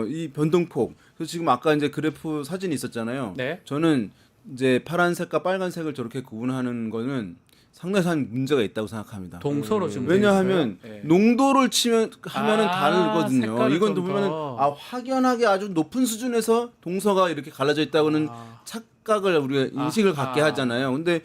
이 변동폭. 그래서 지금 아까 이제 그래프 사진이 있었잖아요. 네. 저는 이제 파란색과 빨간색을 저렇게 구분하는 거는 상당히 문제가 있다고 생각합니다. 동서로 지금 왜냐하면 돼 있어요? 예. 농도를 하면은 아, 다르거든요. 색깔을 이건 좀 보면은 더. 확연하게 아주 높은 수준에서 동서가 이렇게 갈라져 있다고는 착각을 우리가 인식을 갖게 하잖아요. 근데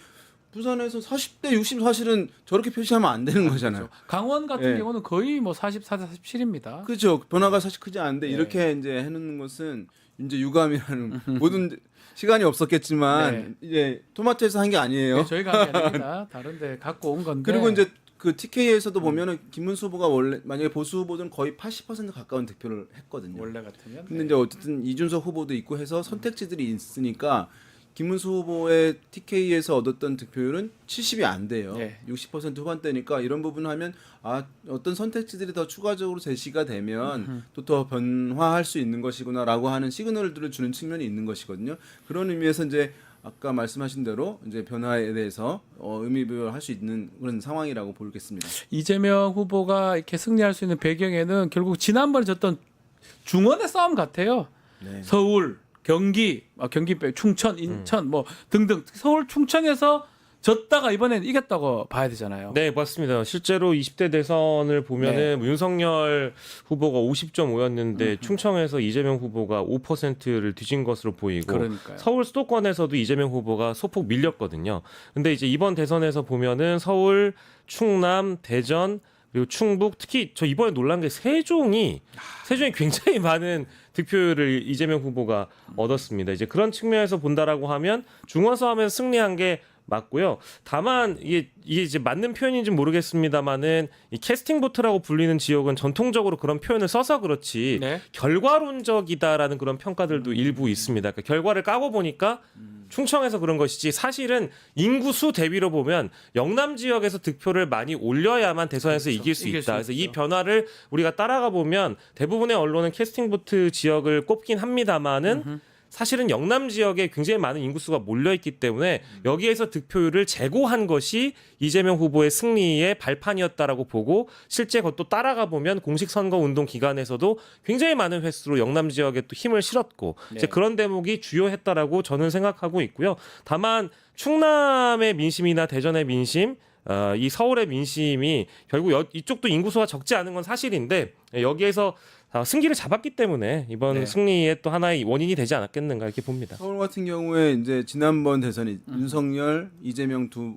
부산에서 40대 60 사실은 저렇게 표시하면 안 되는 거잖아요. 강원 같은 예. 경우는 거의 뭐 44대 47입니다. 그렇죠. 변화가 사실 크지 않은데 네. 이렇게 이제 해놓는 것은 이제 유감이라는 모든 시간이 없었겠지만 네. 이제 토마토에서 한 게 아니에요. 네, 저희가 한 게 아닙니다. 다른데 갖고 온 건데. 그리고 이제 그 TK에서도 보면은 김문수 후보가 원래 만약에 보수 후보들은 거의 80% 가까운 득표를 했거든요. 원래 같으면. 근데 이제 어쨌든 이준석 후보도 있고 해서 선택지들이 있으니까 김문수 후보의 TK에서 얻었던 득표율은 70이 안 돼요. 네. 60% 후반대니까 이런 부분 하면 어떤 선택지들이 더 추가적으로 제시가 되면 또 더 변화할 수 있는 것이구나라고 하는 시그널들을 주는 측면이 있는 것이거든요. 그런 의미에서 이제 아까 말씀하신 대로 이제 변화에 대해서 의미 부여를 할 수 있는 그런 상황이라고 보겠습니다. 이재명 후보가 이렇게 승리할 수 있는 배경에는 결국 지난번에 졌던 중원의 싸움 같아요. 네. 서울, 경기, 경기 빼 충청, 인천 뭐 등등 서울, 충청에서 졌다가 이번엔 이겼다고 봐야 되잖아요. 네, 맞습니다. 실제로 20대 대선을 보면은 윤석열 후보가 50.5였는데 충청에서 이재명 후보가 5%를 뒤진 것으로 보이고 그러니까요. 서울 수도권에서도 이재명 후보가 소폭 밀렸거든요. 근데 이제 이번 대선에서 보면은 서울, 충남, 대전 그리고 충북 특히 저 이번에 놀란 게 세종이 굉장히 많은 득표율을 이재명 후보가 얻었습니다. 이제 그런 측면에서 본다라고 하면 중원 싸움에서 승리한 게 맞고요. 다만 이게 이제 맞는 표현인지 모르겠습니다만은 이 캐스팅 보트라고 불리는 지역은 전통적으로 그런 표현을 써서 그렇지 네. 결과론적이다라는 그런 평가들도 일부 있습니다. 그러니까 결과를 까고 보니까 충청에서 그런 것이지 사실은 인구수 대비로 보면 영남 지역에서 득표를 많이 올려야만 대선에서 그렇죠. 이길 수 이길 있다. 수 그래서 이 있죠. 변화를 우리가 따라가 보면 대부분의 언론은 캐스팅 보트 지역을 꼽긴 합니다만은 사실은 영남 지역에 굉장히 많은 인구수가 몰려있기 때문에 여기에서 득표율을 제고한 것이 이재명 후보의 승리의 발판이었다라고 보고 실제 그것도 따라가 보면 공식 선거 운동 기간에서도 굉장히 많은 횟수로 영남 지역에 또 힘을 실었고 이제 그런 대목이 주요했다라고 저는 생각하고 있고요. 다만 충남의 민심이나 대전의 민심 이 서울의 민심이 결국 이쪽도 인구수가 적지 않은 건 사실인데 여기에서 승기를 잡았기 때문에 이번 승리의 또 하나의 원인이 되지 않았겠는가 이렇게 봅니다. 서울 같은 경우에 이제 지난번 대선이 윤석열, 이재명 두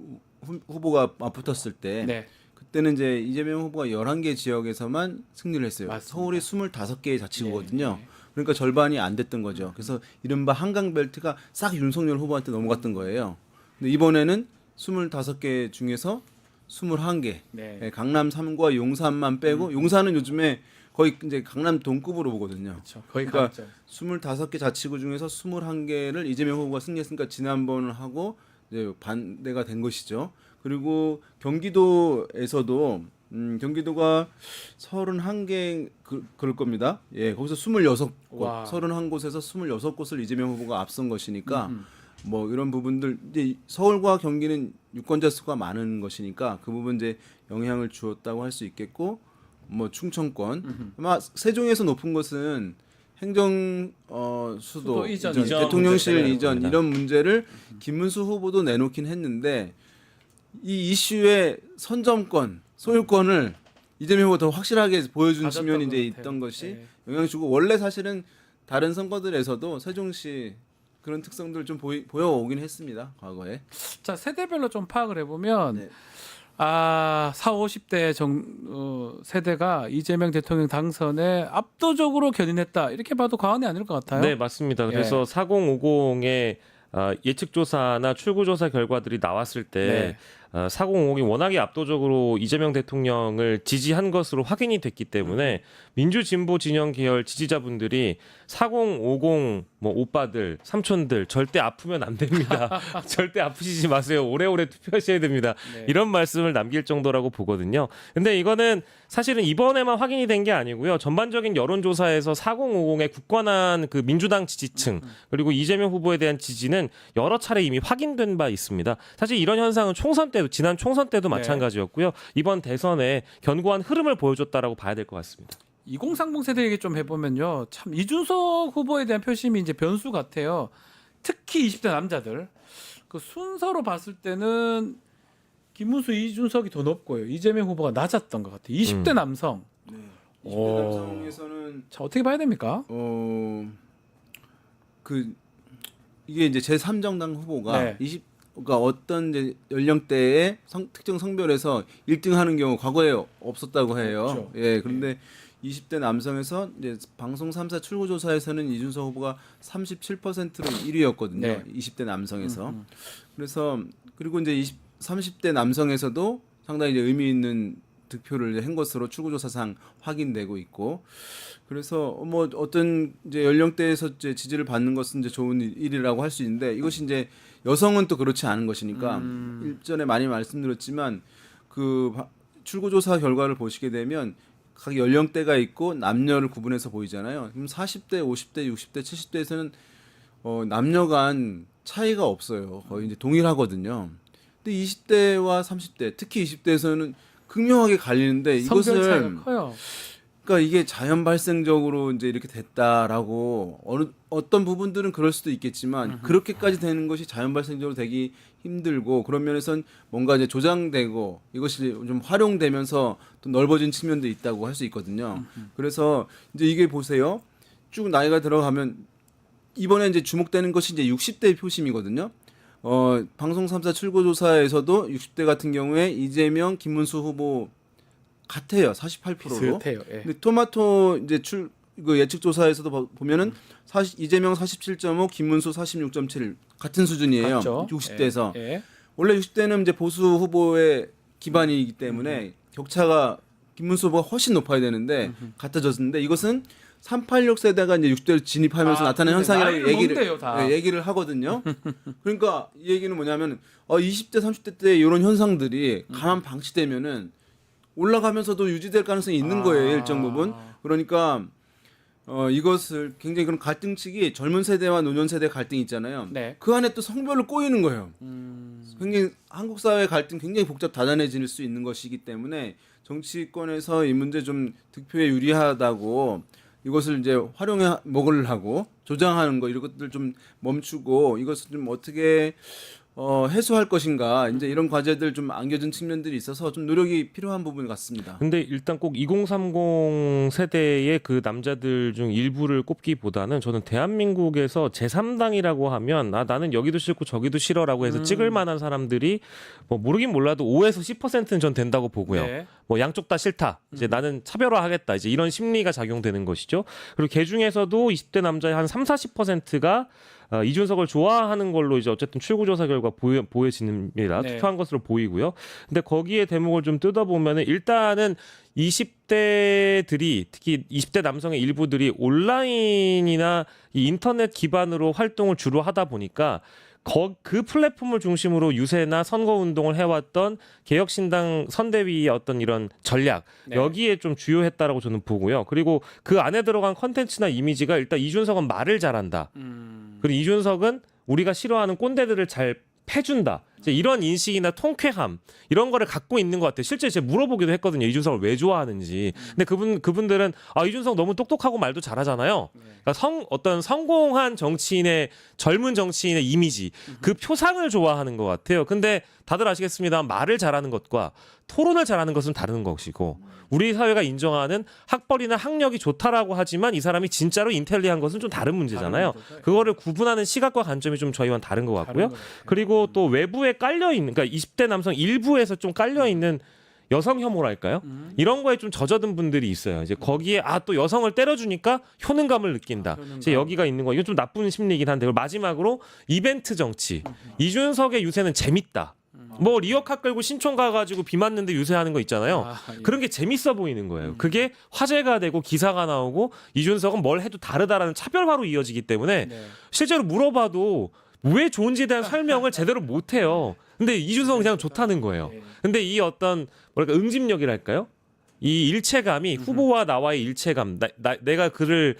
후보가 맞붙었을 때 네. 그때는 이제 이재명 후보가 11개 지역에서만 승리를 했어요. 맞습니다. 서울이 25개의 자치구거든요. 그러니까 절반이 안 됐던 거죠. 그래서 이른바 한강벨트가 싹 윤석열 후보한테 넘어갔던 거예요. 근데 이번에는 25개 중에서 21개. 네. 강남 3과 용산만 빼고 용산은 요즘에 거의 이제 강남 동급으로 보거든요. 그렇죠. 거의 그러니까 가죠. 25개 자치구 중에서 21개를 이재명 후보가 승리했으니까 지난번을 하고 이제 반대가 된 것이죠. 그리고 경기도에서도 경기도가 31개 그럴 겁니다. 예, 거기서 26곳, 와. 31곳에서 26곳을 이재명 후보가 앞선 것이니까 뭐 이런 부분들 이제 서울과 경기는 유권자 수가 많은 것이니까 그 부분 이제 영향을 주었다고 할 수 있겠고 뭐 충청권 아마 세종에서 높은 것은 행정 수도 이전, 대통령실 문제 이전 때문입니다. 이런 문제를 김문수 후보도 내놓긴 했는데 이 이슈의 선점권 소유권을 이재명 후보가 더 확실하게 보여준 가졌던 측면이 이제 것 같아요. 있던 것이 네. 영향을 주고 원래 사실은 다른 선거들에서도 세종시 그런 특성들 좀 보여오긴 했습니다 과거에. 자, 세대별로 좀 파악을 해보면 네. 40, 50대 세대가 이재명 대통령 당선에 압도적으로 견인했다. 이렇게 봐도 과언이 아닐 것 같아요. 네, 맞습니다. 그래서 4050의 예측 조사나 출구 조사 결과들이 나왔을 때 4050이 워낙에 압도적으로 이재명 대통령을 지지한 것으로 확인이 됐기 때문에 민주 진보 진영 계열 지지자분들이 4050 뭐 오빠들, 삼촌들 절대 아프면 안 됩니다. 절대 아프시지 마세요. 오래오래 투표하셔야 됩니다. 네. 이런 말씀을 남길 정도라고 보거든요. 근데 이거는 사실은 이번에만 확인이 된 게 아니고요. 전반적인 여론조사에서 4050의 굳건한 그 민주당 지지층 그리고 이재명 후보에 대한 지지는 여러 차례 이미 확인된 바 있습니다. 사실 이런 현상은 총선 때도 지난 총선 때도 마찬가지였고요. 이번 대선에 견고한 흐름을 보여줬다라고 봐야 될 것 같습니다. 2030 세대 얘기 좀 해보면요. 참 이준석 후보에 대한 표심이 이제 변수 같아요. 특히 20대 남자들. 그 순서로 봤을 때는 김문수, 이준석이 더 높고요. 이재명 후보가 낮았던 것 같아요. 20대 남성. 네. 20대 오. 남성에서는 자, 어떻게 봐야 됩니까? 그 이게 이제 제3정당 후보가 네. 그러니까 어떤 이제 연령대의 특정 성별에서 1등하는 경우 과거에 없었다고 해요. 없죠. 예, 그런데 20대 남성에서 이제 방송 3사 출구 조사에서는 이준석 후보가 37%로 1위였거든요. 네. 20대 남성에서. 그래서 그리고 이제 30대 남성에서도 상당히 이제 의미 있는 득표를 한 것으로 출구조사상 확인되고 있고, 그래서 뭐 어떤 이제 연령대에서 이제 지지를 받는 것은 이제 좋은 일이라고 할 수 있는데 이것이 이제 여성은 또 그렇지 않은 것이니까 일전에 많이 말씀드렸지만 그 출구조사 결과를 보시게 되면 각 연령대가 있고 남녀를 구분해서 보이잖아요. 그럼 40대, 50대, 60대, 70대에서는 남녀 간 차이가 없어요. 거의 이제 동일하거든요. 근데 20대와 30대, 특히 20대에서는 극명하게 갈리는데 성별 이것을 차이가 커요. 그러니까 이게 자연 발생적으로 이제 이렇게 됐다라고 어떤 부분들은 그럴 수도 있겠지만 그렇게까지 되는 것이 자연 발생적으로 되기 힘들고 그런 면에선 뭔가 이제 조장되고 이것이 좀 활용되면서 또 넓어진 측면도 있다고 할 수 있거든요. 그래서 이제 이게 보세요. 쭉 나이가 들어가면 이번에 이제 주목되는 것이 이제 60대 표심이거든요. 방송 3사 출구조사에서도 60대 같은 경우에 이재명, 김문수 후보 같아요. 48%로. 비슷해요. 예. 근데 토마토 이제 그 예측 조사에서도 보면은 이재명 47.5, 김문수 46.7 같은 수준이에요. 같죠? 60대에서. 예. 원래 60대는 이제 보수 후보의 기반이기 때문에 격차가 김문수 후보가 훨씬 높아야 되는데 같아졌는데 이것은 386 세대가 이제 60대를 진입하면서 나타나는 현상이라고 얘기를 하거든요. 그러니까 이 얘기는 뭐냐면 20대, 30대 때 이런 현상들이 가만 방치되면은 올라가면서도 유지될 가능성이 있는 거예요, 일정 부분. 그러니까 이것을 굉장히 그런 갈등치기 젊은 세대와 노년 세대 갈등이 있잖아요. 네. 그 안에 또 성별로 꼬이는 거예요. 굉장히 한국 사회 갈등 굉장히 복잡 다단해질 수 있는 것이기 때문에 정치권에서 이 문제 좀 득표에 유리하다고 이것을 이제 활용해 먹으려고 조장하는 거 이런 것들 좀 멈추고 이것을 좀 어떻게 해소할 것인가 이제 이런 과제들 좀 안겨진 측면들이 있어서 좀 노력이 필요한 부분 같습니다. 근데 일단 꼭 2030 세대의 그 남자들 중 일부를 꼽기보다는 저는 대한민국에서 제3당이라고 하면 나는 여기도 싫고 저기도 싫어라고 해서 찍을 만한 사람들이 뭐 모르긴 몰라도 5에서 10%는 전 된다고 보고요. 네. 뭐 양쪽 다 싫다. 이제 나는 차별화하겠다. 이제 이런 심리가 작용되는 것이죠. 그리고 그 중에서도 20대 남자의 한 30-40%가 이준석을 좋아하는 걸로 이제 어쨌든 출구조사 결과 보여집니다. 네. 투표한 것으로 보이고요. 근데 거기에 대목을 좀 뜯어보면은 일단은 20대들이 특히 20대 남성의 일부들이 온라인이나 이 인터넷 기반으로 활동을 주로 하다 보니까 그 플랫폼을 중심으로 유세나 선거운동을 해왔던 개혁신당 선대위의 어떤 이런 전략 네. 여기에 좀 주요했다라고 저는 보고요. 그리고 그 안에 들어간 컨텐츠나 이미지가 일단 이준석은 말을 잘한다. 그리고 이준석은 우리가 싫어하는 꼰대들을 잘 패준다. 이제 이런 인식이나 통쾌함 이런 거를 갖고 있는 것 같아요. 실제 제가 물어보기도 했거든요. 이준석을 왜 좋아하는지. 근데 그분들은 이준석 너무 똑똑하고 말도 잘하잖아요. 그러니까 어떤 성공한 정치인의 젊은 정치인의 이미지 그 표상을 좋아하는 것 같아요. 근데 다들 아시겠습니다. 말을 잘하는 것과 토론을 잘하는 것은 다른 것이고 우리 사회가 인정하는 학벌이나 학력이 좋다라고 하지만 이 사람이 진짜로 인텔리한 것은 좀 다른 문제잖아요. 그거를 구분하는 시각과 관점이 좀 저희와는 다른 것 같고요. 그리고 또 외부에 깔려 있는 그러니까 20대 남성 일부에서 좀 깔려 있는 여성 혐오랄까요? 이런 거에 좀 젖어든 분들이 있어요. 이제 거기에 또 여성을 때려주니까 효능감을 느낀다. 이제 여기가 있는 거 이건 좀 나쁜 심리이긴 한데 그리고 마지막으로 이벤트 정치. 이준석의 유세는 재밌다. 뭐 리어카 끌고 신촌 가가지고 비 맞는데 유세하는 거 있잖아요. 그런 게 재밌어 보이는 거예요. 그게 화제가 되고 기사가 나오고 이준석은 뭘 해도 다르다라는 차별화로 이어지기 때문에 실제로 물어봐도 왜 좋은지에 대한 설명을 제대로 못해요. 근데 이준석은 그냥 좋다는 거예요. 근데 이 어떤 뭐랄까 응집력이랄까요? 이 일체감이 후보와 나와의 일체감, 내가 그를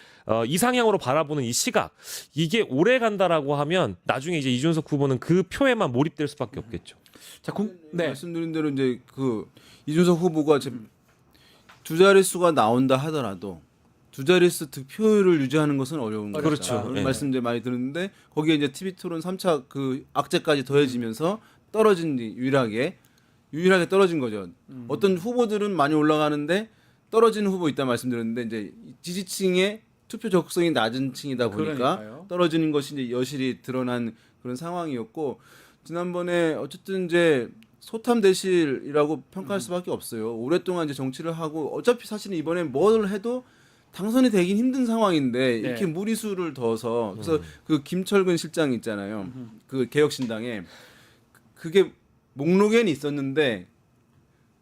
이상향으로 바라보는 이 시각 이게 오래 간다라고 하면 나중에 이제 이준석 후보는 그 표에만 몰입될 수밖에 없겠죠. 자, 네. 말씀드린 대로 이제 그 이준석 후보가 두 자릿수가 나온다 하더라도 두 자릿수 득표율을 유지하는 것은 어려운 거죠. 그렇죠. 그런 네. 말씀 이제 많이 들었는데 거기에 이제 TV 토론 3차 그 악재까지 더해지면서 떨어진 유일하게 떨어진 거죠. 어떤 후보들은 많이 올라가는데 떨어지는 후보 있다 말씀드렸는데 이제 지지층의 투표 적성이 낮은 층이다 보니까 그러니까요. 떨어지는 것이 이제 여실히 드러난 그런 상황이었고 지난번에 어쨌든 이제 소탐대실이라고 평가할 수밖에 없어요. 오랫동안 이제 정치를 하고 어차피 사실은 이번에 뭘 해도 당선이 되긴 힘든 상황인데 이렇게 무리수를 둬서 그래서 그 김철근 실장 있잖아요. 그 개혁신당에 그게 목록에는 있었는데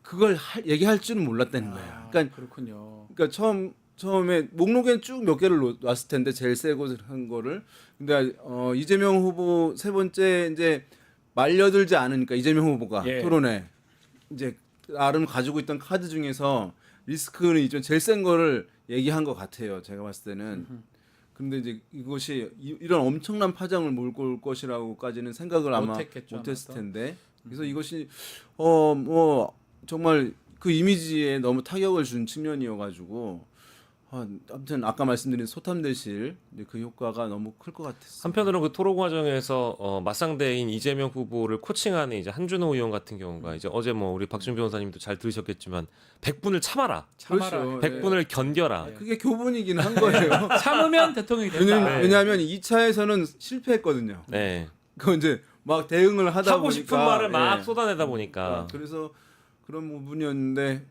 그걸 얘기할 줄은 몰랐다는 거예요. 그러니까 그렇군요. 그러니까 처음에 목록에 쭉 몇 개를 놨을 텐데 제일 세고 한 거를 근데 이재명 후보 세 번째 이제 말려들지 않으니까 이재명 후보가 토론에 이제 나름 가지고 있던 카드 중에서 리스크는 이제 제일 센 거를 얘기한 것 같아요. 제가 봤을 때는. 근데 이제 이것이 이런 엄청난 파장을 몰고 올 것이라고까지는 생각을 아마 못했을 텐데. 그래서 이것이 뭐 정말 그 이미지에 너무 타격을 준 측면이어가지고 아무튼 아까 말씀드린 소탐대실 그 효과가 너무 클 것 같았어요. 한편으로 그 토론 과정에서 맞상대인 이재명 후보를 코칭하는 이제 한준호 의원 같은 경우가 이제 어제 뭐 우리 박준 변호사님도 잘 들으셨겠지만 100분을 참아라. 그렇죠. 100분을 견뎌라. 그게 교본이긴 한 거예요. 참으면 대통령이 된다. 왜냐하면 2차에서는 실패했거든요. 네. 그 이제 막 대응을 하다 하고 보니까 싶은 말을 막 쏟아내다 보니까 그래서 그런 부분이었는데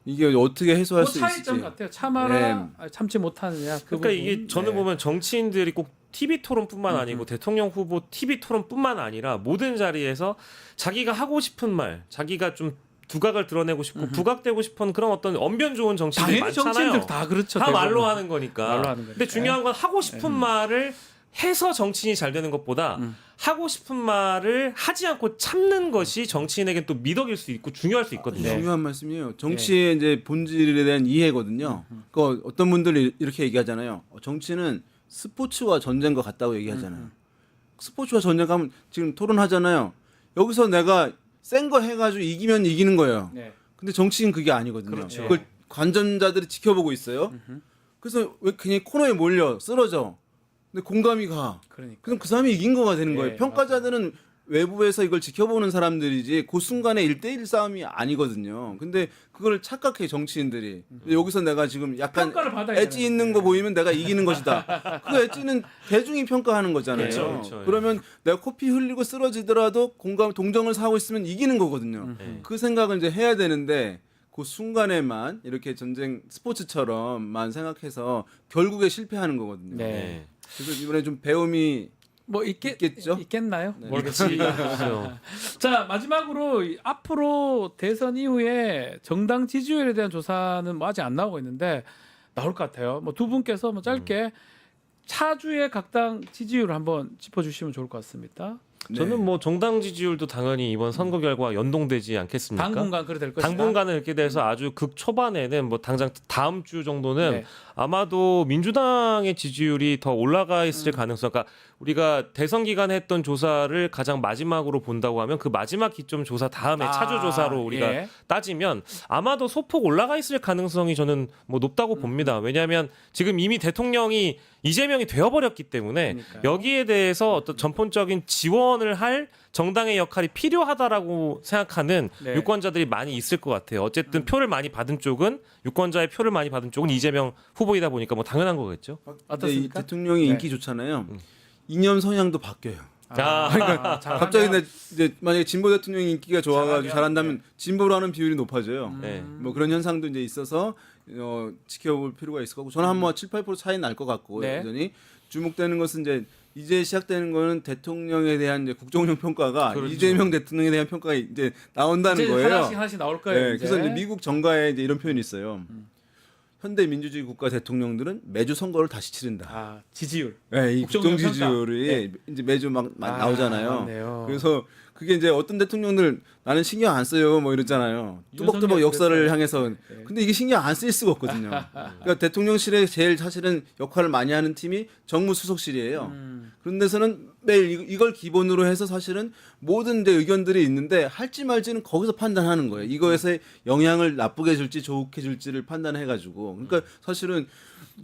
이게 어떻게 해소할 수 있을지. 차이점 같아요. 참아라, 참지 못하느냐. 그러니까 이게 저는 보면 정치인들이 꼭 TV 토론뿐만 아니고 대통령 후보 TV 토론뿐만 아니라 모든 자리에서 자기가 하고 싶은 말, 자기가 좀 두각을 드러내고 싶고 부각되고 싶은 그런 어떤 언변 좋은 정치인들이 당연히 많잖아요. 정치인들 다 그렇죠. 다 대부분. 말로 하는 거니까. 말로 하는 거니까. 근데 중요한 건 하고 싶은 말을 해서 정치인이 잘 되는 것보다 하고 싶은 말을 하지 않고 참는 것이 정치인에겐 또 미덕일 수 있고 중요할 수 있거든요. 중요한 말씀이에요. 정치의 이제 본질에 대한 이해거든요. 그 어떤 분들이 이렇게 얘기하잖아요. 정치는 스포츠와 전쟁과 같다고 얘기하잖아요. 스포츠와 전쟁 하면 지금 토론하잖아요. 여기서 내가 센 거 해가지고 이기면 이기는 거예요. 네. 근데 정치는 그게 아니거든요. 그렇죠. 그걸 관전자들이 지켜보고 있어요. 그래서 왜 그냥 코너에 몰려 쓰러져. 근데 공감이 가. 그러니까. 그럼 그 사람이 이긴 거가 되는 거예요. 네, 평가자들은 외부에서 이걸 지켜보는 사람들이지 그 순간에 1대1 싸움이 아니거든요. 근데 그걸 착각해 정치인들이. 여기서 내가 지금 약간 평가를 받아야 엣지 되는 있는 거 보이면 내가 이기는 것이다. 그 엣지는 대중이 평가하는 거잖아요. 그렇죠, 그렇죠. 그러면 내가 코피 흘리고 쓰러지더라도 동정을 사고 있으면 이기는 거거든요. 그 생각을 이제 해야 되는데 그 순간에만 이렇게 전쟁 스포츠처럼만 생각해서 결국에 실패하는 거거든요. 네. 그래서 이번에 좀 배움이 뭐 있겠죠? 있겠나요? 네. 모르겠어요. 자, 마지막으로 앞으로 대선 이후에 정당 지지율에 대한 조사는 뭐 아직 안 나오고 있는데 나올 것 같아요. 뭐 두 분께서 뭐 짧게 차주의 각 당 지지율을 한번 짚어주시면 좋을 것 같습니다. 저는 뭐 정당 지지율도 당연히 이번 선거 결과 연동되지 않겠습니까? 당분간 그래 될 것이다. 당분간은 이렇게 돼서 아주 극 초반에는 뭐 당장 다음 주 정도는 네. 아마도 민주당의 지지율이 더 올라가 있을 가능성. 그러니까 우리가 대선 기간에 했던 조사를 가장 마지막으로 본다고 하면 그 마지막 기점 조사 다음에 차주 조사로 우리가 예. 따지면 아마도 소폭 올라가 있을 가능성이 저는 뭐 높다고 봅니다. 왜냐하면 지금 이미 대통령이 이재명이 되어버렸기 때문에 그러니까요. 여기에 대해서 어떤 전폭적인 지원을 할 정당의 역할이 필요하다라고 생각하는 네. 유권자들이 많이 있을 것 같아요. 어쨌든 표를 많이 받은 쪽은 유권자의 표를 많이 받은 쪽은 이재명 후보이다 보니까 뭐 당연한 거겠죠. 근데 이 어떻습니까? 대통령이 네. 인기 좋잖아요. 이념 성향도 바뀌어요. 자, 갑자기 이제 만약에 진보 대통령이 인기가 좋아가지고 잘한다면 진보로 하는 비율이 높아져요. 네. 뭐 그런 현상도 이제 있어서 지켜볼 필요가 있을 거고 저는 한 뭐 7-8% 차이 날 것 같고 네. 여전히 주목되는 것은 이제 시작되는 거는 대통령에 대한 이제 국정운영 평가가 그렇죠. 이재명 대통령에 대한 평가가 이제 나온다는 이제 거예요. 하나씩 나올 거예요. 네, 그래서 이제 미국 정가에 이제 이런 표현이 있어요. 현대 민주주의 국가 대통령들은 매주 선거를 다시 치른다. 아, 지지율. 네, 이 국정운영 국정 지지율이 평가. 이제 매주 막 나오잖아요. 맞네요. 그래서 그게 이제 어떤 대통령들 나는 신경 안 써요 뭐 이러잖아요. 뚜벅뚜벅 역사를 그랬어요. 향해서. 근데 이게 신경 안 쓸 수가 없거든요. 그러니까 대통령실에 제일 사실은 역할을 많이 하는 팀이 정무수석실이에요. 그런 데서는 매일 이걸 기본으로 해서 사실은 모든 이제 의견들이 있는데 할지 말지는 거기서 판단하는 거예요. 이거에서 영향을 나쁘게 줄지 좋게 줄지를 판단해가지고. 그러니까 사실은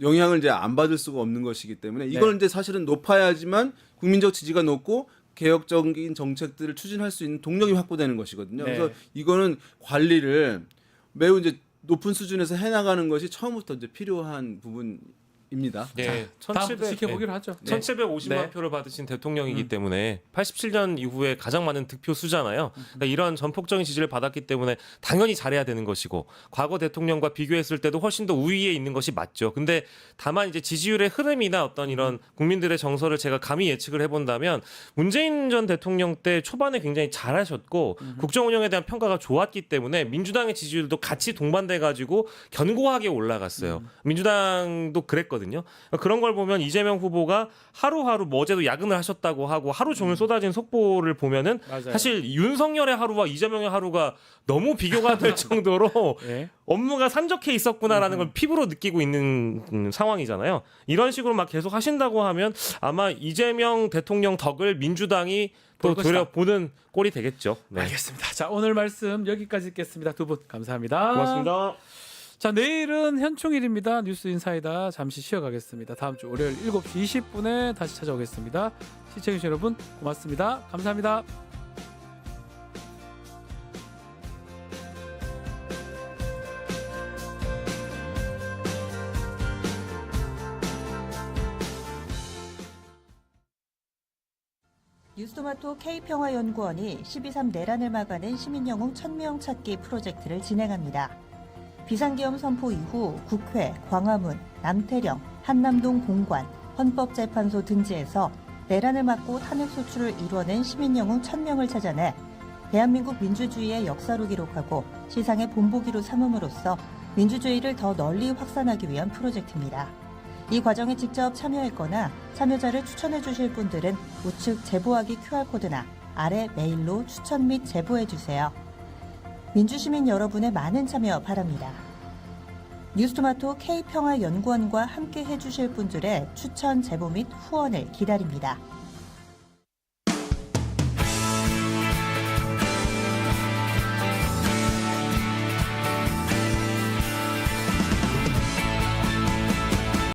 영향을 이제 안 받을 수가 없는 것이기 때문에 이걸 이제 사실은 높아야지만 국민적 지지가 높고 개혁적인 정책들을 추진할 수 있는 동력이 확보되는 것이거든요. 네. 그래서 이거는 관리를 매우 이제 높은 수준에서 해나가는 것이 처음부터 이제 필요한 부분입니다. 네, 다음부터 지켜보기로 하죠. 1750만 네. 표를 받으신 대통령이기 때문에 87년 이후에 가장 많은 득표 수잖아요. 그러니까 이런 전폭적인 지지를 받았기 때문에 당연히 잘해야 되는 것이고 과거 대통령과 비교했을 때도 훨씬 더 우위에 있는 것이 맞죠. 근데 다만 이제 지지율의 흐름이나 어떤 이런 국민들의 정서를 제가 감히 예측을 해본다면 문재인 전 대통령 때 초반에 굉장히 잘하셨고 국정 운영에 대한 평가가 좋았기 때문에 민주당의 지지율도 같이 동반돼가지고 견고하게 올라갔어요. 민주당도 그랬거든요. 그런 걸 보면 이재명 후보가 하루하루 뭐 어제도 야근을 하셨다고 하고 하루 종일 쏟아진 속보를 보면은 맞아요. 사실 윤석열의 하루와 이재명의 하루가 너무 비교가 될 정도로 예. 업무가 산적해 있었구나라는 걸 피부로 느끼고 있는 상황이잖아요. 이런 식으로 막 계속 하신다고 하면 아마 이재명 대통령 덕을 민주당이 또 볼 것이다. 들여보는 꼴이 되겠죠. 네. 알겠습니다. 자, 오늘 말씀 여기까지 듣겠습니다. 두 분 감사합니다. 고맙습니다. 자, 내일은 현충일입니다. 뉴스 인사이다 잠시 쉬어가겠습니다. 다음 주 월요일 7시 20분에 다시 찾아오겠습니다. 시청해주신 여러분 고맙습니다. 감사합니다. 뉴스토마토 K평화연구원이 12.3 내란을 막아낸 시민영웅 1000명 찾기 프로젝트를 진행합니다. 비상계엄 선포 이후 국회, 광화문, 남태령, 한남동 공관, 헌법재판소 등지에서 내란을 막고 탄핵소추를 이뤄낸 시민영웅 1000명을 찾아내 대한민국 민주주의의 역사로 기록하고 시상의 본보기로 삼음으로써 민주주의를 더 널리 확산하기 위한 프로젝트입니다. 이 과정에 직접 참여했거나 참여자를 추천해 주실 분들은 우측 제보하기 QR코드나 아래 메일로 추천 및 제보해 주세요. 민주시민 여러분의 많은 참여 바랍니다. 뉴스토마토 K평화연구원과 함께 해주실 분들의 추천 제보 및 후원을 기다립니다.